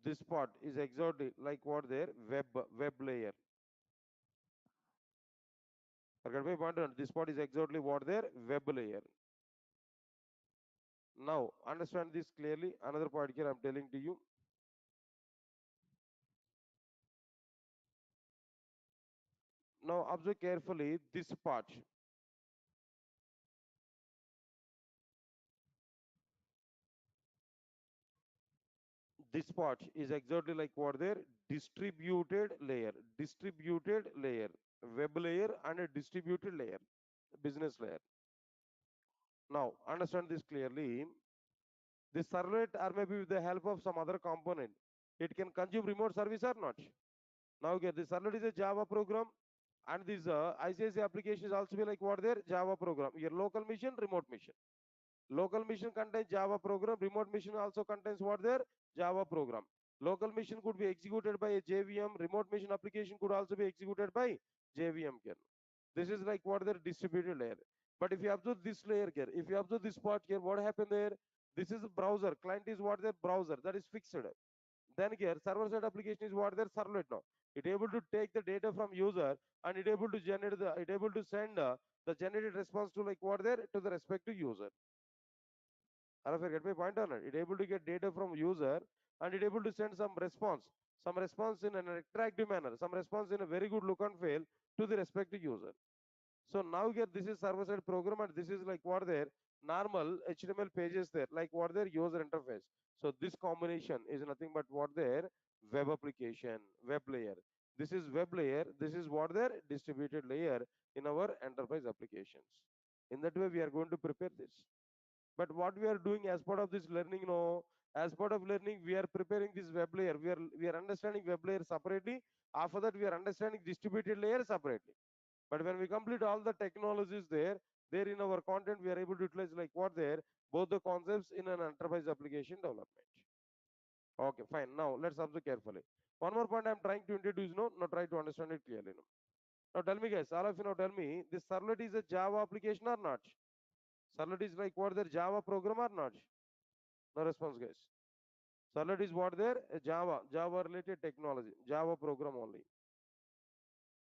This part is exactly like what there web layer. Forget my point. This part is exactly what there web layer. Now understand this clearly. Another part here I'm telling to you. Now observe carefully this part. This part is exactly like what there distributed layer, web layer and a distributed layer, business layer. Now understand this clearly. This servlet or maybe with the help of some other component, it can consume remote service or not. Now get this servlet is a Java program, and this ICIC application is also be like what there Java program. Your local mission, remote mission. Local mission contains Java program. Remote mission also contains what there Java program. Local mission could be executed by a JVM. Remote mission application could also be executed by JVM kernel. This is like what their distributed layer. But if you observe this layer here, if you observe this part here, what happened there? This is a browser. Client is what their browser that is fixed. Then here server side application is what their servlet now. It able to take the data from user and it able to generate the it able to send the generated response to like what there to the respective user. Or if I get my point on it, it able to get data from user and it able to send some response in an attractive manner, some response in a very good look and feel to the respective user. So now here this is server side program and this is like what their normal HTML pages there, like what their user interface. So this combination is nothing but what their web application, web layer. This is web layer. This is what their distributed layer in our enterprise applications. In that way, we are going to prepare this. But what we are doing as part of this learning, no, as part of learning, we are preparing this web layer. We are understanding web layer separately. After that, we are understanding distributed layer separately. But when we complete all the technologies there in our content, we are able to utilize like what there, both the concepts in an enterprise application development. Okay, fine. Now let's observe carefully. One more point I'm trying to introduce, no, now try to understand it clearly. No. Now tell me guys, all of you now tell me, this servlet is a Java application or not? Servlet is like what their Java program or not? No response guys. Servlet is what there, a Java related technology, Java program only.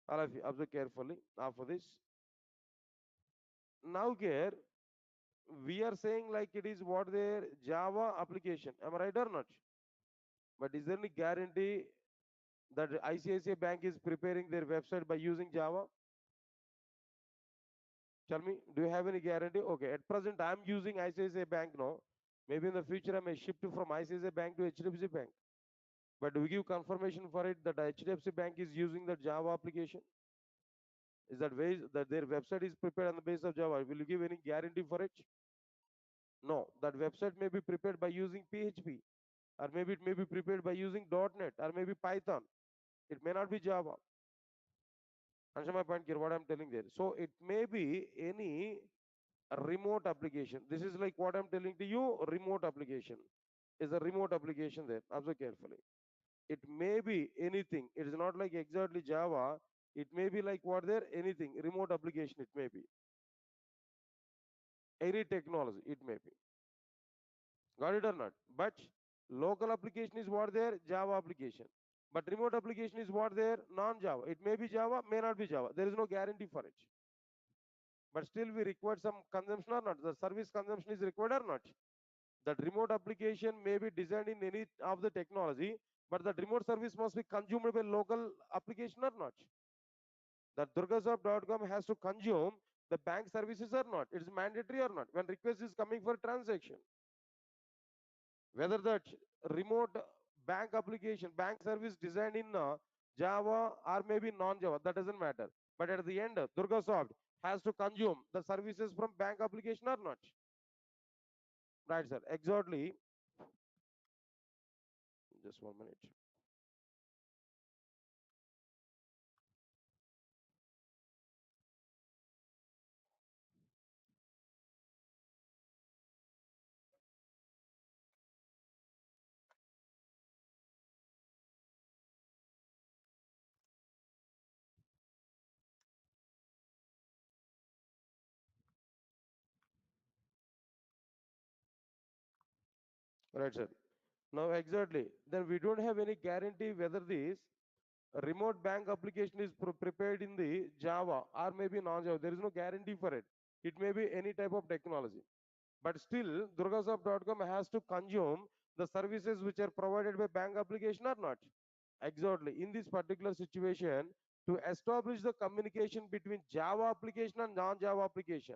All of you observe carefully after this. Now here, we are saying like it is what their Java application. Am I right or not? But is there any guarantee that ICICI Bank is preparing their website by using Java? Tell me, do you have any guarantee? Okay, at present I am using ICICI Bank now. Maybe in the future I may shift from ICICI Bank to HDFC Bank. But do we give confirmation for it that HDFC Bank is using the Java application? Is that way that their website is prepared on the basis of Java? Will you give any guarantee for it? No, that website may be prepared by using PHP, or maybe it may be prepared by using .NET, or maybe Python. It may not be Java. Understand my point here, what I'm telling there. So it may be any remote application. This is like what I'm telling to you, remote application. Is a remote application there. Observe carefully. It may be anything. It is not like exactly Java. It may be like what there, anything, remote application it may be. Any technology it may be. Got it or not? But local application is what there, Java application. But remote application is what there, non-Java. It may be Java, may not be Java. There is no guarantee for it. But still we require some consumption or not. The service consumption is required or not. That remote application may be designed in any of the technology, but that remote service must be consumed by local application or not. That durgasoft.com has to consume the bank services or not. It's mandatory or not. When request is coming for transaction, whether that remote bank application, bank service designed in Java or maybe non-Java, that doesn't matter. But at the end, Durgasoft has to consume the services from bank application or not. Right, sir. Exactly. Just 1 minute. Right, sir. Now, exactly. Then we don't have any guarantee whether this remote bank application is prepared in the Java or maybe non-Java. There is no guarantee for it. It may be any type of technology. But still, durgasoft.com has to consume the services which are provided by bank application or not. Exactly. In this particular situation, to establish the communication between Java application and non-Java application,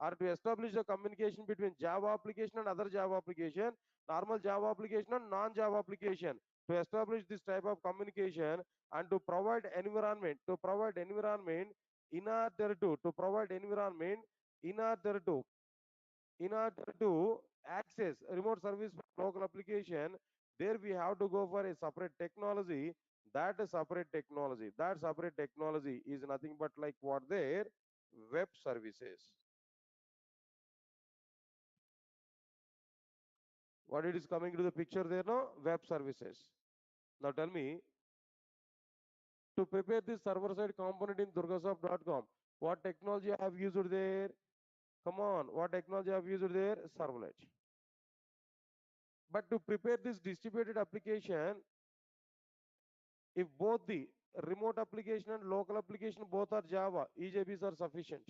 or to establish the communication between Java application and other Java application, normal Java application and non-Java application, to establish this type of communication and to provide environment to provide environment in order to in order to access remote service from local application, there we have to go for a separate technology. That separate technology is nothing but like what their web services. What it is coming to the picture there, no? Web services. Now tell me, to prepare this server-side component in durgasoft.com, what technology I have used there? Come on, what technology I have used there? Servlet. But to prepare this distributed application, if both the remote application and local application both are Java, EJBs are sufficient.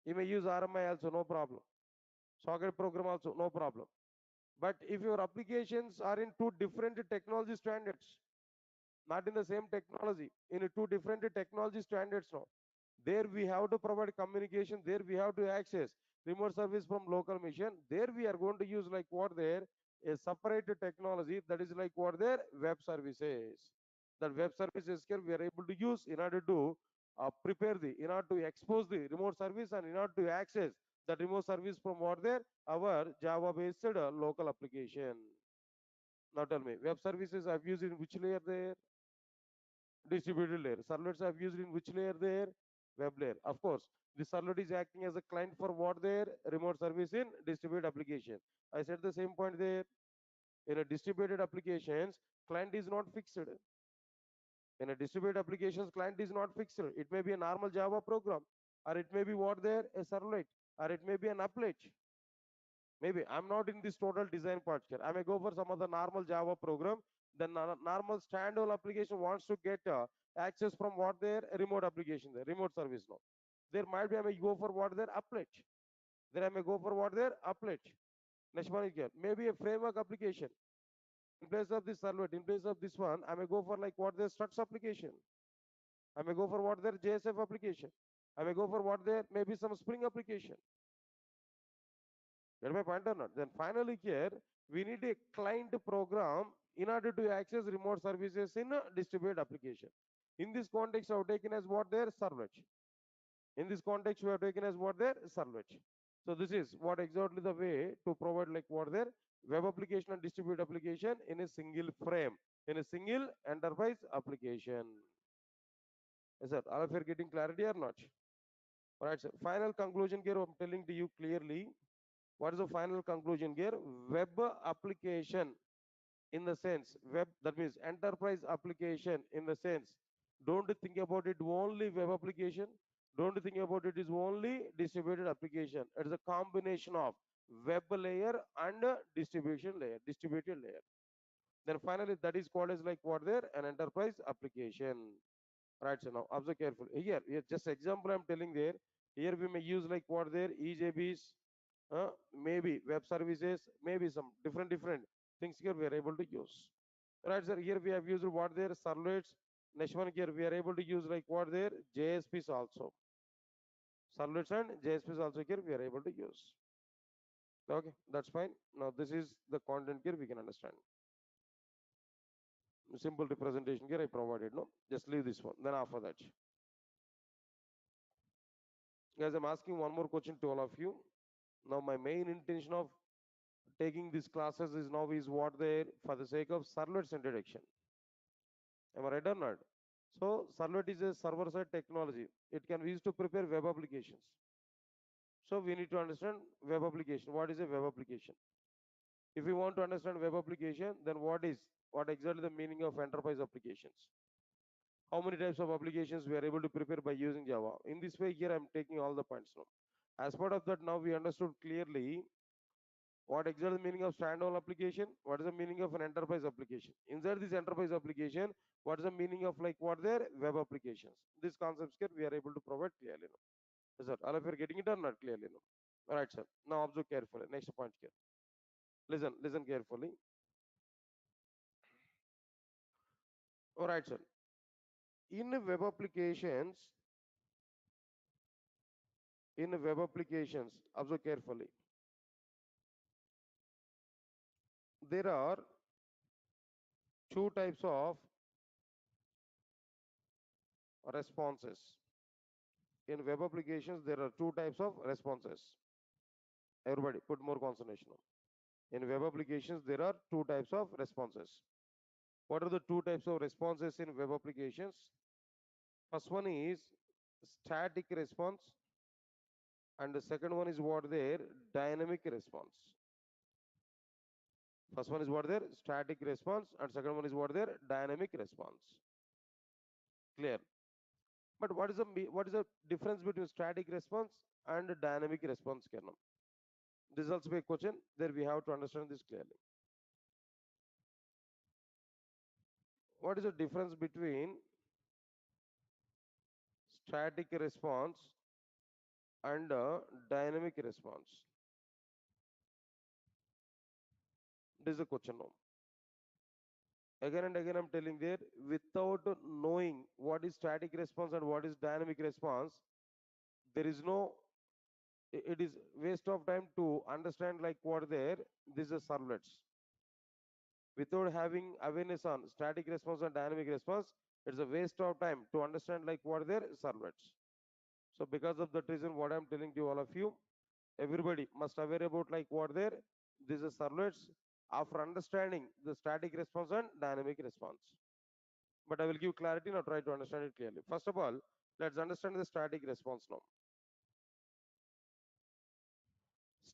You may use RMI also, no problem. Socket program also, no problem. But if your applications are in two different technology standards, not in the same technology, in two different technology standards now, there we have to provide communication, there we have to access remote service from local machine, there we are going to use like what there, a separate technology, that is like what there, web services. That web services here we are able to use in order to in order to expose the remote service and in order to access the remote service from what there, our Java based local application. Now tell me, web services I've used in which layer there? Distributed layer. Servlets I've used in which layer there? Web layer. Of course, the servlet is acting as a client for what there? Remote service in distributed application. I said the same point there. In a distributed applications, client is not fixed. In a distributed applications, client is not fixed. It may be a normal Java program, or it may be what there? A servlet, or it may be an applet. Maybe I'm not in this total design part here. I may go for some other normal Java program. The normal standalone application wants to get access from what their remote application, the remote service now. There might be I may go for what their applet. There I may go for what their applet. Next one is here. Maybe a framework application. In place of this servlet, in place of this one, I may go for like what their structs application. I may go for what their JSF application. I may go for what their maybe some Spring application. Get my point or not? Then finally here, we need a client program in order to access remote services in a distributed application. In this context, I have taken as what their servlet. In this context, we have taken as what their servlet. So this is what exactly the way to provide like what their web application and distributed application in a single frame, in a single enterprise application. Yes, sir. All of you are getting clarity or not? All right, sir. Final conclusion here, I'm telling to you clearly. What is the final conclusion here? Web application in the sense, web, that means enterprise application in the sense, don't think about it only web application. Don't think about it is only distributed application. It is a combination of web layer and distributed layer. Then finally, that is called as like what there, an enterprise application. Right, so now observe carefully. Here, just example I'm telling there. Here we may use like what there, EJBs, maybe web services, maybe some different things here we are able to use. Right, sir. Here we have used what there servlets. Next one here we are able to use like what there JSPs also. Servlets and JSPs also here we are able to use. Okay, that's fine. Now this is the content here we can understand. Simple representation here I provided. No, just leave this one. Then after that, guys, I'm asking one more question to all of you. Now my main intention of taking these classes is now is what there for the sake of servlets introduction. Am I right or not? So servlet is a server-side technology. It can be used to prepare web applications. So we need to understand web application. What is a web application? If we want to understand web application, then what exactly the meaning of enterprise applications? How many types of applications we are able to prepare by using Java? In this way, here I'm taking all the points now. As part of that, now we understood clearly what exactly the meaning of standalone application, what is the meaning of an enterprise application. Inside this enterprise application, what is the meaning of like what their web applications. These concepts here we are able to provide clearly now. Yes, sir. All of you are getting it or not clearly now? All right, sir. Now observe carefully. Next point here. Listen carefully. All right, sir. In web applications, observe carefully. There are two types of responses. In web applications, there are two types of responses. Everybody, put more concentration on. In web applications, there are two types of responses. What are the two types of responses in web applications? First one is static response, and the second one is what there dynamic response. First one is what there static response, and second one is what there dynamic response. Clear? But what is the difference between static response and dynamic response, Kernam? This is also a question. There we have to understand this clearly. What is the difference between static response and dynamic response? This is a question now. Again and again I'm telling there, without knowing what is static response and what is dynamic response, there is no, it is waste of time to understand like what there, this is servlets. Without having awareness on static response and dynamic response, it's a waste of time to understand like what their servlets. So because of that reason, what I'm telling to all of you, everybody must aware about like what their this is servlets after understanding the static response and dynamic response. But I will give clarity now. Try to understand it clearly. First of all, let's understand the static response now.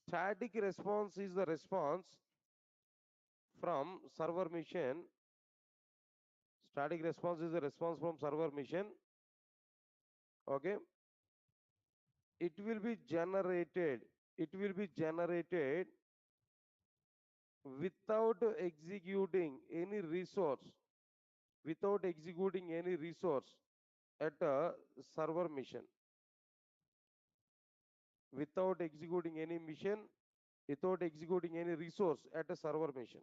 Static response is the response from server machine. Static response is the response from server machine. Okay, it will be generated. It will be generated without executing any resource. Without executing any resource at a server machine. Without executing any mission, without executing any resource at a server machine.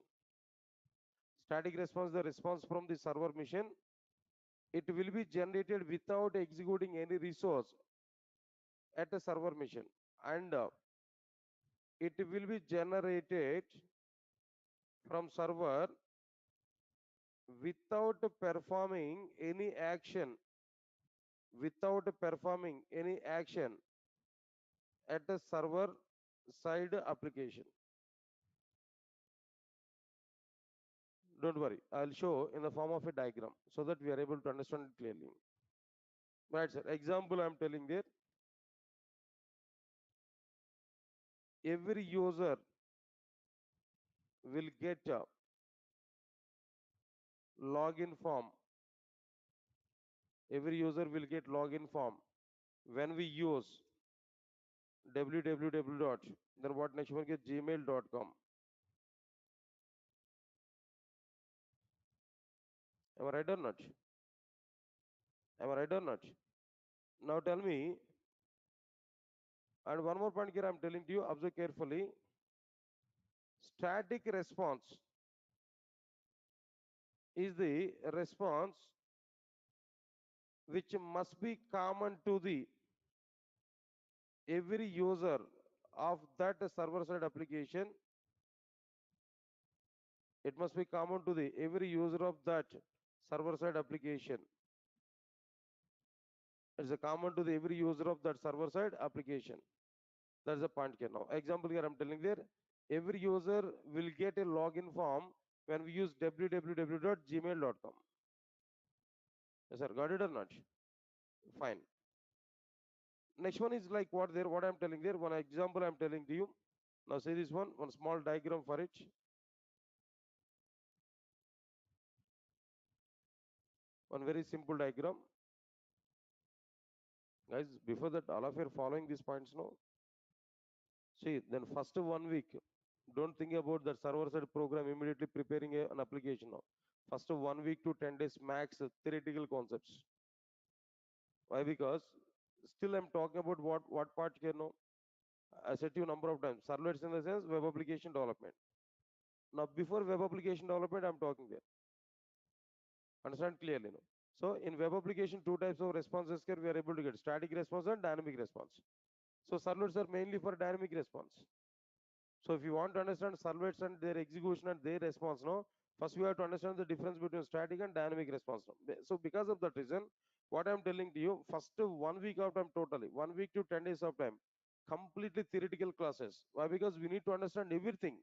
Static response, the response from the server machine, it will be generated without executing any resource at a server machine, and it will be generated from server without performing any action, without performing any action at a server side application. Don't worry, I'll show in the form of a diagram so that we are able to understand it clearly. Right, sir. Example I'm telling there. Every user will get a login form. Every user will get login form when we use www dot, then what next one get gmail.com. Am I right or not? Am I right or not? Now tell me, And one more point here I'm telling to you, observe carefully. Static response is the response which must be common to the every user of that server side application. It must be common to the every user of that server side application. It's a common to the every user of that server side application. That's the point here now. Example here I'm telling there, every user will get a login form when we use www.gmail.com. Yes, sir. Got it or not? Fine. Next one is like what I'm telling there. One example I'm telling to you. Now see this one small diagram for it. One very simple diagram. Guys, before that, all of you are following these points now. See, then first 1 week, don't think about the server side program immediately preparing an application now. First 1 week to 10 days max theoretical concepts. Why? Because still I'm talking about what part here now. I said to you number of times. Servlets in the sense web application development. Now before web application development, I'm talking there. Understand clearly now. So in web application, two types of responses here we are able to get static response and dynamic response. So servlets are mainly for dynamic response. So if you want to understand servlets and their execution and their response now, first we have to understand the difference between static and dynamic response now. So because of that reason, what I'm telling to you, first 1 week of time totally, 1 week to 10 days of time, completely theoretical classes. Why? Because we need to understand everything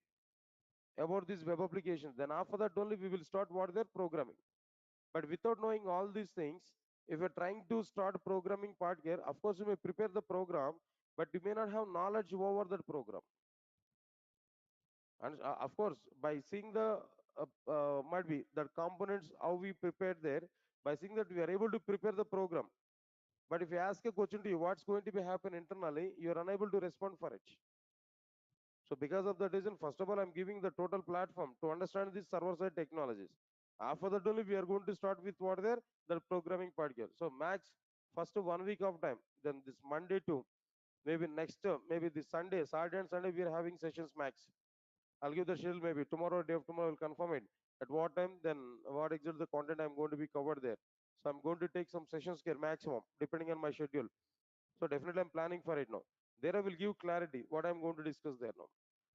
about these web applications. Then after that only we will start what they're programming. But without knowing all these things, if you're trying to start programming part here, of course you may prepare the program, but you may not have knowledge over that program. And of course, by seeing the might be that components how we prepared there, by seeing that we are able to prepare the program. But if you ask a question to you, what's going to be happen internally, you are unable to respond for it. So because of that reason, first of all, I'm giving the total platform to understand these server-side technologies. After that only, we are going to start with what there, the programming part here. So max first 1 week of time, then this Monday to maybe next, maybe this Sunday, Saturday and Sunday, we are having sessions max. I'll give the schedule maybe tomorrow, day of tomorrow, will confirm it. At what time, then what exactly the content I'm going to be covered there. So I'm going to take some sessions here maximum, depending on my schedule. So definitely I'm planning for it now. There I will give clarity what I'm going to discuss there now.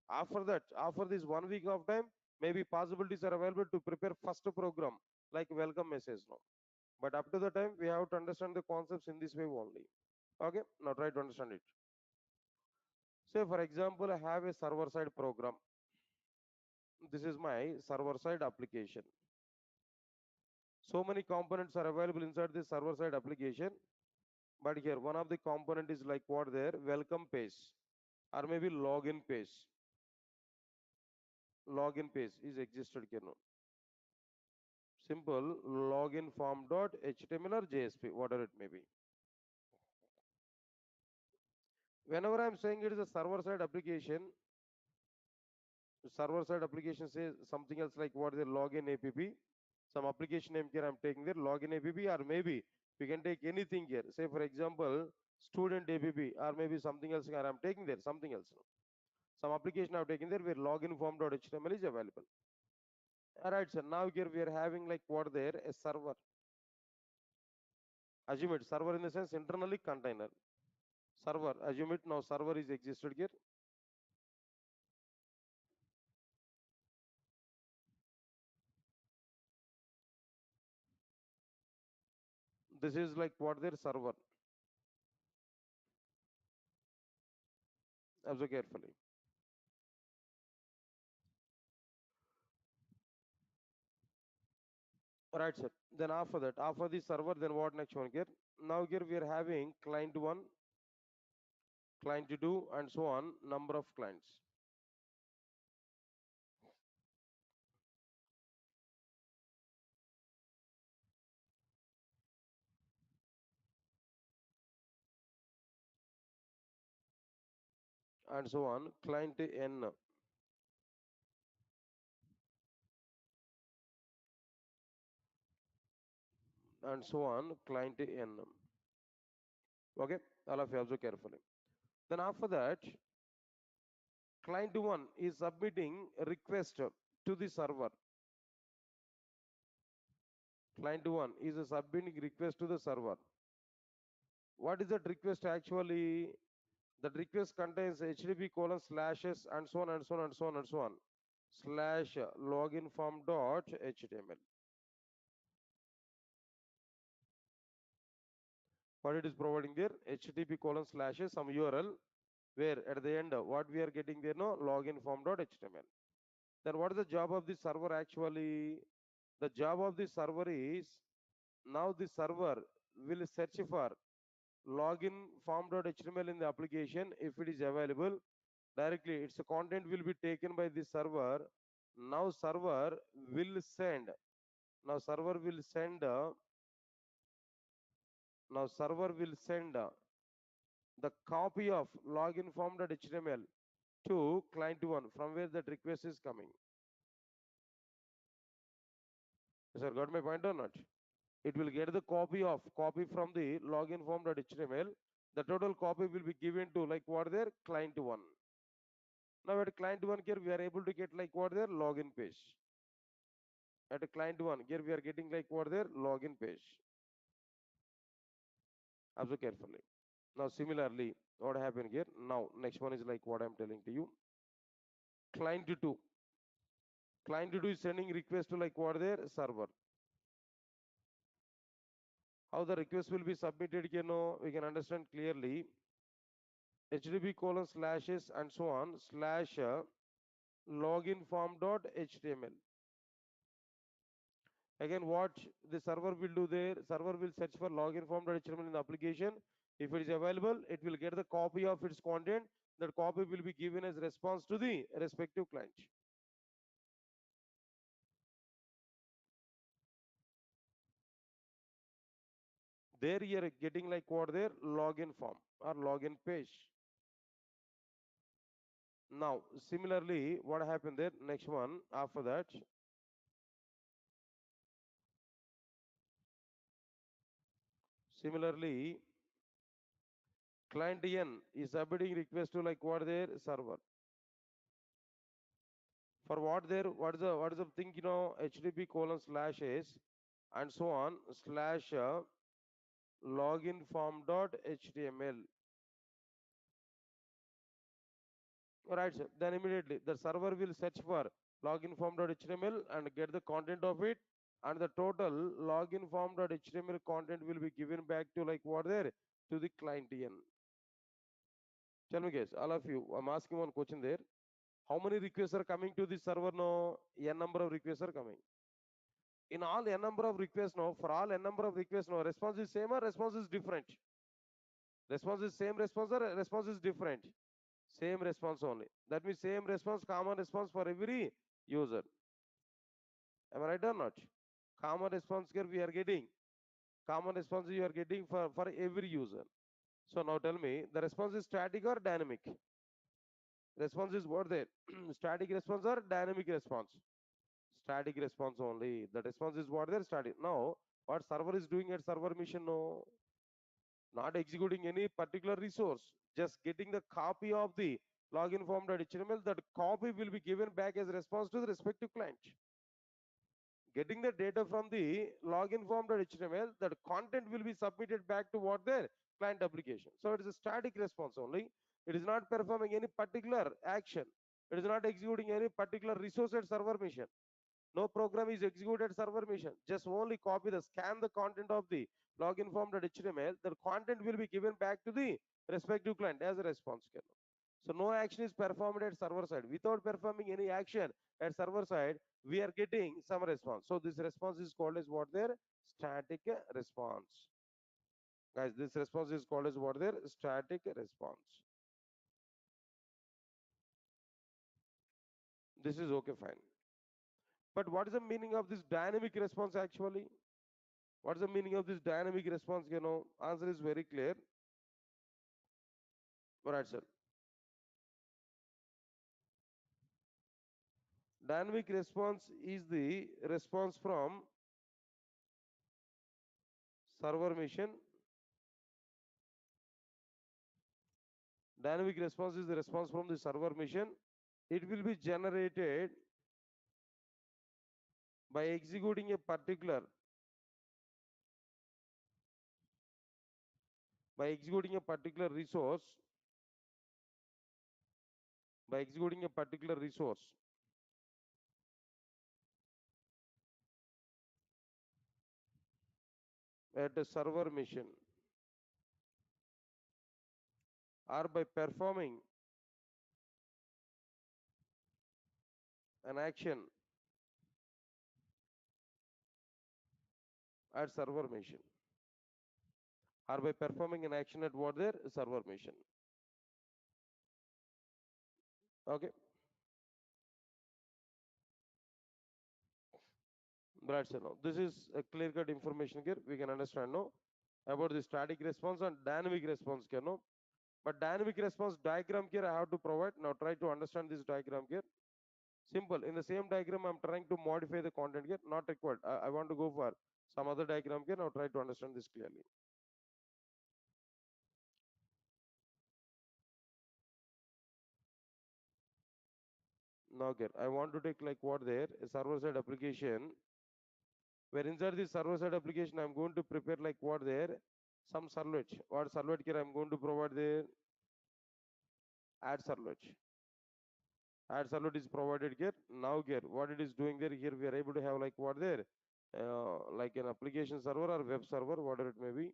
After that, after this 1 week of time, maybe possibilities are available to prepare first program like welcome message now. But up to the time, we have to understand the concepts in this way only. Okay, now try to understand it. Say for example, I have a server side program. This is my server side application. So many components are available inside this server side application. But here, one of the component is like what there, welcome page or maybe login page. Login page is existed here now. Simple login form dot html or JSP, whatever it may be. Whenever I'm saying it is a server side application, server side application says something else like what the login app, some application name here I'm taking there, login app, or maybe we can take anything here. Say for example, student app, or maybe something else here I'm taking there, something else. Some application I've taken there where login form.html is available. All right, so now here we are having like what there, a server. Assume it, server in the sense internally container. Server, assume it now server is existed here. This is like what their server. Observe carefully. Right, sir. Then after that, after the server, then what next one here? Now here we are having client one, client two, and so on, number of clients. And so on, client n, and so on, client n. Okay, all of you observe carefully. Then after that, client 1 is submitting a request to the server. Client 1 is submitting request to the server. What is that request actually? That request contains HTTP colon slashes and so on and so on and so on and so on slash login form dot HTML. What it is providing there? HTTP colon slashes some URL where at the end what we are getting there, no, login form dot HTML. Then what is the job of the server actually? The job of the server is, now the server will search for login form.html in the application. If it is available, directly its content will be taken by the server. Now server will send, now server will send, now server will send the copy of login form.html to client 1 from where that request is coming. Sir, got my point or not? It will get the copy from the login form.html. The total copy will be given to like what there, client 1. Now at client 1 here we are able to get like what there, login page. At client 1 here we are getting like what there, login page. Observe carefully. Now similarly, what happened here? Now next one is like what I'm telling to you. Client 2. Client 2 is sending request to like what there, server. How the request will be submitted, you know, we can understand clearly. HTTP colon slashes and so on slash login form dot HTML. Again, what the server will do there, server will search for login form dot HTML in the application. If it is available, it will get the copy of its content. That copy will be given as response to the respective client. There you are getting like what there, login form or login page. Now similarly, what happened there? Next one after that. Similarly, client N is submitting request to like what there, server. For what there, what is the thing, you know, HTTP colon slashes and so on slash login form dot HTML. Right, sir. Then immediately the server will search for login form dot HTML and get the content of it, and the total login form dot HTML content will be given back to like what there, to the client N. Tell me guys, all of you, I'm asking one question there. How many requests are coming to the server now? N number of requests are coming. In all n number of requests now, for all n number of requests now, response is same or response is different? Response is same response or response is different? Same response only. That means same response, common response for every user. Am I right or not? Common response here we are getting. Common response you are getting for every user. So now tell me, the response is static or dynamic? Response is what there? Static response or dynamic response? Static response only. The response is what there, static. Now, what server is doing at server mission? No, not executing any particular resource, just getting the copy of the login form.html. That copy will be given back as response to the respective client. Getting the data from the login form.html, that content will be submitted back to what their client application. So it is a static response only. It is not performing any particular action. It is not executing any particular resource at server mission. No program is executed server mission. Just only copy the scan the content of the login form.html. The content will be given back to the respective client as a response kernel. So no action is performed at server side. Without performing any action at server side, we are getting some response. So this response is called as what their static response. Guys, this response is called as what their static response. This is okay, fine. But what is the meaning of this dynamic response actually? What is the meaning of this dynamic response? You know, answer is very clear. All right, sir. Dynamic response is the response from server mission Dynamic response is the response from the server machine. It will be generated by executing a particular resource by executing a particular resource at a server machine, or by performing an action at server machine, or by performing an action at what their server machine. Okay, right, sir. Now this is a clear cut information here. We can understand now about the static response and dynamic response here. No, but dynamic response diagram here I have to provide. Now try to understand this diagram here. Simple. In the same diagram, I'm trying to modify the content here. Not required. I want to go for some other diagram here. Now try to understand this clearly. Now here, I want to take like what there, a server-side application, where inside this server-side application, I'm going to prepare like what there, some servlet. What servlet here I'm going to provide there? Add servlet. Add servlet is provided here. Now here, what it is doing there, here we are able to have like what there, like an application server or web server, whatever it may be.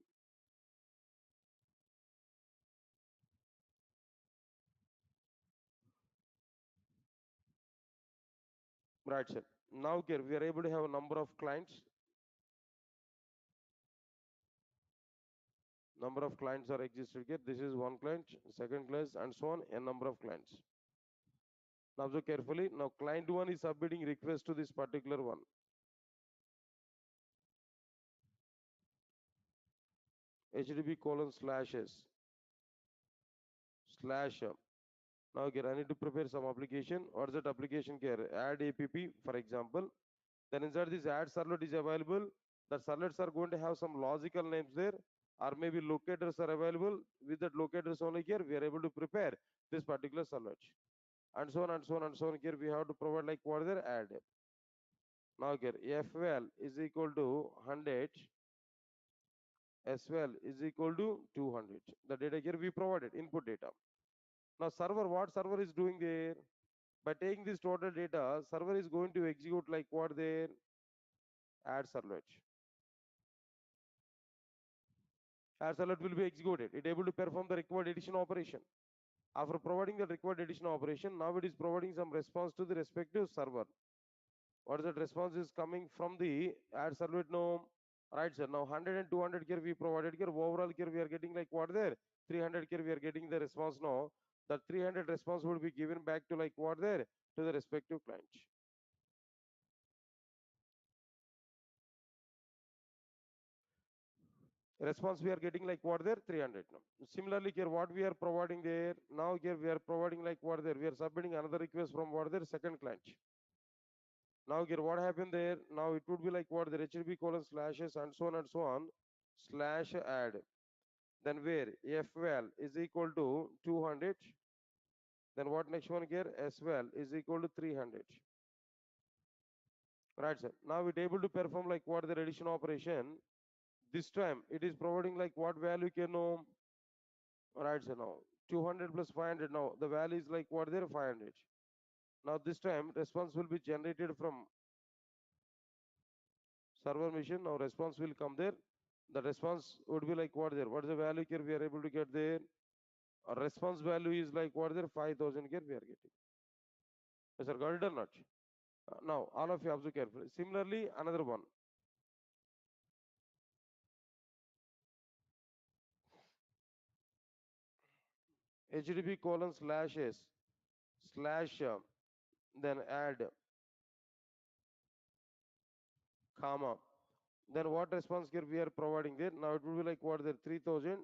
Right, sir. Now here we are able to have a number of clients. Number of clients are existed here. This is one client, second class, and so on, a number of clients. Now observe carefully. Now client one is submitting request to this particular one. HTTP colon slash s slash. Now here I need to prepare some application. What is that application here? Add app, for example. Then inside this add servlet is available. The servlets are going to have some logical names there, or maybe locators are available. With that locators only here, we are able to prepare this particular servlet. And so on and so on and so on. Here we have to provide like what there add. Now here FVAL is equal to 100, SVAL is equal to 200. The data here we provided input data. Now server, what server is doing there? By taking this total data, server is going to execute like what there? Add servlet. Add servlet will be executed. It able to perform the required addition operation. After providing the required addition operation, now it is providing some response to the respective server. What is that response is coming from the add servlet node? Right, sir. Now 100 and 200 here we provided here. Overall here we are getting like what there? 300 here we are getting the response now. The 300 response will be given back to like what there? To the respective client. Response we are getting like what there? 300 now. Similarly here what we are providing there? Now here we are providing like what there? We are submitting another request from what there? Second client. Now here what happened there? Now it would be like what the HTTP colon slashes and so on and so on slash add. Then where FVAL is equal to 200. Then what next one here? SVAL is equal to 300. Right, sir. Now it able to perform like what the addition operation. This time it is providing like what value can know. Right, sir. Now 200 plus 500. Now the value is like what there 500. Now this time response will be generated from server machine. Now response will come there. The response would be like what there. What is the value here we are able to get there? A response value is like what there 5000 here we are getting. Yes, sir. Got it or not? Now all of you observe carefully. Similarly, another one. HTTP colon slash s slash then add comma. Then what response here we are providing there? Now it will be like what there 3000.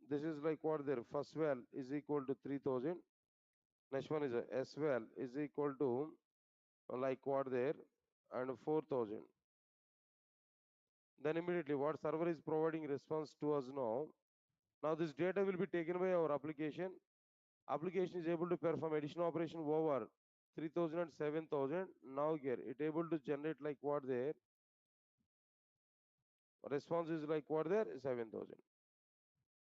This is like what there first val is equal to 3000. Next one is a S val is equal to like what there and 4000. Then immediately what server is providing response to us now? Now this data will be taken by our application. Application is able to perform additional operation over 3000 and 7000. Now here it able to generate like what there. Response is like what there 7000.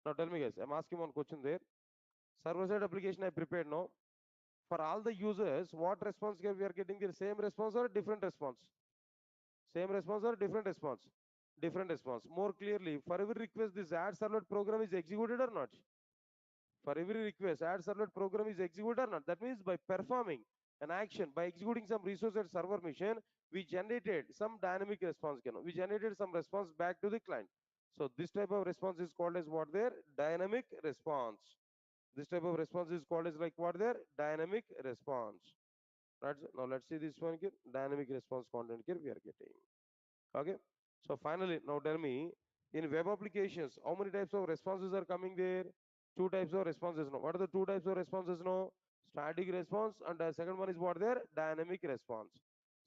Now tell me guys, I'm asking one question there. Server side application I prepared now. For all the users, what response here we are getting the same response or different response? Same response or different response? Different response. More clearly, for every request, this add servlet program is executed or not? For every request, add servlet program is executed or not? That means by performing an action, by executing some resource at server machine, we generated some dynamic response. We generated some response back to the client. So this type of response is called as what there? Dynamic response. This type of response is called as like what there? Dynamic response. Right. Now let's see this one here. Dynamic response content here we are getting. Okay. So finally, now tell me, in web applications, how many types of responses are coming there? Two types of responses. No. What are the two types of responses? No. Static response and the second one is what there? Dynamic response.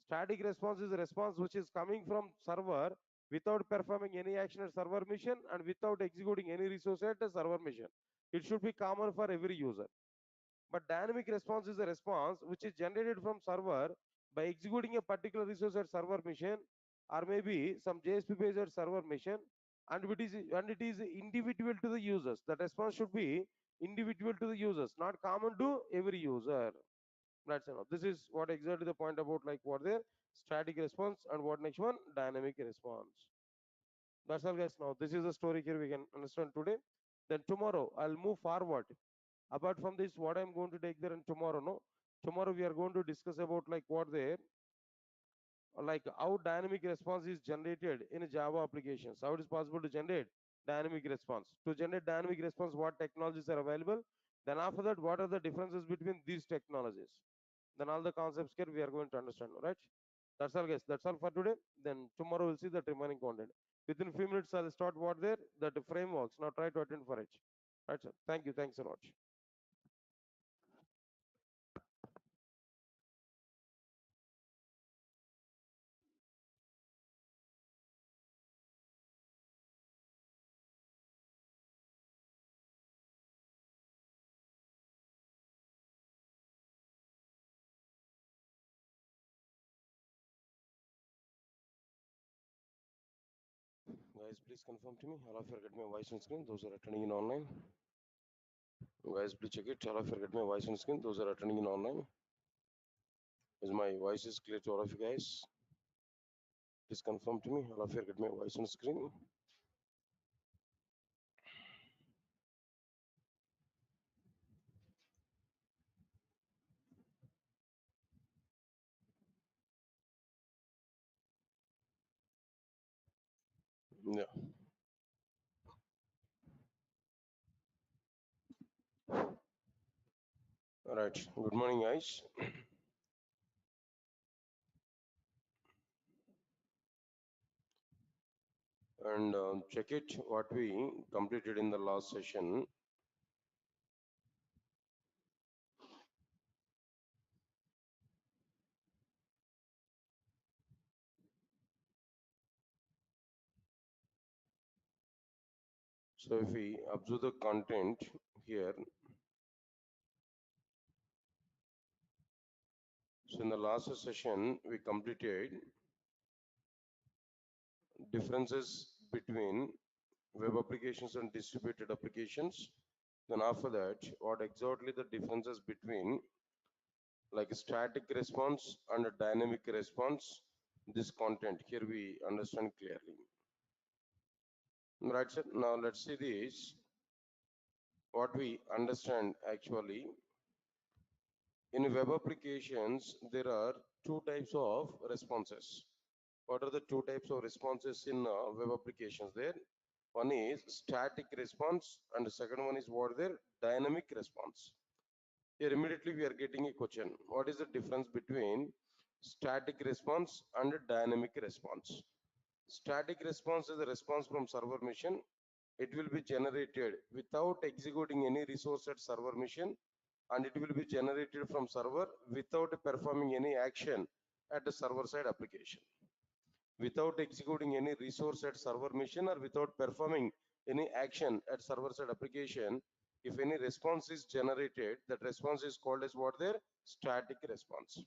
Static response is a response which is coming from server without performing any action at server machine and without executing any resource at the server machine. It should be common for every user. But dynamic response is a response which is generated from server by executing a particular resource at server machine or maybe some JSP based at server machine, and it is individual to the users. The response should be individual to the users, not common to every user. That's enough. This is what exactly the point about like what there static response and what next one dynamic response. That's all guys. Now this is the story here we can understand today. Then tomorrow I'll move forward. Apart from this, what I'm going to take there and tomorrow, no? Tomorrow we are going to discuss about like what there, like how dynamic response is generated in a Java applications. How it is possible to generate dynamic response. To generate dynamic response, what technologies are available? Then after that, what are the differences between these technologies? Then all the concepts here we are going to understand, right? That's all guys. That's all for today. Then tomorrow we'll see the remaining content. Within few minutes, I'll start what there, that frameworks. Now try to attend for it. Right, sir. Thank you. Thanks a lot. Guys, please confirm to me. All of you are getting my voice on screen. Those are attending in online. Guys, please check it. All of you are getting my voice on screen. Those are attending in online. Is my voice is clear to all of you guys? Please confirm to me. All of you are getting my voice on screen. Yeah. All right. Good morning, guys. And check it what we completed in the last session. So if we observe the content here, so in the last session we completed differences between web applications and distributed applications. Then after that, what exactly the differences between like a static response and a dynamic response, this content here we understand clearly. Right, sir. Now let's see this. What we understand actually in web applications, there are two types of responses. What are the two types of responses in web applications there? One is static response and the second one is what there? Dynamic response. Here immediately we are getting a question. What is the difference between static response and dynamic response? Static response is a response from server machine. It will be generated without executing any resource at server machine, and it will be generated from server without performing any action at the server side application. Without executing any resource at server machine or without performing any action at server side application, if any response is generated, that response is called as what there? Static response.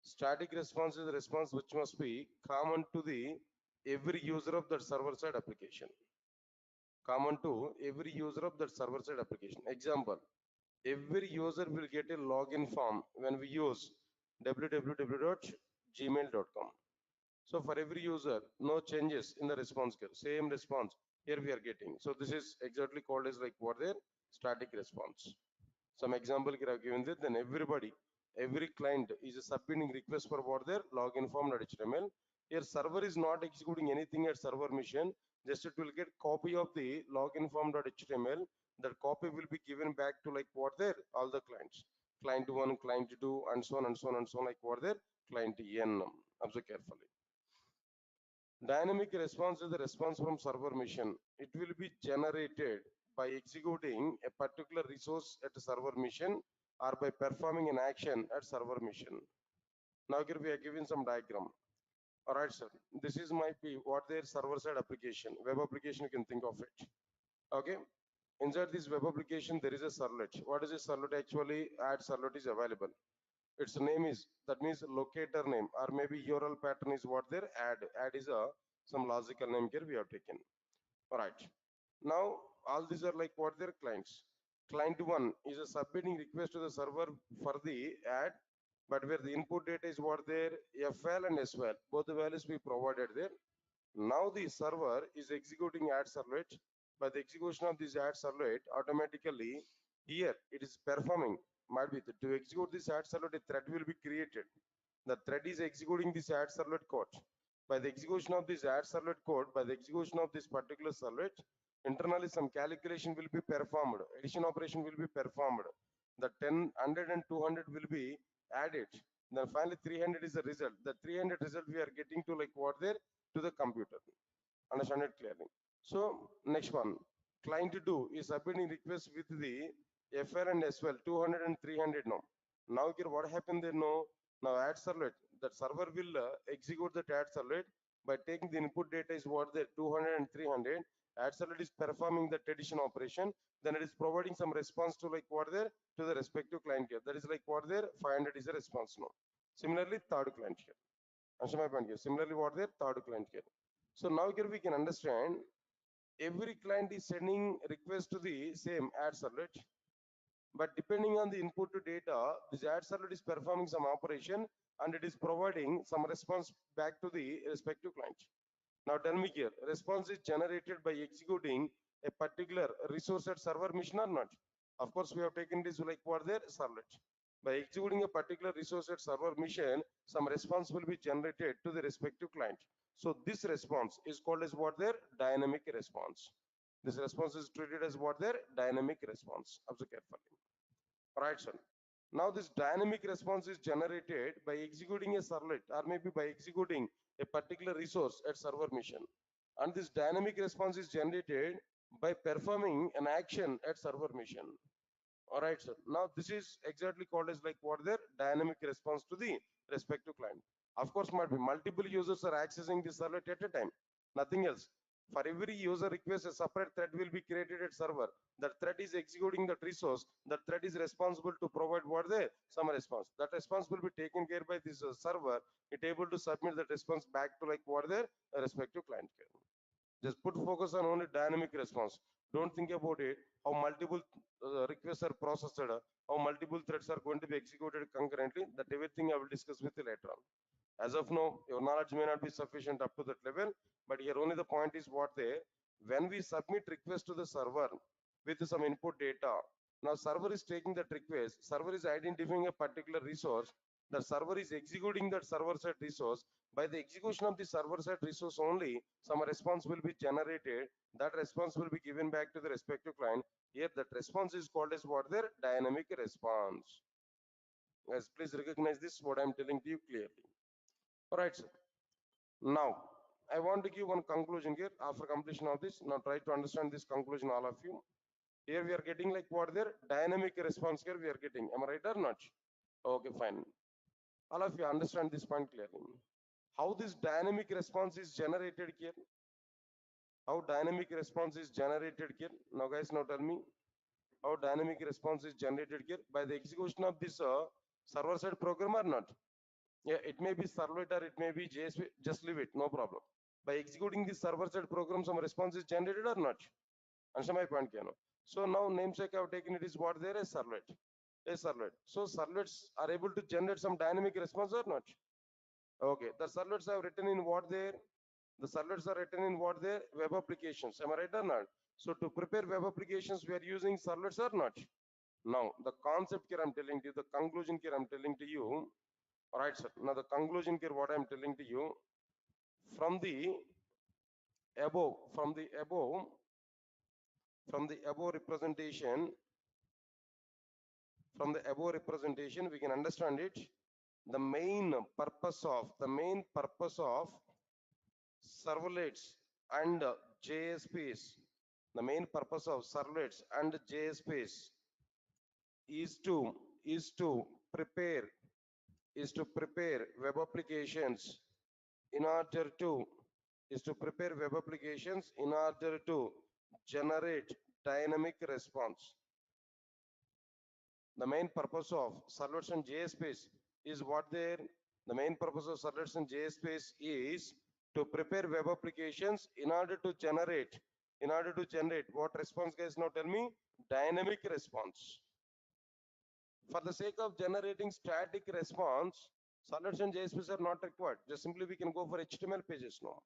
Static response is the response which must be common to the every user of that server side application. Common to every user of that server side application. Example, every user will get a login form when we use www.gmail.com. So for every user, no changes in the response here. Same response here we are getting. So this is exactly called as like what their static response. Some example here I've given this. Then every client is submitting request for what their login form.html. Here server is not executing anything at server mission. Just it will get copy of the login form.html. That copy will be given back to like what their all the clients. Client 1, client 2, and so on and so on and so on, like what their client n. Observe carefully. Dynamic response is the response from server mission. It will be generated by executing a particular resource at a server mission or by performing an action at server mission. Now here we are giving some diagram. Alright sir, this is might be what their server side application, web application you can think of it. Okay, inside this web application there is a servlet. What is a servlet actually? Add servlet is available. Its name is, that means locator name or maybe URL pattern is what their add is a some logical name here we have taken. All right, now all these are like what their clients. Client 1 is a submitting request to the server for the add, but where the input data is what their FL and SL, both the values we provided there. Now the server is executing add servlet. By the execution of this add servlet, automatically here it is performing. Might be to execute this add servlet, a thread will be created. The thread is executing this add servlet code. By the execution of this add servlet code, by the execution of this particular servlet, internally some calculation will be performed. Addition operation will be performed. The 10, 100 and 200 will be added. Then finally 300 is the result. The 300 result we are getting to like what there? To the computer. Understand it clearly. So next one, client 2 is submitting request with the FL and SL 200 and 300 now. Now here what happened there now? Now add servlet, that server will execute that add servlet by taking the input data is what there 200 and 300. Add servlet is performing the addition operation. Then it is providing some response to like what there to the respective client here. That is like what there 500 is a response now. Similarly, third client here. Understand my point here. Similarly, what there third client here. So now here we can understand every client is sending request to the same add servlet, but depending on the input to data, this add servlet is performing some operation and it is providing some response back to the respective client. Now tell me here, response is generated by executing a particular resource at server mission or not? Of course, we have taken this like what their servlet. By executing a particular resource at server mission, some response will be generated to the respective client. So this response is called as what their dynamic response. This response is treated as what their dynamic response. Observe carefully. Right, sir. Now this dynamic response is generated by executing a servlet or maybe by executing a particular resource at server mission. And this dynamic response is generated by performing an action at server mission. All right, sir. Now this is exactly called as like what their dynamic response to the respective client. Of course, might be multiple users are accessing this servlet at a time. Nothing else. For every user request, a separate thread will be created at server. That thread is executing that resource. That thread is responsible to provide what the some response. That response will be taken care by this server. It able to submit that response back to like what their respective client can. Just put focus on only dynamic response. Don't think about it, how multiple requests are processed, how multiple threads are going to be executed concurrently. That everything I will discuss with you later on. As of now, your knowledge may not be sufficient up to that level, but here only the point is what they, when we submit request to the server with some input data, now server is taking that request, server is identifying a particular resource, the server is executing that server side resource. By the execution of the server side resource only, some response will be generated. That response will be given back to the respective client. Here that response is called as what their dynamic response. Guys, please recognize this, what I'm telling to you clearly. All right, sir. Now, I want to give one conclusion here after completion of this. Now try to understand this conclusion, all of you. Here we are getting like what their dynamic response here we are getting. Am I right or not? Okay, fine. All of you understand this point clearly. How this dynamic response is generated here? How dynamic response is generated here? Now guys, now tell me how dynamic response is generated here by the execution of this server side program or not? Yeah, it may be servlet or it may be JSP, just leave it, no problem. By executing this server side program, some response is generated or not? Understand my point, Kano? So now namesake I have taken it is what there is servlet. A servlet. So servlets are able to generate some dynamic response or not? Okay, the servlets are written in what there? The servlets are written in what there? Web applications. Am I right or not? So to prepare web applications, we are using servlets or not? Now, the concept here I'm telling to you, the conclusion here I'm telling to you. All right, sir. Now the conclusion here, what I'm telling to you, from the above, from the above, from the above representation, from the above representation, we can understand it. The main purpose of servlets and JSPs, the main purpose of servlets and JSPs is to is to prepare is to prepare web applications in order to prepare web applications in order to generate dynamic response. The main purpose of servlets and JSPs is what there? The main purpose of servlets and JSPs is to prepare web applications in order to generate what response, guys? Now tell me, dynamic response. For the sake of generating static response, servlets and JSPs are not required. Just simply we can go for HTML pages now.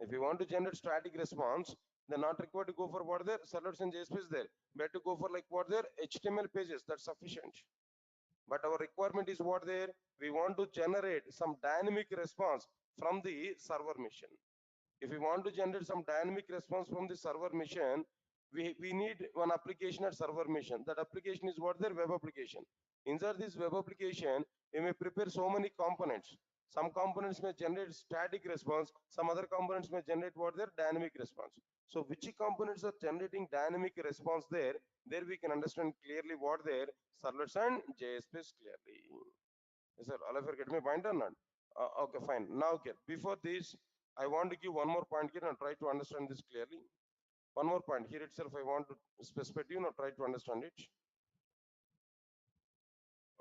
If you want to generate static response, they're not required to go for what there? Servlets and JSPs there. We have to go for like what there? HTML pages. That's sufficient. But our requirement is what there? We want to generate some dynamic response from the server machine. If we want to generate some dynamic response from the server machine, we need one application at server machine. That application is what their web application. Inside this web application, we may prepare so many components. Some components may generate static response, some other components may generate what their dynamic response. So which components are generating dynamic response there? There we can understand clearly what their servlets and JSPs clearly. Is that all of you get my point or not? Okay, fine. Now, okay, before this, I want to give one more point here and try to understand this clearly. One more point here itself, I want to specify to you, now try to understand it.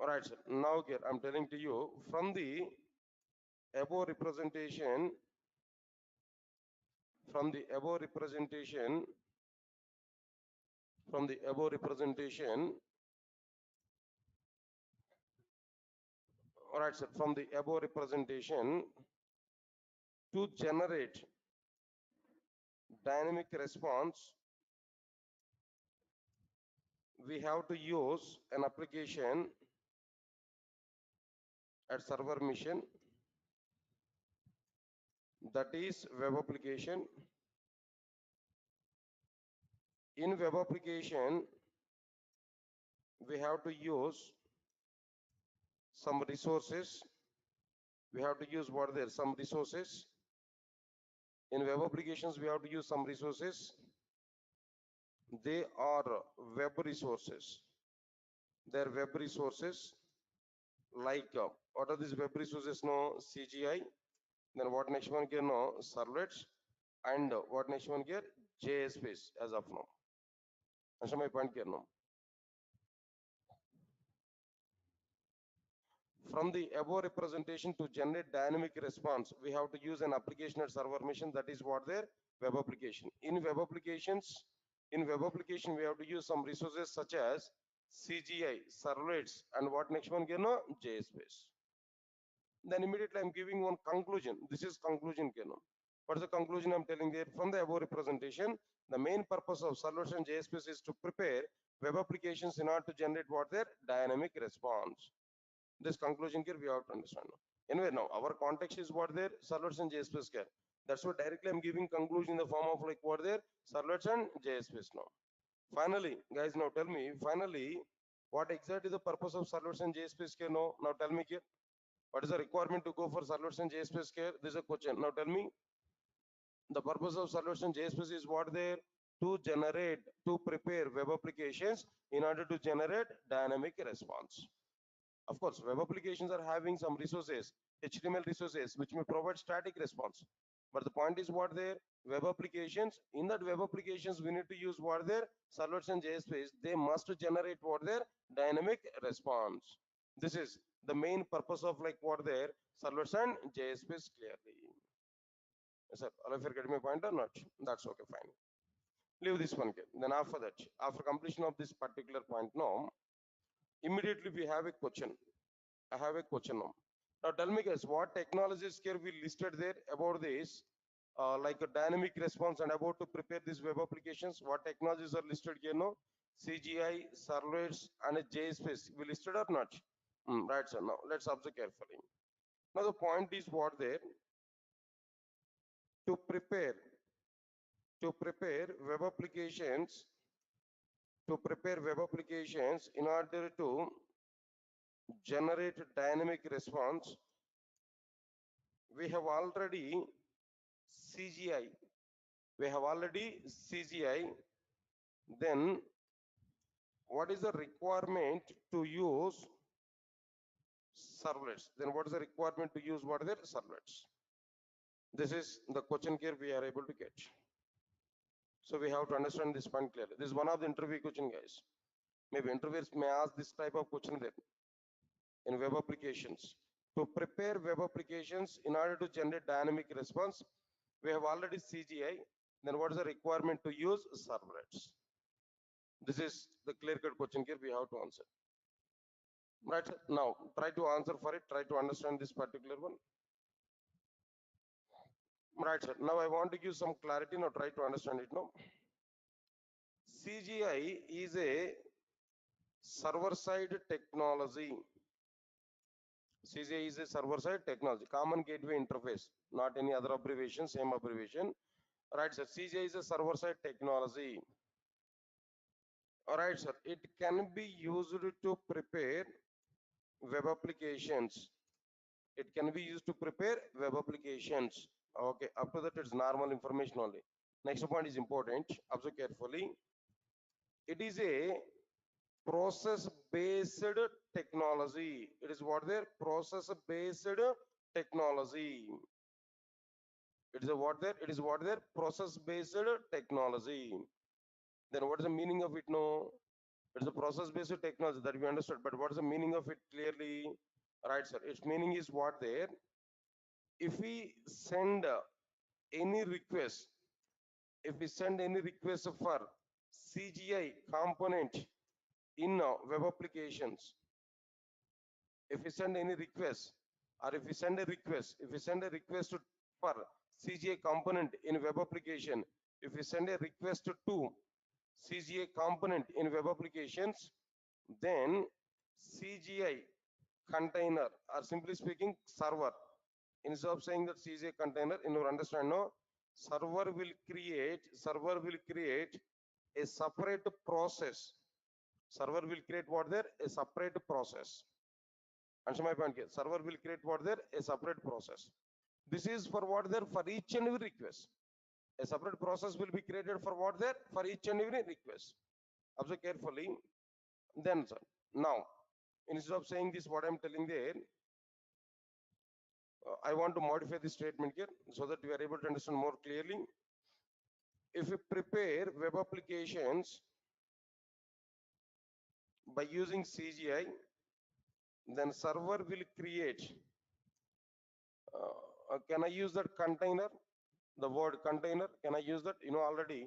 All right, sir. Now, here I'm telling to you from the above representation, from the above representation, from the above representation. All right, sir. From the above representation, to generate dynamic response, we have to use an application at server machine, that is web application. In web application, we have to use some resources. We have to use what there? Some resources. In web applications, we have to use some resources. They are web resources. They're web resources like what are these web resources? No, CGI. Then what next one here? No, servlets. And what next one here? JSPs as of now. Understand my point here now? From the above representation, to generate dynamic response, we have to use an application at server machine, that is what their web application. In web applications, we have to use some resources such as CGI, servlets, and what next one, you know, JSPs. Then immediately I'm giving one conclusion. This is conclusion, you know. What is the conclusion I'm telling there? From the above representation, the main purpose of servlets and JSPs is to prepare web applications in order to generate what their dynamic response. This conclusion here we have to understand. Anyway, now our context is what their servlets and JSPs care. That's what directly I'm giving conclusion in the form of like what their servlets and JSPs now. Finally, guys, now tell me, finally, what exactly the purpose of servlets and JSPs care now? Now tell me here. What is the requirement to go for servlets and JSPs care? This is a question. Now tell me. The purpose of servlets and JSPs is what there? To prepare web applications in order to generate dynamic response. Of course, web applications are having some resources, HTML resources, which may provide static response. But the point is what there? Web applications. In that web applications, we need to use what there? Servlets and JSPs. They must generate what there? Dynamic response. This is the main purpose of like what there? Servlets and JSPs clearly. Yes, sir. All of you are getting my point or not? That's okay, fine. Leave this one here. Then after that, after completion of this particular point now, immediately we have a question. I have a question now. Now tell me guys, what technologies here we listed there about this, like a dynamic response and about to prepare these web applications? What technologies are listed here now? CGI, servlets, and a JSpace. We listed or not? Right, sir. Now let's observe carefully. Now the point is what there? To prepare, to prepare web applications, to prepare web applications in order to generate dynamic response, we have already CGI. We have already CGI. Then what is the requirement to use servlets? Then what is the requirement to use what are the servlets? This is the question here we are able to get. So we have to understand this point clearly. This is one of the interview question, guys. Maybe interviewers may ask this type of question there in web applications. To prepare web applications in order to generate dynamic response, we have already CGI. Then what is the requirement to use servlets? This is the clear-cut question here we have to answer. Right, now try to answer for it, try to understand this particular one. Right, sir. Now I want to give some clarity. Now try to understand it now. CGI is a server-side technology. CGI is a server-side technology, common gateway interface, not any other abbreviation, same abbreviation. Right, sir. CGI is a server-side technology. All right, sir. It can be used to prepare web applications. It can be used to prepare web applications. Okay, up to that it's normal information only. Next point is important. Observe carefully. It is a process-based technology. It is what there? Process-based technology. It is a what there? It is what there? Process-based technology. Then what is the meaning of it? No, it's a process-based technology that we understood. But what is the meaning of it clearly? Right, sir. Its meaning is what there? If we send any request, if we send any request for CGI component in web applications, if we send any request, or if we send a request, for CGI component in web application, if we send a request to CGI component in web applications, then CGI container, or simply speaking server, instead of saying that CGI container, in your understand, no, server will create a separate process. Server will create what there? A separate process. Answer my point here. Server will create what there? A separate process. This is for what there? For each and every request. A separate process will be created for what there? For each and every request. Observe carefully. Then, sir, now, instead of saying this, what I'm telling there, I want to modify this statement here so that we are able to understand more clearly. If we prepare web applications by using CGI, then server will create. Can I use that container? The word container, can I use that? You know already,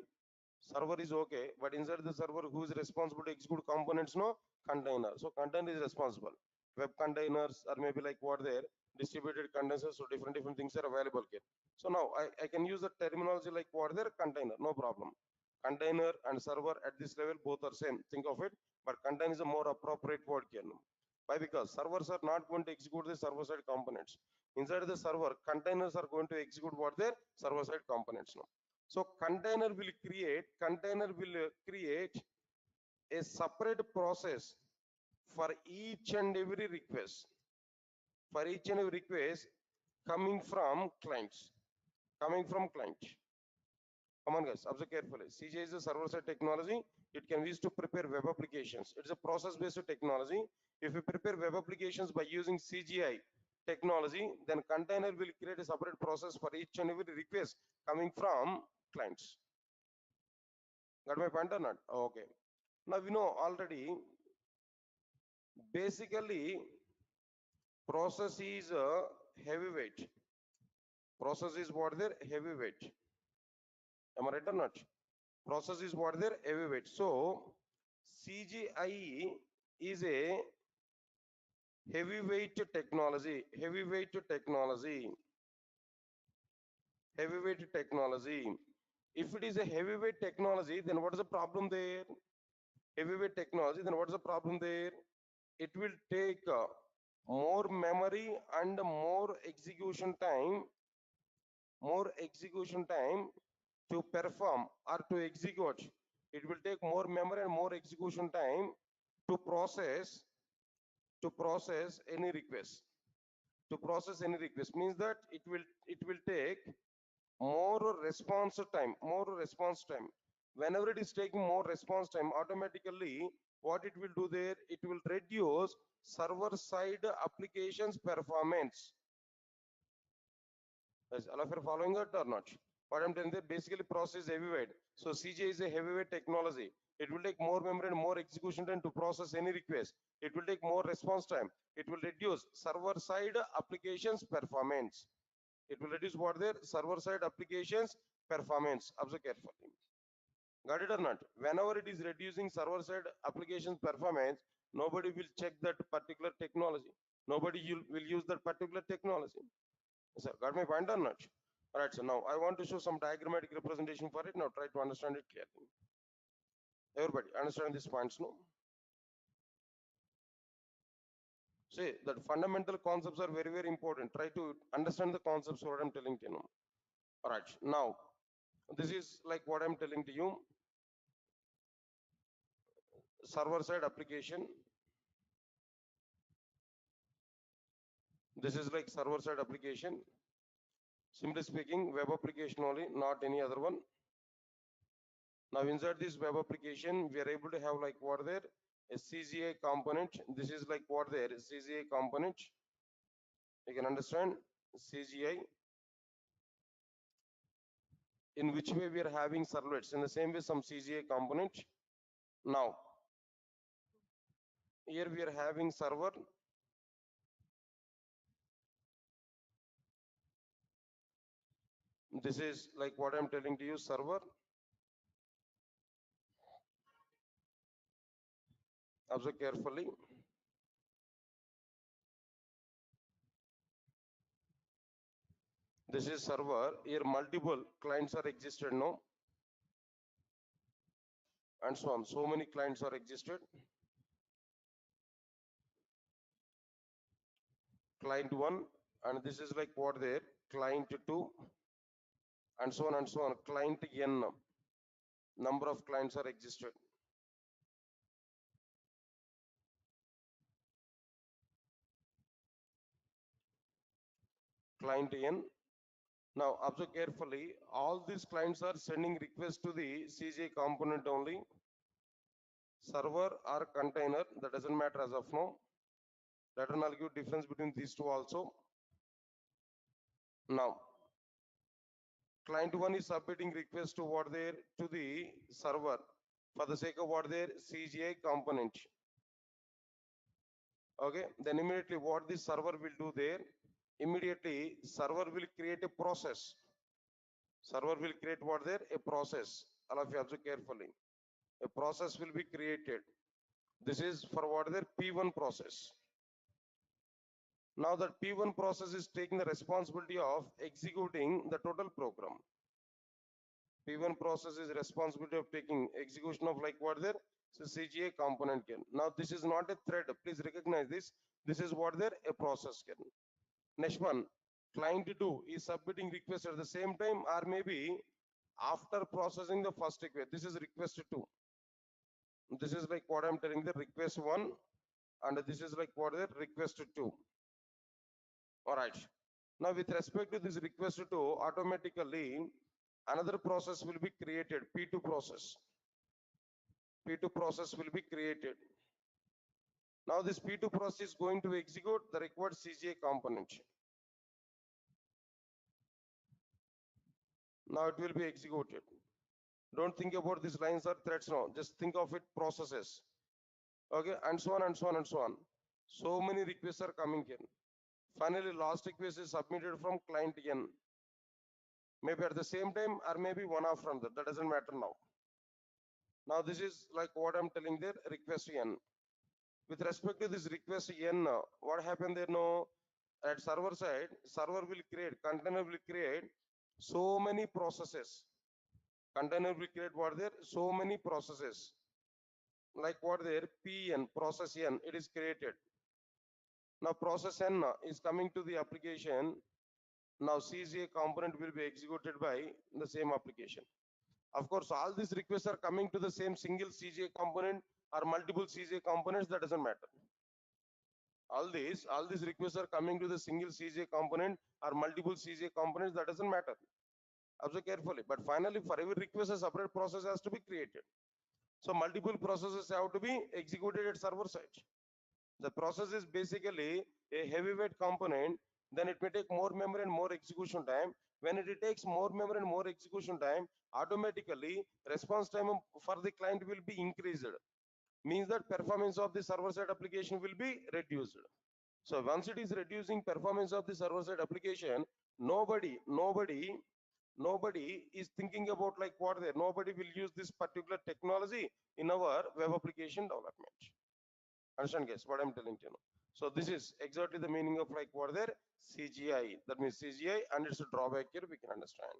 server is okay, but inside the server, who is responsible to execute components? No, container. So container is responsible. Web containers or maybe like what there, distributed containers. So different things are available here. So now I can use the terminology like what there, container, no problem. Container and server at this level both are same. Think of it, but container is a more appropriate word here. Why? Because servers are not going to execute the server-side components. Inside the server, containers are going to execute what their server-side components now. So container will create a separate process for each and every request. For each and every request coming from clients. Come on guys, observe carefully. CGI is a server-side technology. It can be used to prepare web applications. It's a process-based technology. If we prepare web applications by using CGI, technology, then container will create a separate process for each and every request coming from clients. Got my point or not? Okay. Now we know already, basically process is a heavyweight. Process is what their heavyweight. Am I right or not? Process is what their heavyweight. So CGI is a heavyweight technology. Heavyweight technology. Heavyweight technology. If it is a heavyweight technology, then what is the problem there? Heavyweight technology, then what is the problem there? It will take more memory and more execution time to perform or to execute. It will take more memory and more execution time to process any request. To process any request means that it will take more response time. Whenever it is taking more response time, automatically what it will do there, it will reduce server side applications performance. Is all of you following it or not? What I'm telling you, basically process heavyweight. So CJ is a heavyweight technology. It will take more memory and more execution time to process any request. It will take more response time. It will reduce server side applications performance. It will reduce what their server side applications performance. Observe carefully. Got it or not? Whenever it is reducing server side applications performance, nobody will check that particular technology. Nobody will use that particular technology. Sir, got my point or not? All right, so now I want to show some diagrammatic representation for it. Now try to understand it clearly. Everybody understand these points, no? See, that fundamental concepts are very, very important. Try to understand the concepts what I'm telling to you. All right, now this is like what I'm telling to you. Server side application. This is like server side application. Simply speaking, web application only, not any other one. Now inside this web application, we are able to have like what there, a CGI component. This is like what there, CGI component. You can understand CGI. In which way we are having servlets? In the same way, some CGI component. Now, here we are having server. This is like what I'm telling to you, server. Observe carefully. This is server. Here multiple clients are existed now, and so on. So many clients are existed. Client 1, and this is like what there, client 2, and so on and so on. Client N, number of clients are existed. Client N. Now observe carefully, all these clients are sending requests to the CJ component only. Server or container, that doesn't matter as of now. Later on I'll give difference between these two also. Now, client 1 is submitting request to what there, to the server for the sake of what there, CGI component. Okay, then immediately what the server will do there, immediately server will create a process. Server will create what there, a process. All of you observe carefully. A process will be created. This is for what there, P1 process. Now that P1 process is taking the responsibility of executing the total program. P1 process is responsibility of taking execution of like what there, so CGA component can. Now this is not a thread, please recognize this. This is what there, a process can. Next one, client 2 is submitting request at the same time or maybe after processing the first request. This is request 2. This is like what I'm telling, the request 1, and this is like what the request 2. All right. Now with respect to this request 2, automatically another process will be created, P2 process. P2 process will be created. Now this P2 process is going to execute the required CGI component. Now it will be executed. Don't think about these lines or threads now. Just think of it processes. Okay, and so on and so on and so on. So many requests are coming in. Finally, last request is submitted from client N. Maybe at the same time or maybe one after another. That doesn't matter now. Now this is like what I'm telling there, request N. With respect to this request N, what happened there now? At server side, server will create, container will create so many processes. Container will create what there? So many processes. Like what there? PN, process N, it is created. Now process N is coming to the application. Now CGA component will be executed by the same application. Of course, all these requests are coming to the same single CGA component or multiple CGA components, that doesn't matter. All these requests are coming to the single CGA component or multiple CGA components, that doesn't matter. Observe carefully. But finally, for every request, a separate process has to be created. So multiple processes have to be executed at server side. The process is basically a heavyweight component, then it may take more memory and more execution time. When it takes more memory and more execution time, automatically response time for the client will be increased. Means that performance of the server side application will be reduced. So once it is reducing performance of the server side application, nobody is thinking about like what there. Nobody will use this particular technology in our web application development. Understand guys what I'm telling you now? So this is exactly the meaning of like what there CGI. That means CGI and its drawback here we can understand.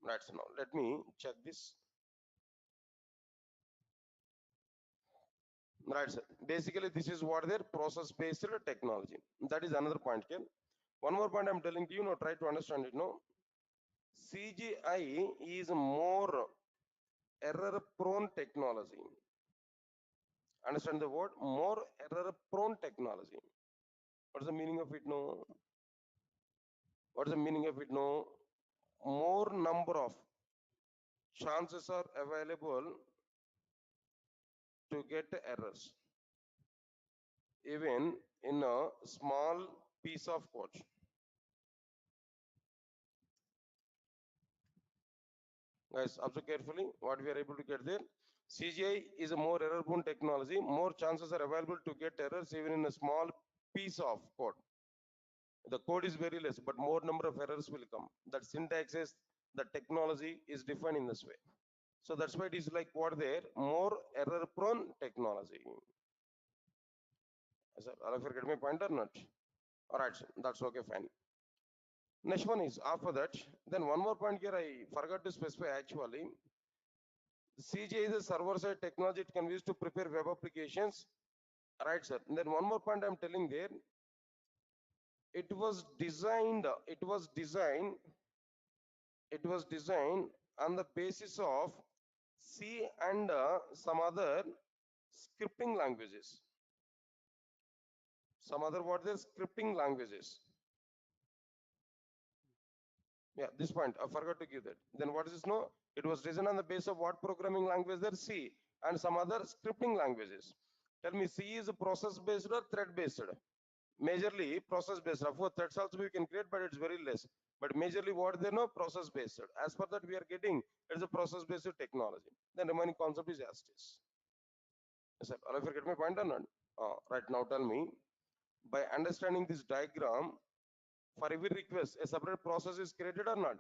That's now. Let me check this. Right, sir. Basically, this is what their process-based technology. That is another point here. One more point I'm telling to you, try to understand it. No, CGI is more error-prone technology. Understand the word more error-prone technology. What's the meaning of it? No. What is the meaning of it? No. More number of chances are available to get errors, even in a small piece of code. Guys, observe carefully what we are able to get there. CGI is a more error-prone technology. More chances are available to get errors even in a small piece of code. The code is very less, but more number of errors will come. That syntax is, the technology is defined in this way. So that's why it is like what there, more error-prone technology. Sir, all of you get my point or not? All right, sir, that's okay, fine. Next one is after that, then one more point here I forgot to specify actually. CGI is a server-side technology. It can be used to prepare web applications. Right, sir. And then one more point I'm telling there. It was designed on the basis of C and some other scripting languages. Some other what are scripting languages. Yeah, this point I forgot to give that. Then what is this? No, it was designed on the basis of what programming language there? C and some other scripting languages. Tell me, C is process based or thread based? Majorly process based. Of course, threads also we can create, but it's very less. But majorly what they know, process based. As per that we are getting, it's a process based technology. Then remaining concept is as it is. Yes, sir. All of you get my point or not? Right now, tell me, by understanding this diagram, for every request, a separate process is created or not?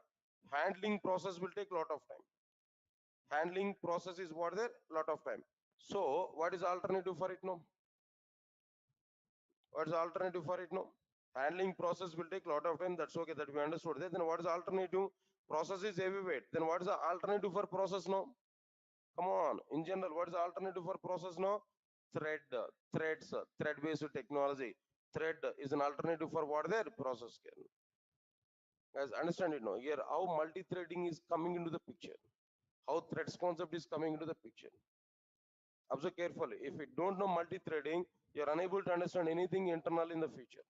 Handling process will take a lot of time. Handling process is what there? Lot of time. So what is alternative for it now? What is the alternative for it now? Handling process will take a lot of time. That's okay, that we understood that. Then what is the alternative? Process is heavyweight. Then what is the alternative for process now? Come on, in general, what is the alternative for process now? Threads, thread-based technology. Thread is an alternative for what there? Process can. Guys, understand it now. Here, how multi-threading is coming into the picture. How threads concept is coming into the picture. Observe carefully. If you don't know multi-threading, you're unable to understand anything internal in the future.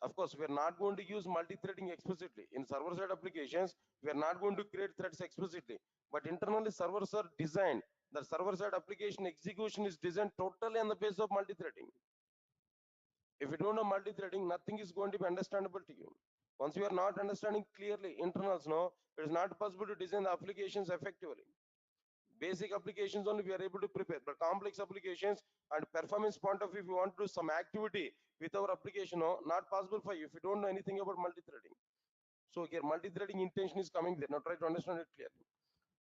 Of course, we are not going to use multi-threading explicitly. In server-side applications, we are not going to create threads explicitly. But internally, servers are designed The server-side application execution is designed totally on the basis of multi-threading. If you don't know multi-threading, nothing is going to be understandable to you. Once you are not understanding clearly internals, no, it is not possible to design the applications effectively. Basic applications only we are able to prepare, but complex applications and performance point of view, if you want to do some activity with our application, no, not possible for you if you don't know anything about multi-threading. So here multi-threading intention is coming there. Now try to understand it clearly.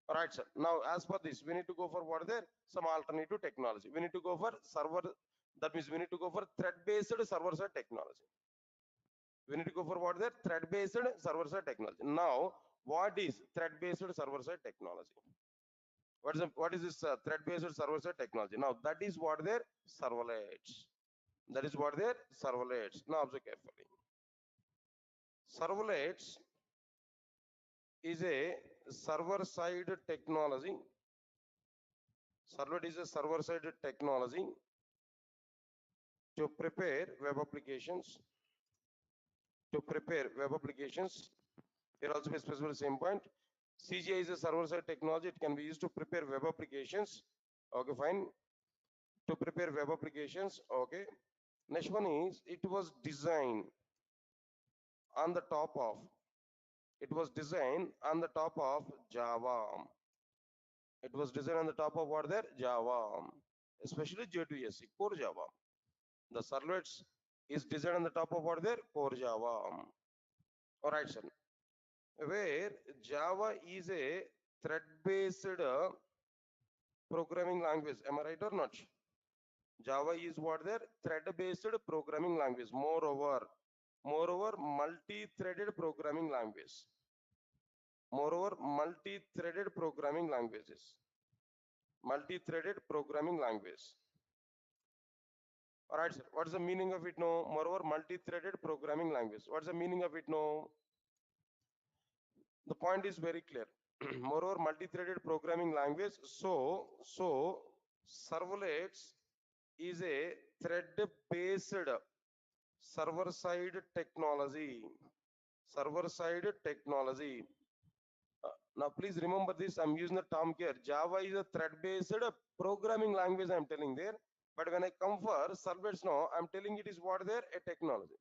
All right, sir. Now, as per this, we need to go for what are there? Some alternative technology. We need to go for server. That means we need to go for thread-based server-side technology. We need to go for what there? Thread-based server-side technology. Now, what is thread-based server-side technology? What is this thread-based server-side technology? Now, that is what there? Servlets. That is what there? Servlets. Now, observe carefully. Servlets is a server-side technology. Servlet is a server-side technology to prepare web applications. To prepare web applications. Here also we specify the same point. CGI is a server-side technology. It can be used to prepare web applications. Okay, fine. To prepare web applications. Okay. Next one is it was designed on the top of. It was designed on the top of Java. It was designed on the top of what there? Java. Especially J2SE, core Java. The servlets is designed on the top of what there? Core Java. All right, sir. Where Java is a thread-based programming language. Am I right or not? Java is what there? Thread-based programming language. Moreover, multi-threaded programming language. Moreover, multi-threaded programming languages. Multi-threaded programming language. All right, sir. What's the meaning of it? No. Moreover, multi-threaded programming language. What's the meaning of it? No. The point is very clear. Moreover, multi-threaded programming language. So servlets is a thread-based server-side technology. Server-side technology. Now, please remember this. I'm using the term here. Java is a thread-based programming language. I'm telling there. But when I come for servlets now, I'm telling it is what there? A technology.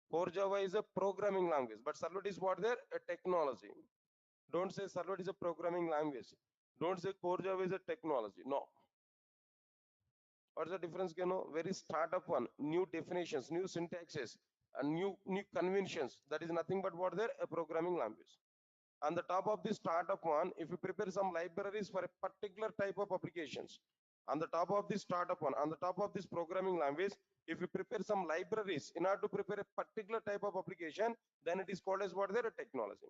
Core Java is a programming language, but servlet is what there? A technology. Don't say servlet is a programming language. Don't say core Java is a technology. No. What's the difference? You know, very startup one, new definitions, new syntaxes, and new conventions. That is nothing but what there? A programming language. On the top of this startup one, if you prepare some libraries for a particular type of applications, on the top of this startup one, on the top of this programming language, if you prepare some libraries in order to prepare a particular type of application, then it is called as what there? A technology.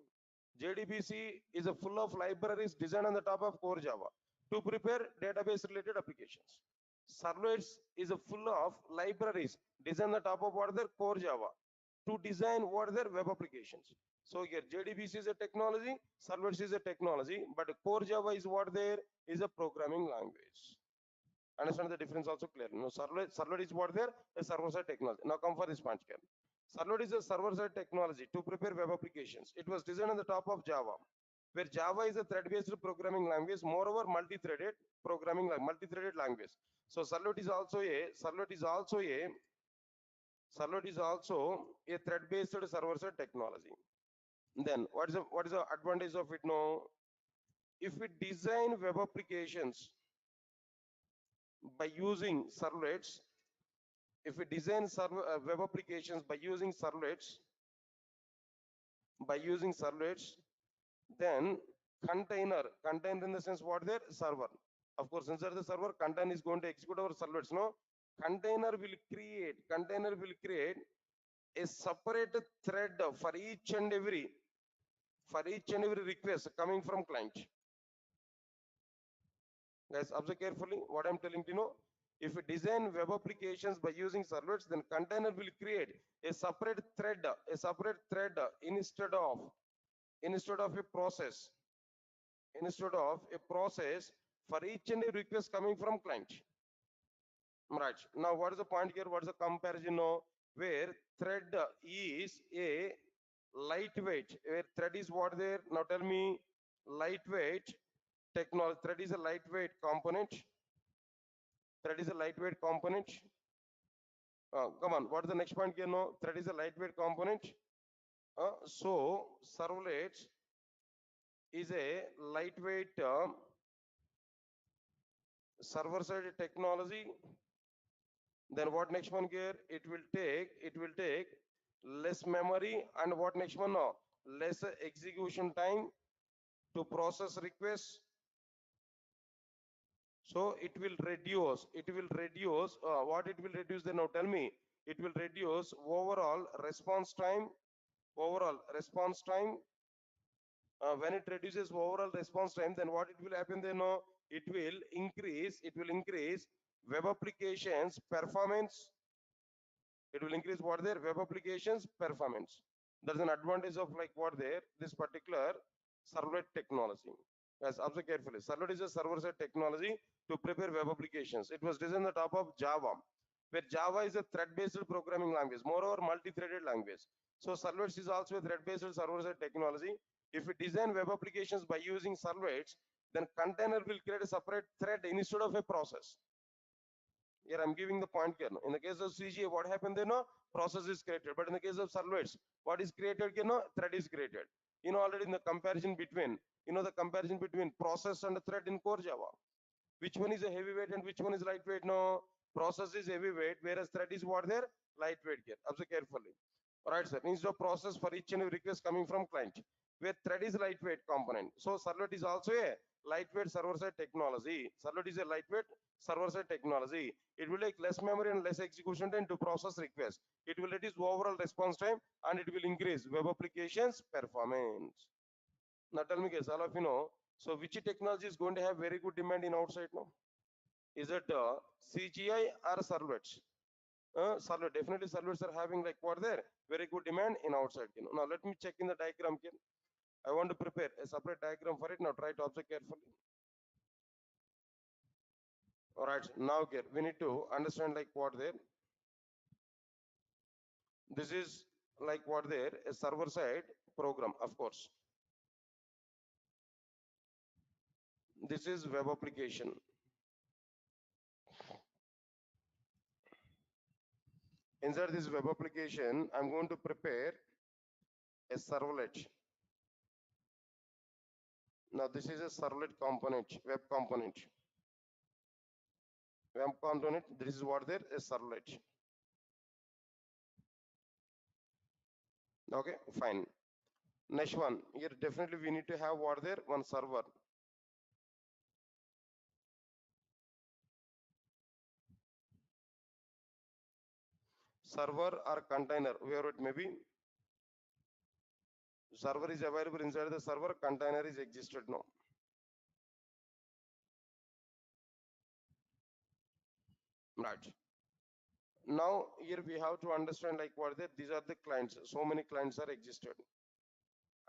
JDBC is a full of libraries designed on the top of core Java to prepare database related applications. Servlets is a full of libraries designed on the top of what their core Java to design what their web applications. So here JDBC is a technology, servlets is a technology, but core Java is what there is a programming language. Understand the difference also clear? No, servlet is what there? A server-side technology. Now come for this punch here. Servlet is a server-side technology to prepare web applications. It was designed on the top of Java, where Java is a thread-based programming language, moreover multi-threaded programming multi-threaded language. So servlet is also a thread-based server-side technology. Then what is the advantage of it now? If we design web applications by using servlets, if we design web applications by using servlets, then container in the sense what there? Server. Of course, inside the server, container is going to execute our servlets. No, container will create a separate thread for each and every request coming from client. Guys, observe carefully what I'm telling you. Know, if we design web applications by using servlets, then container will create a separate thread instead of a process for each and every request coming from client. Right. Now, what is the point here? What is the comparison now? Where thread is a lightweight. Where thread is what there? Now tell me, lightweight technology. Thread is a lightweight component. Thread is a lightweight component. Come on, what is the next point here? No, thread is a lightweight component. So servlets is a lightweight server-side technology. Then what next one here? It will take less memory, and what next one? No, less execution time to process requests. So it will reduce what it will reduce then? Now tell me. It will reduce overall response time. When it reduces overall response time, then what it will happen then? It will increase web applications performance. It will increase what their web applications performance. There's an advantage of like what there this particular servlet technology. As observe carefully, servlet is a server-side technology to prepare web applications. It was designed on the top of Java, where Java is a thread-based programming language, moreover multi-threaded language. So servlets is also a thread-based server-side technology. If we design web applications by using servlets, then container will create a separate thread instead of a process. Here I'm giving the point here. In the case of CGA, what happened there? No, process is created. But in the case of servlets, what is created here? No, thread is created. Already in the comparison between, the comparison between process and thread in core Java. Which one is a heavyweight and which one is lightweight? No, process is heavyweight, whereas thread is what there? Lightweight here. Observe carefully. All right, sir. Instead of process for each and every request coming from client, where thread is lightweight component. So servlet is also a lightweight server-side technology. Servlet is a lightweight server-side technology. It will take less memory and less execution time to process requests. It will reduce overall response time and it will increase web applications performance. Now tell me guys, all of you know, so which technology is going to have very good demand in outside now? Is it CGI or servlets? Servlet, definitely servlets are having like what there? Very good demand in outside. Now let me check in the diagram here. I want to prepare a separate diagram for it. Now try to observe carefully. All right, now here we need to understand like what there. This is like what there, a server side program, of course. This is web application. Inside this web application, I'm going to prepare a servlet. Now this is a servlet component, web component. Web component, this is what there, a servlet. Okay, fine. Next one, here definitely we need to have what there, one server. Server or container, where it may be. Server is available inside the server, container is existed now. Right. Now here we have to understand like what they, these are the clients. So many clients are existed,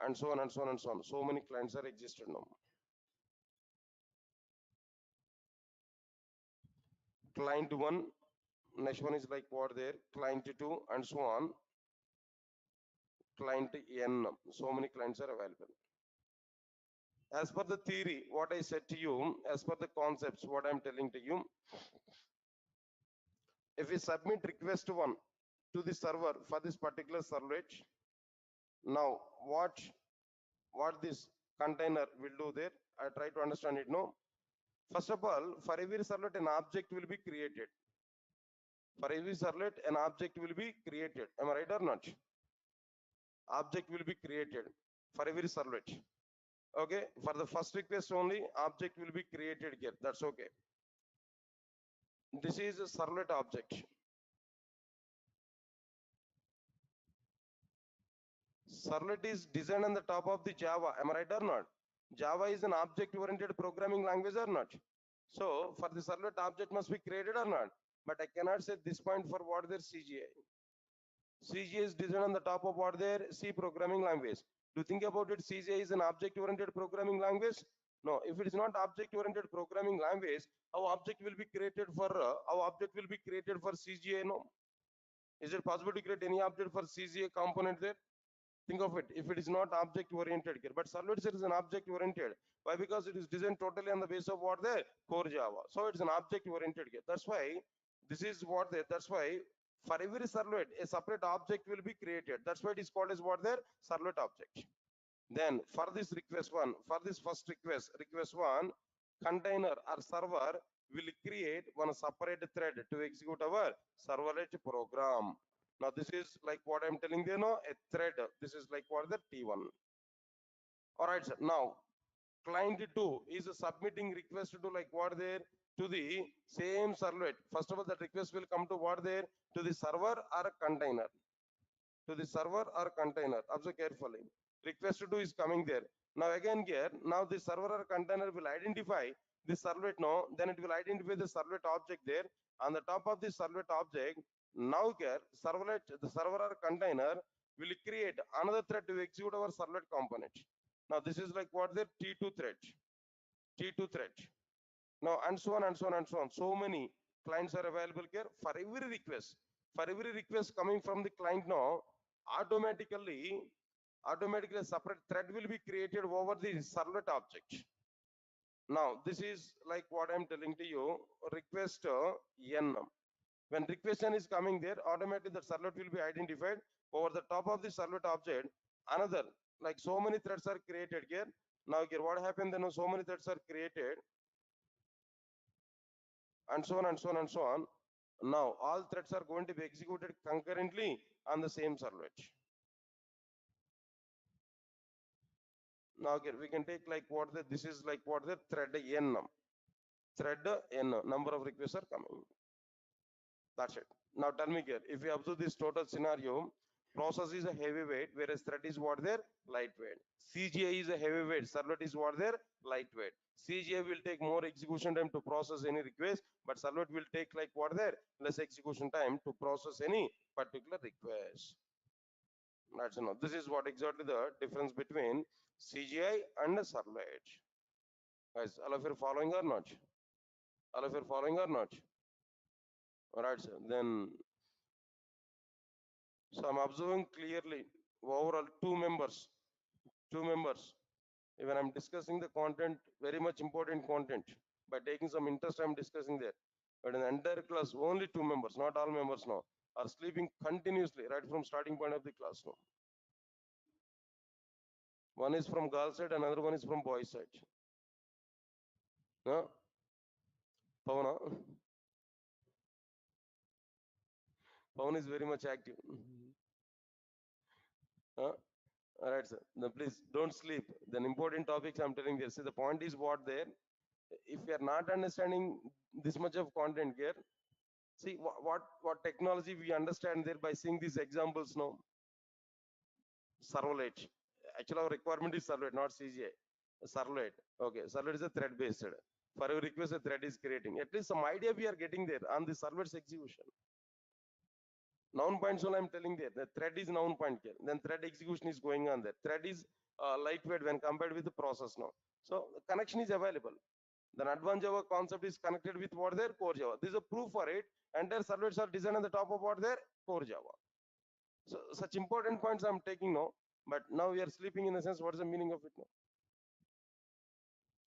and so on and so on and so on. So many clients are existed now. Client one, next one is like what there, client two, and so on. Client n. So many clients are available. As per the theory, what I said to you, as per the concepts, what I'm telling to you, if we submit request one to the server for this particular servlet, now what this container will do there, I try to understand it now. First of all, for every servlet an object will be created. For every servlet an object will be created. Am I right or not? Object will be created for every servlet. Okay, for the first request only object will be created here. That's okay. This is a servlet object. Servlet is designed on the top of the Java. Am I right or not? Java is an object-oriented programming language or not? So for the servlet, object must be created or not? But I cannot say this point for what their CGI. CGI is designed on the top of what their C programming language. Do you think about it? CGI is an object-oriented programming language? No. If it is not object-oriented programming language, how object will be created for CGI? No. Is it possible to create any object for CGI component there? Think of it. If it is not object oriented here, but servlets is an object oriented. Why? Because it is designed totally on the basis of what the core Java. So it's an object oriented here. That's why this is what they. That's why for every servlet a separate object will be created. That's why it is called as what their servlet object. Then for this request one, for this first request one, container or server will create one separate thread to execute our servlet program. Now this is like what I'm telling you, know, a thread. This is like what the T1. All right, sir. Now client 2 is submitting request to like what there to the same servlet. First of all, that request will come to what there to the server or container. To the server or container. Observe carefully. Request to is coming there. Now again here, now the server or container will identify the servlet now, then it will identify the servlet object there. On the top of the servlet object, now here, servlet, the server or container will create another thread to execute our servlet component. Now this is like what the T2 thread. T2 thread. Now and so on and so on and so on. So many clients are available here for every request. For every request coming from the client now, automatically a separate thread will be created over the servlet object. Now this is like what I'm telling to you, request n. When request n is coming there, automatically the servlet will be identified over the top of the servlet object. Another, like so many threads are created here. Now here what happened, then so many threads are created and so on and so on and so on. Now all threads are going to be executed concurrently on the same servlet. Now here we can take like what the, this is like what the thread n. Thread n, number of requests are coming. That's it. Now tell me here, if you observe this total scenario, process is a heavyweight, whereas thread is what their lightweight. CGI is a heavyweight, servlet is what their lightweight. CGI will take more execution time to process any request, but servlet will take like what their less execution time to process any particular request. That's enough. This is what exactly the difference between CGI and a servlet. Guys, all of you following or not? All of you following or not? All right, sir. Then, so I'm observing clearly overall two members. Even I'm discussing the content, very much important content. By taking some interest, I'm discussing there. But in the entire class, only two members, not all members now, are sleeping continuously right from starting point of the class now. One is from girl side, another one is from boy side. Huh? Pavana? Pawan is very much active. Huh? All right, sir. Now, please don't sleep. The important topics I'm telling you. See, the point is what there. If you are not understanding this much of content here, see what technology we understand there by seeing these examples now. Servlet. Actually, our requirement is servlet, not CGI. Servlet. Okay, servlet is a thread based. For every request, a thread is creating. At least some idea we are getting there on the servlet's execution. Noun points all I'm telling there. The thread is noun point here. Then thread execution is going on there. Thread is lightweight when compared with the process now. So the connection is available. The advanced Java concept is connected with what their core Java. This is a proof for it. Entire servlets are designed on the top of what their core Java. So such important points I'm taking now. But now we are sleeping in the sense, what is the meaning of it now?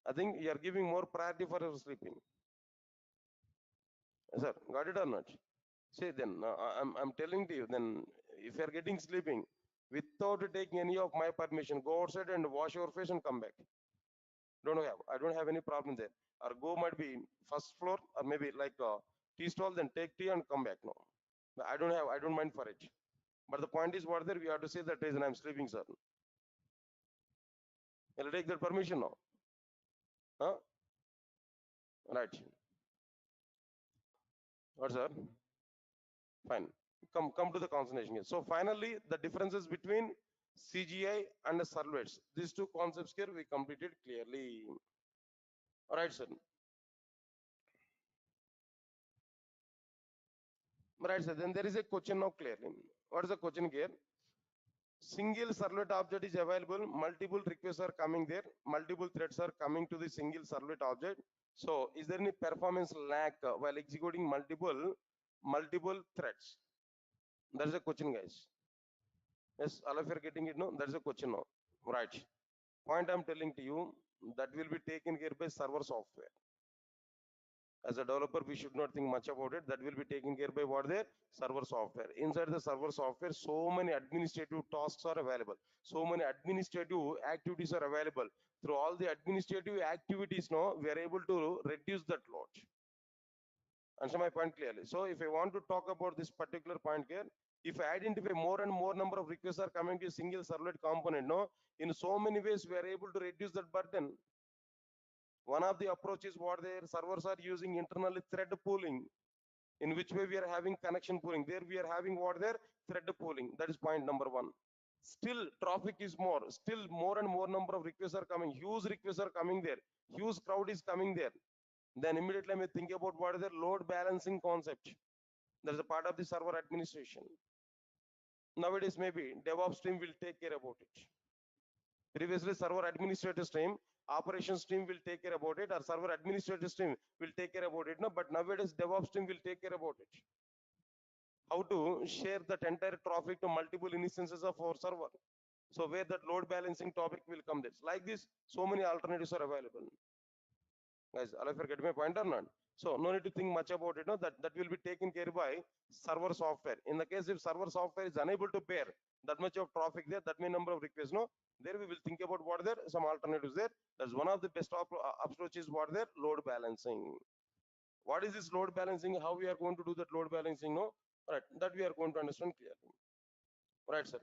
I think you are giving more priority for your sleeping. Sir, got it or not? Say then, I'm telling to you, then if you are getting sleeping, without taking any of my permission, go outside and wash your face and come back. I don't have any problem there. Or go might be first floor or maybe like a tea stall, then take tea and come back. No, I don't mind for it. But the point is what there, we have to say that reason I'm sleeping, sir. I'll take that permission now. Huh? Right. What, sir? Fine. Come to the concentration here. So finally, the differences between CGI and the servlets. These two concepts here we completed clearly. All right, sir. Right, sir. Then there is a question now clearly. What is the question here? Single servlet object is available. Multiple requests are coming there. Multiple threads are coming to the single servlet object. So is there any performance lag while executing multiple threads? That is a question, guys. Yes, all of you are getting it, no? That's a question now. Right. Point I'm telling to you, that will be taken care by server software. As a developer, we should not think much about it. That will be taken care by what their server software. Inside the server software, so many administrative tasks are available. So many administrative activities are available. Through all the administrative activities, no, we are able to reduce that load. Answer my point clearly. So if I want to talk about this particular point here, if I identify more and more number of requests are coming to a single servlet component, no, in so many ways we are able to reduce that burden. One of the approaches what their servers are using internally thread pooling, in which way we are having connection pooling. There we are having what their thread pooling. That is point number one. Still traffic is more. Still more and more number of requests are coming. Huge requests are coming there. Huge crowd is coming there. Then immediately I may think about what is the load balancing concept. That is a part of the server administration. Nowadays maybe DevOps team will take care about it. Previously server administrator stream, operations team will take care about it, or server administrator stream will take care about it. No, but nowadays DevOps team will take care about it. How to share that entire traffic to multiple instances of our server. So where that load balancing topic will come this. Like this, so many alternatives are available. Guys, all of you get my point or not? So no need to think much about it. No, that will be taken care by server software. In the case if server software is unable to bear that much of traffic there, that many number of requests, no, there we will think about what there some alternatives there. That's one of the best approaches. What there load balancing. What is this load balancing? How we are going to do that load balancing? No, right? That we are going to understand clearly. Right, sir.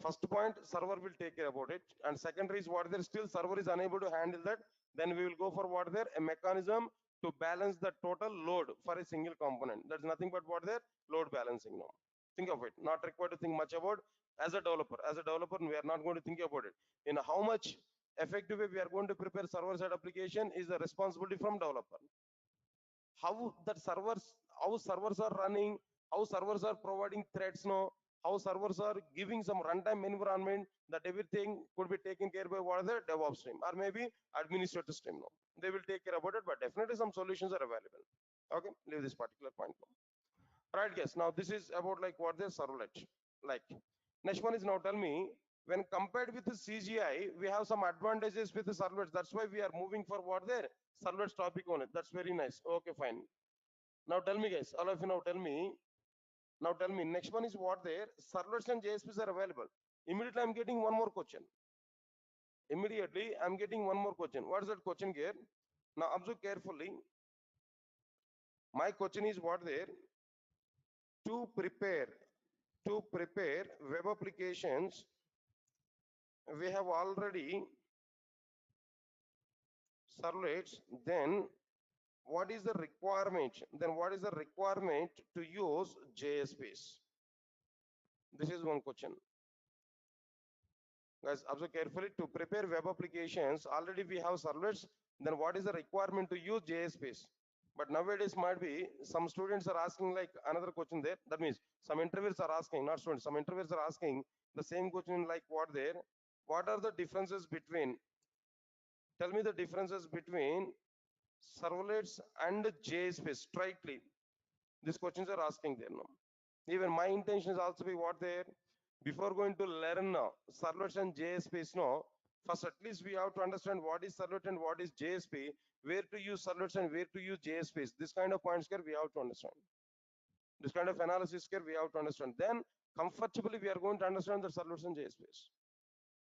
First point, server will take care about it, and secondary is what there still server is unable to handle that, then we will go for what there a mechanism to balance the total load for a single component. That's nothing but what there load balancing now. Think of it, not required to think much about. As a developer we are not going to think about it. In how much effective way we are going to prepare server side application is the responsibility from developer. How that servers, how servers are running, how servers are providing threads now, how servers are giving some runtime environment, that everything could be taken care by what the DevOps team or maybe administrative team now. They will take care about it, but definitely some solutions are available. Okay, leave this particular point now. Right, guys, now this is about like what the servlet. Like next one is, now tell me, when compared with the CGI we have some advantages with the servlets, that's why we are moving for what the servlets topic on it. That's very nice. Okay, fine. Now tell me, guys, all of you now tell me. Now tell me, next one is what there servlets and JSPs are available. Immediately I'm getting one more question. Immediately I'm getting one more question. What is that question here? Now observe carefully. My question is what there to prepare to prepare web applications. We have already servlets. Then what is the requirement? Then what is the requirement to use JSPs? This is one question. Guys, observe carefully. To prepare web applications, already we have servlets. Then what is the requirement to use JSPs? But nowadays might be some students are asking like another question there. That means some interviewers are asking, not students, some interviewers are asking the same question like what there. What are the differences between, tell me the differences between servlets and JSPs strictly. These questions are asking there now. Even my intention is also be what there. Before going to learn servlets and JSPs, no, first at least we have to understand what is servlet and what is JSP, where to use servlets and where to use JSPs. This kind of points here we have to understand. This kind of analysis here we have to understand. Then comfortably we are going to understand the servlets and JSPs.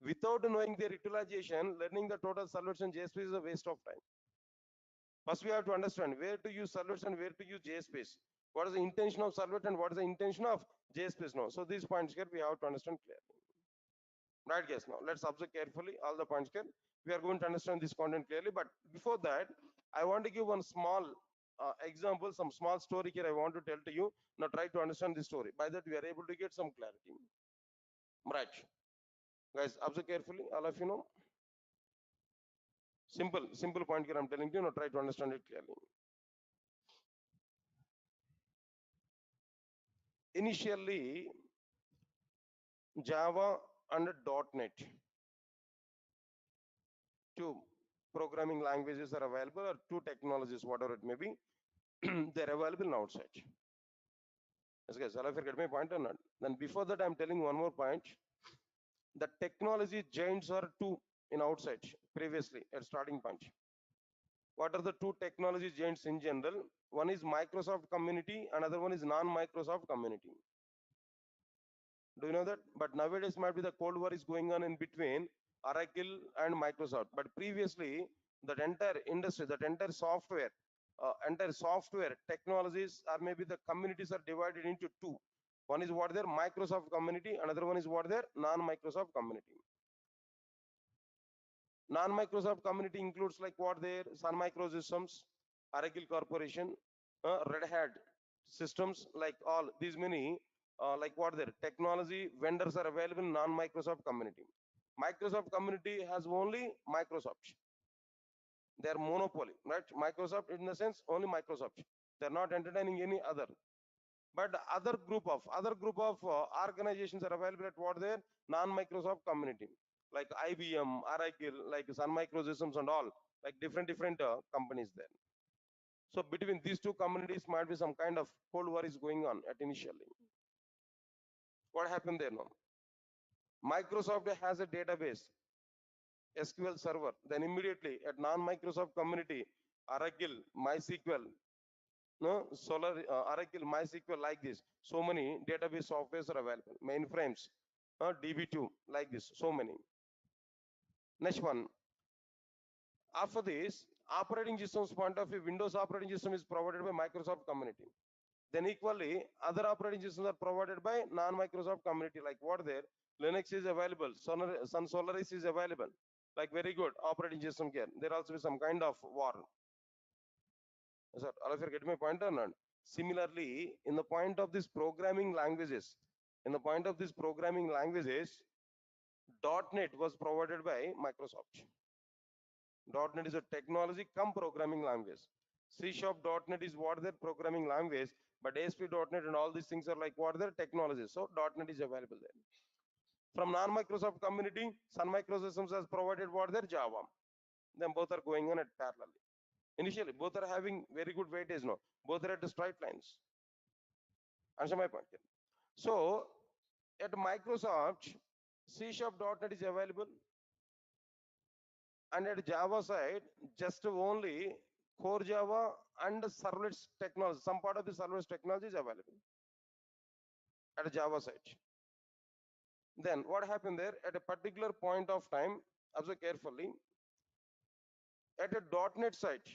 Without knowing their utilization, learning the total servlets and JSPs is a waste of time. First we have to understand where to use servlets and where to use JSPs. What is the intention of servlet and what is the intention of JSPs now. So these points here we have to understand clearly. Right, guys, now let's observe carefully all the points here. We are going to understand this content clearly, but before that I want to give one small example, some small story here I want to tell to you. Now try to understand this story. By that we are able to get some clarity. Right, guys, observe carefully, all of you know. Simple point here I'm telling you. Now try to understand it clearly. Initially Java and .NET, two programming languages are available, or two technologies, whatever it may be. They're available outside. Yes, guys, shall I forget my point or not? Then before that, I'm telling one more point. The technology giants are two in outside previously at starting point. What are the two technology giants in general? One is Microsoft community, another one is non-Microsoft community. Do you know that? But nowadays might be the Cold War is going on in between Oracle and Microsoft. But previously, that entire industry, that entire software technologies, or maybe the communities are divided into two. One is what their Microsoft community, another one is what their non-Microsoft community. Non-Microsoft community includes like what their Sun Microsystems, Oracle Corporation, Red Hat systems, like all these many, like what their technology vendors are available in non-Microsoft community. Microsoft community has only Microsoft. They are monopoly, right? Microsoft in the sense only Microsoft. They're not entertaining any other. But other group of organizations are available at what their non-Microsoft community, like IBM, Oracle, like Sun Microsystems and all, like different companies there. So between these two communities might be some kind of Cold War is going on at initially. What happened there now? Microsoft has a database, SQL server. Then immediately at non-Microsoft community, Oracle, MySQL, no, Oracle, MySQL, like this. So many database softwares are available. Mainframes, DB2, like this. So many. Next one. After this, operating systems point of view, Windows operating system is provided by Microsoft community. Then equally, other operating systems are provided by non-Microsoft community. Like what there, Linux is available, Sun Solaris is available. Like very good operating system here. There also be some kind of war. Sir, all of you get my point or not? Similarly, in the point of this programming languages, .NET was provided by Microsoft. .NET is a technology come programming language. C# .NET is what their programming language, but ASP.NET and all these things are like what their technologies. So .NET is available there. From non-Microsoft community, Sun Microsystems has provided what their Java. Then both are going on at parallel. Initially, both are having very good weightage now. Both are at the straight lines. Answer my point. So at Microsoft, C# .NET is available, and at Java side, just only core Java and servlets technology, some part of the servlets technology is available at Java side. Then what happened there at a particular point of time, observe carefully, at a .NET site,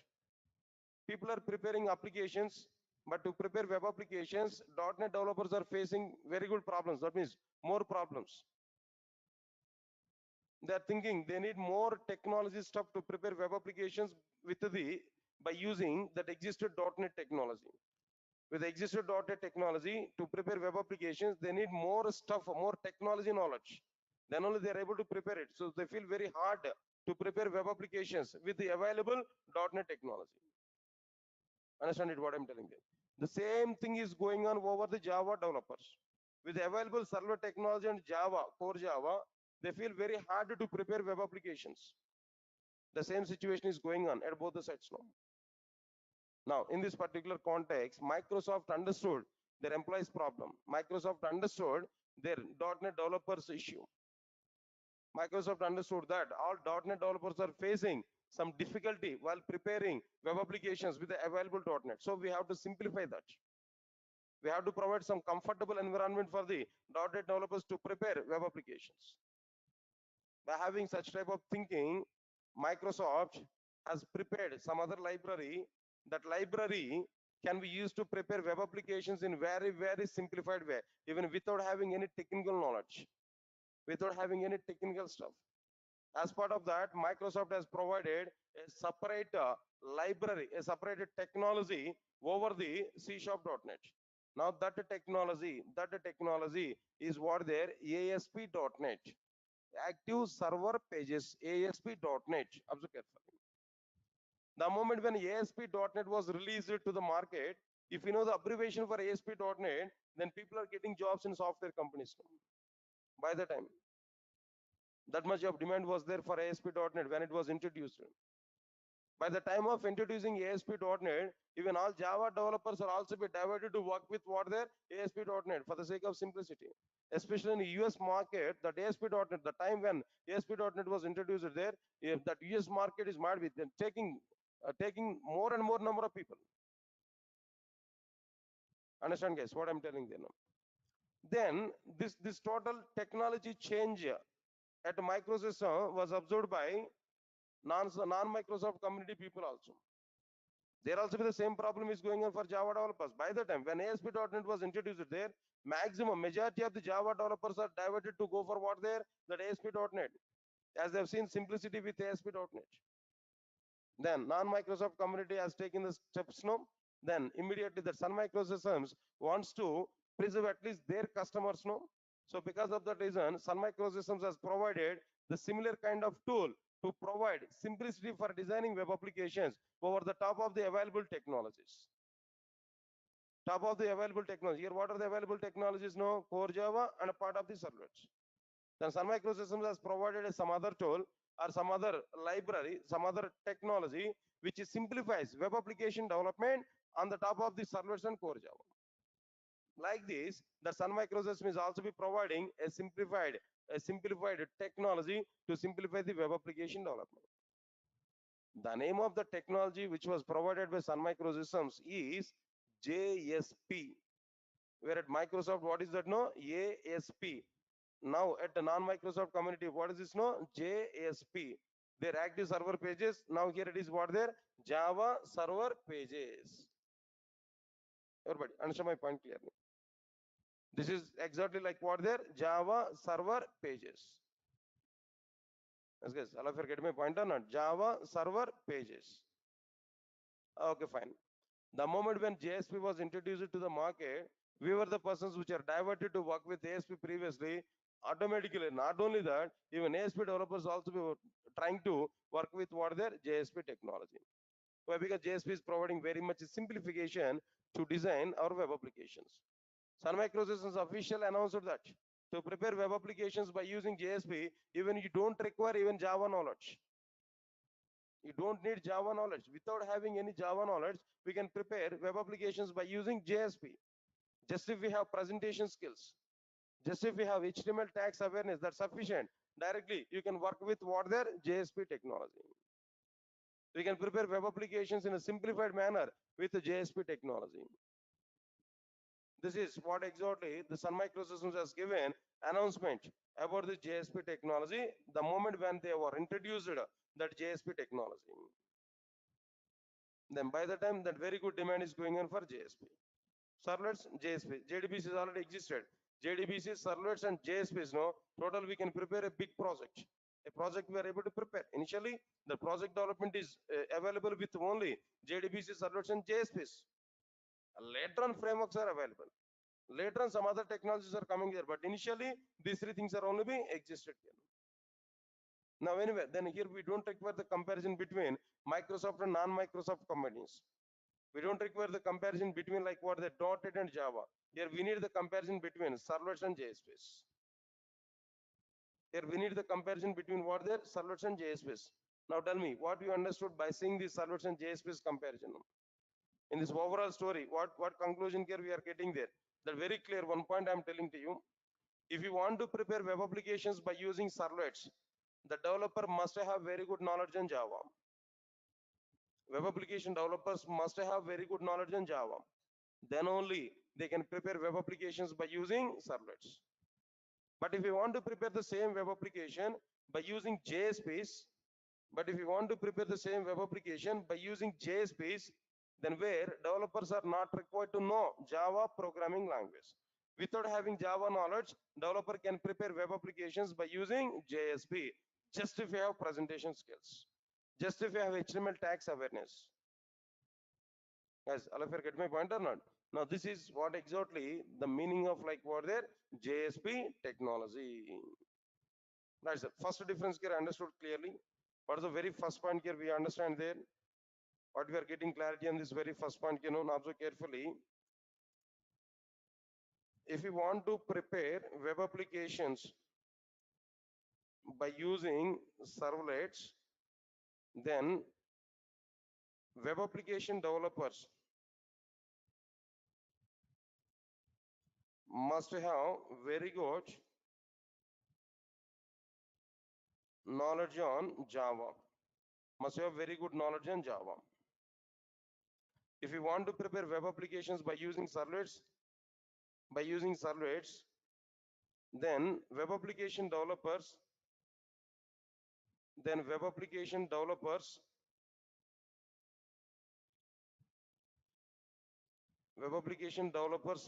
people are preparing applications, but to prepare web applications, .NET developers are facing very good problems. That means more problems. They're thinking they need more technology stuff to prepare web applications with the by using that existed .NET technology. With existed .NET technology to prepare web applications, they need more stuff, more technology knowledge. Then only they are able to prepare it. So they feel very hard to prepare web applications with the available .NET technology. Understand it what I'm telling you? The same thing is going on over the Java developers. With the available server technology and Java, core Java, they feel very hard to prepare web applications. The same situation is going on at both the sides now. Now, in this particular context, Microsoft understood their employees' problem. Microsoft understood their .NET developers' issue. Microsoft understood that all .NET developers are facing some difficulty while preparing web applications with the available .NET. So we have to simplify that. We have to provide some comfortable environment for the .NET developers to prepare web applications. By having such type of thinking, Microsoft has prepared some other library. That library can be used to prepare web applications in very simplified way, even without having any technical knowledge, without having any technical stuff. As part of that, Microsoft has provided a separate library, a separate technology over the C#.NET. Now that technology is what their ASP.NET, active server pages, ASP.NET. Observe carefully. The moment when ASP.NET was released to the market, if you know the abbreviation for ASP.NET, then people are getting jobs in software companies now. By the time, that much of demand was there for ASP.NET when it was introduced. By the time of introducing ASP.NET, even all Java developers are also be diverted to work with what their ASP.NET for the sake of simplicity. Especially in the US market, that ASP.NET, the time when ASP.NET was introduced there, if that US market is mad with them, taking more and more number of people. Understand, guys, what I'm telling them? Then this total technology change at Microsoft was observed by non-Microsoft community people also. There also be the same problem is going on for Java developers. By the time when ASP.NET was introduced there, maximum majority of the Java developers are diverted to go for what there, that ASP.NET, as they've seen simplicity with ASP.NET. Then non-Microsoft community has taken the steps now. Then immediately the Sun Microsystems wants to preserve at least their customers now. So because of that reason, Sun Microsystems has provided the similar kind of tool to provide simplicity for designing web applications over the top of the available technologies. Top of the available technology. Here, what are the available technologies now? Core Java and a part of the servlets. Then Sun Microsystems has provided some other tool or some other library, some other technology which simplifies web application development on the top of the servlets and core Java. Like this, the Sun Microsystems is also be providing a simplified technology to simplify the web application development. The name of the technology which was provided by Sun Microsystems is JSP. Where at Microsoft, what is that? No, ASP. Now at the non-Microsoft community, what is this? No, JSP. Their active server pages. Now here it is what there? Java server pages. Everybody understand my point clearly? This is exactly like what there? Java server pages. Yes, guys, all of you get my point or not? Java server pages. Okay, fine. The moment when JSP was introduced to the market, we were the persons which are diverted to work with ASP previously. Automatically, not only that, even ASP developers also be trying to work with what their JSP technology. Why? Because JSP is providing very much simplification to design our web applications. Sun Microsystems official announced that to prepare web applications by using JSP, even you don't require even Java knowledge. You don't need Java knowledge. Without having any Java knowledge, we can prepare web applications by using JSP. Just if we have presentation skills, just if we have HTML tags awareness, that's sufficient. Directly, you can work with what their JSP technology. We can prepare web applications in a simplified manner with the JSP technology. This is what exactly the Sun Microsystems has given announcement about the JSP technology the moment when they were introduced that JSP technology. Then by the time that very good demand is going on for JSP. Servlets, JSP. JDBC is already existed. JDBC, servlets and JSPs, no, total we can prepare a big project. A project we are able to prepare. Initially, the project development is available with only JDBC, servlets and JSPs. Later on, frameworks are available. Later on, some other technologies are coming here, but initially, these three things are only being existed here. Now, anyway, then here we don't require the comparison between Microsoft and non-Microsoft companies. We don't require the comparison between like what the .NET and Java. Here we need the comparison between servlets and JSPs. Here we need the comparison between what the servlets and JSPs. Now tell me what you understood by seeing the servlets and JSPs comparison. In this overall story, what conclusion here we are getting there? That very clear one point I'm telling to you. If you want to prepare web applications by using servlets, the developer must have very good knowledge in Java. Web application developers must have very good knowledge in Java. Then only they can prepare web applications by using servlets. But if you want to prepare the same web application by using JSPs, then where developers are not required to know Java programming language. Without having Java knowledge, developer can prepare web applications by using JSP, just if you have presentation skills, just if you have HTML tags awareness. Guys, all of you get my point or not? Now this is what exactly the meaning of like what there JSP technology. That's the first difference here understood clearly. What is the very first point here we understand there? What we are getting clarity on this very first point, you know, now observe carefully. If you want to prepare web applications by using servlets, then Web application developers must have very good knowledge on Java. Must have very good knowledge on Java. If you want to prepare web applications by using servlets, then web application developers, then web application developers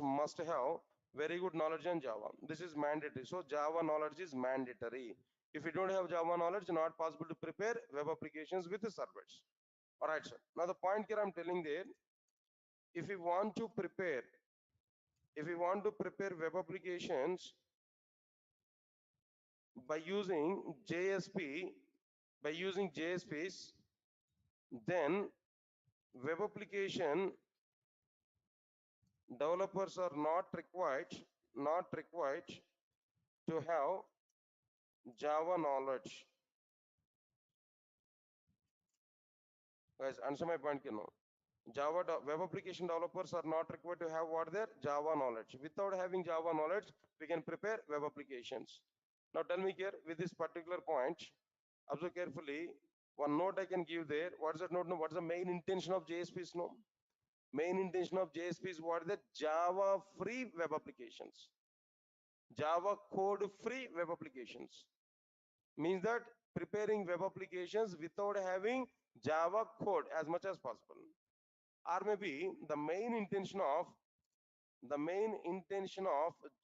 must have very good knowledge on Java. This is mandatory. So Java knowledge is mandatory. If you don't have Java knowledge, not possible to prepare web applications with the servlets. All right, sir. Now the point here I'm telling there, if you want to prepare web applications by using JSP, by using JSPs, then web application developers are not required to have Java knowledge. Guys, answer my point here now. Web application developers are not required to have what their Java knowledge. Without having Java knowledge, we can prepare web applications. Now tell me here with this particular point, observe carefully. One note I can give there. What is that note? No, what's the main intention of JSPs? No, main intention of JSPs what is the Java free web applications. Java code free web applications means that preparing web applications without having Java code as much as possible. Or maybe the main intention of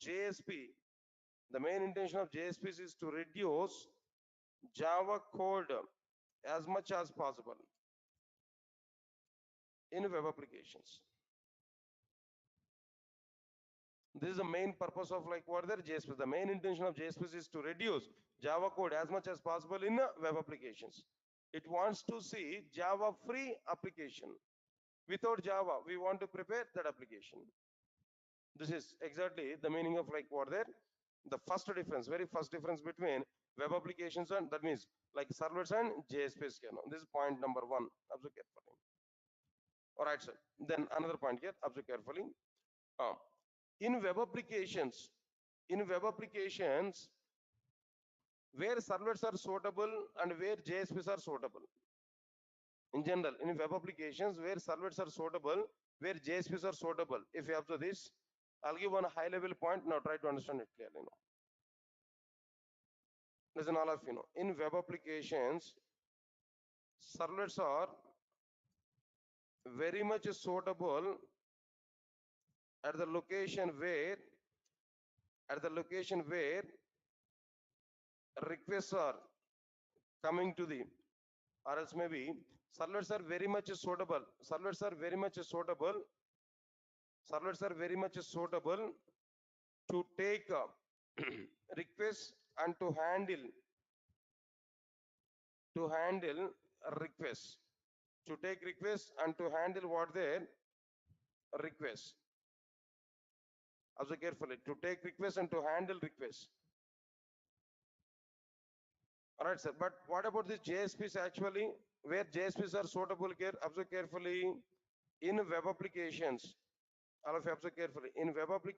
JSP, the main intention of JSPs is to reduce Java code as much as possible in web applications. This is the main purpose of like what their JSP. The main intention of JSP is to reduce Java code as much as possible in web applications. It wants to see Java free application. Without Java, we want to prepare that application. This is exactly the meaning of like what there. The first difference, very first difference between web applications and that means like servlets and JSPs. This is point number one. Observe carefully. All right, sir. Then another point here. Observe carefully. In web applications, where servlets are suitable and where JSPs are suitable. In general, in web applications where servlets are suitable, where JSPs are suitable. If you observe this, I'll give one high level point. Now try to understand it clearly. Now, listen, all of you know, in web applications, servlets are very much suitable at the location where requests are coming to the, or else maybe servlets are very much suitable to take requests and to handle requests, to take requests and to handle what their requests. Observe carefully, to take requests and to handle requests. All right, sir. But what about these JSPs actually? Where JSPs are suitable here? Observe carefully. In web applications, all of you observe carefully. In web applications.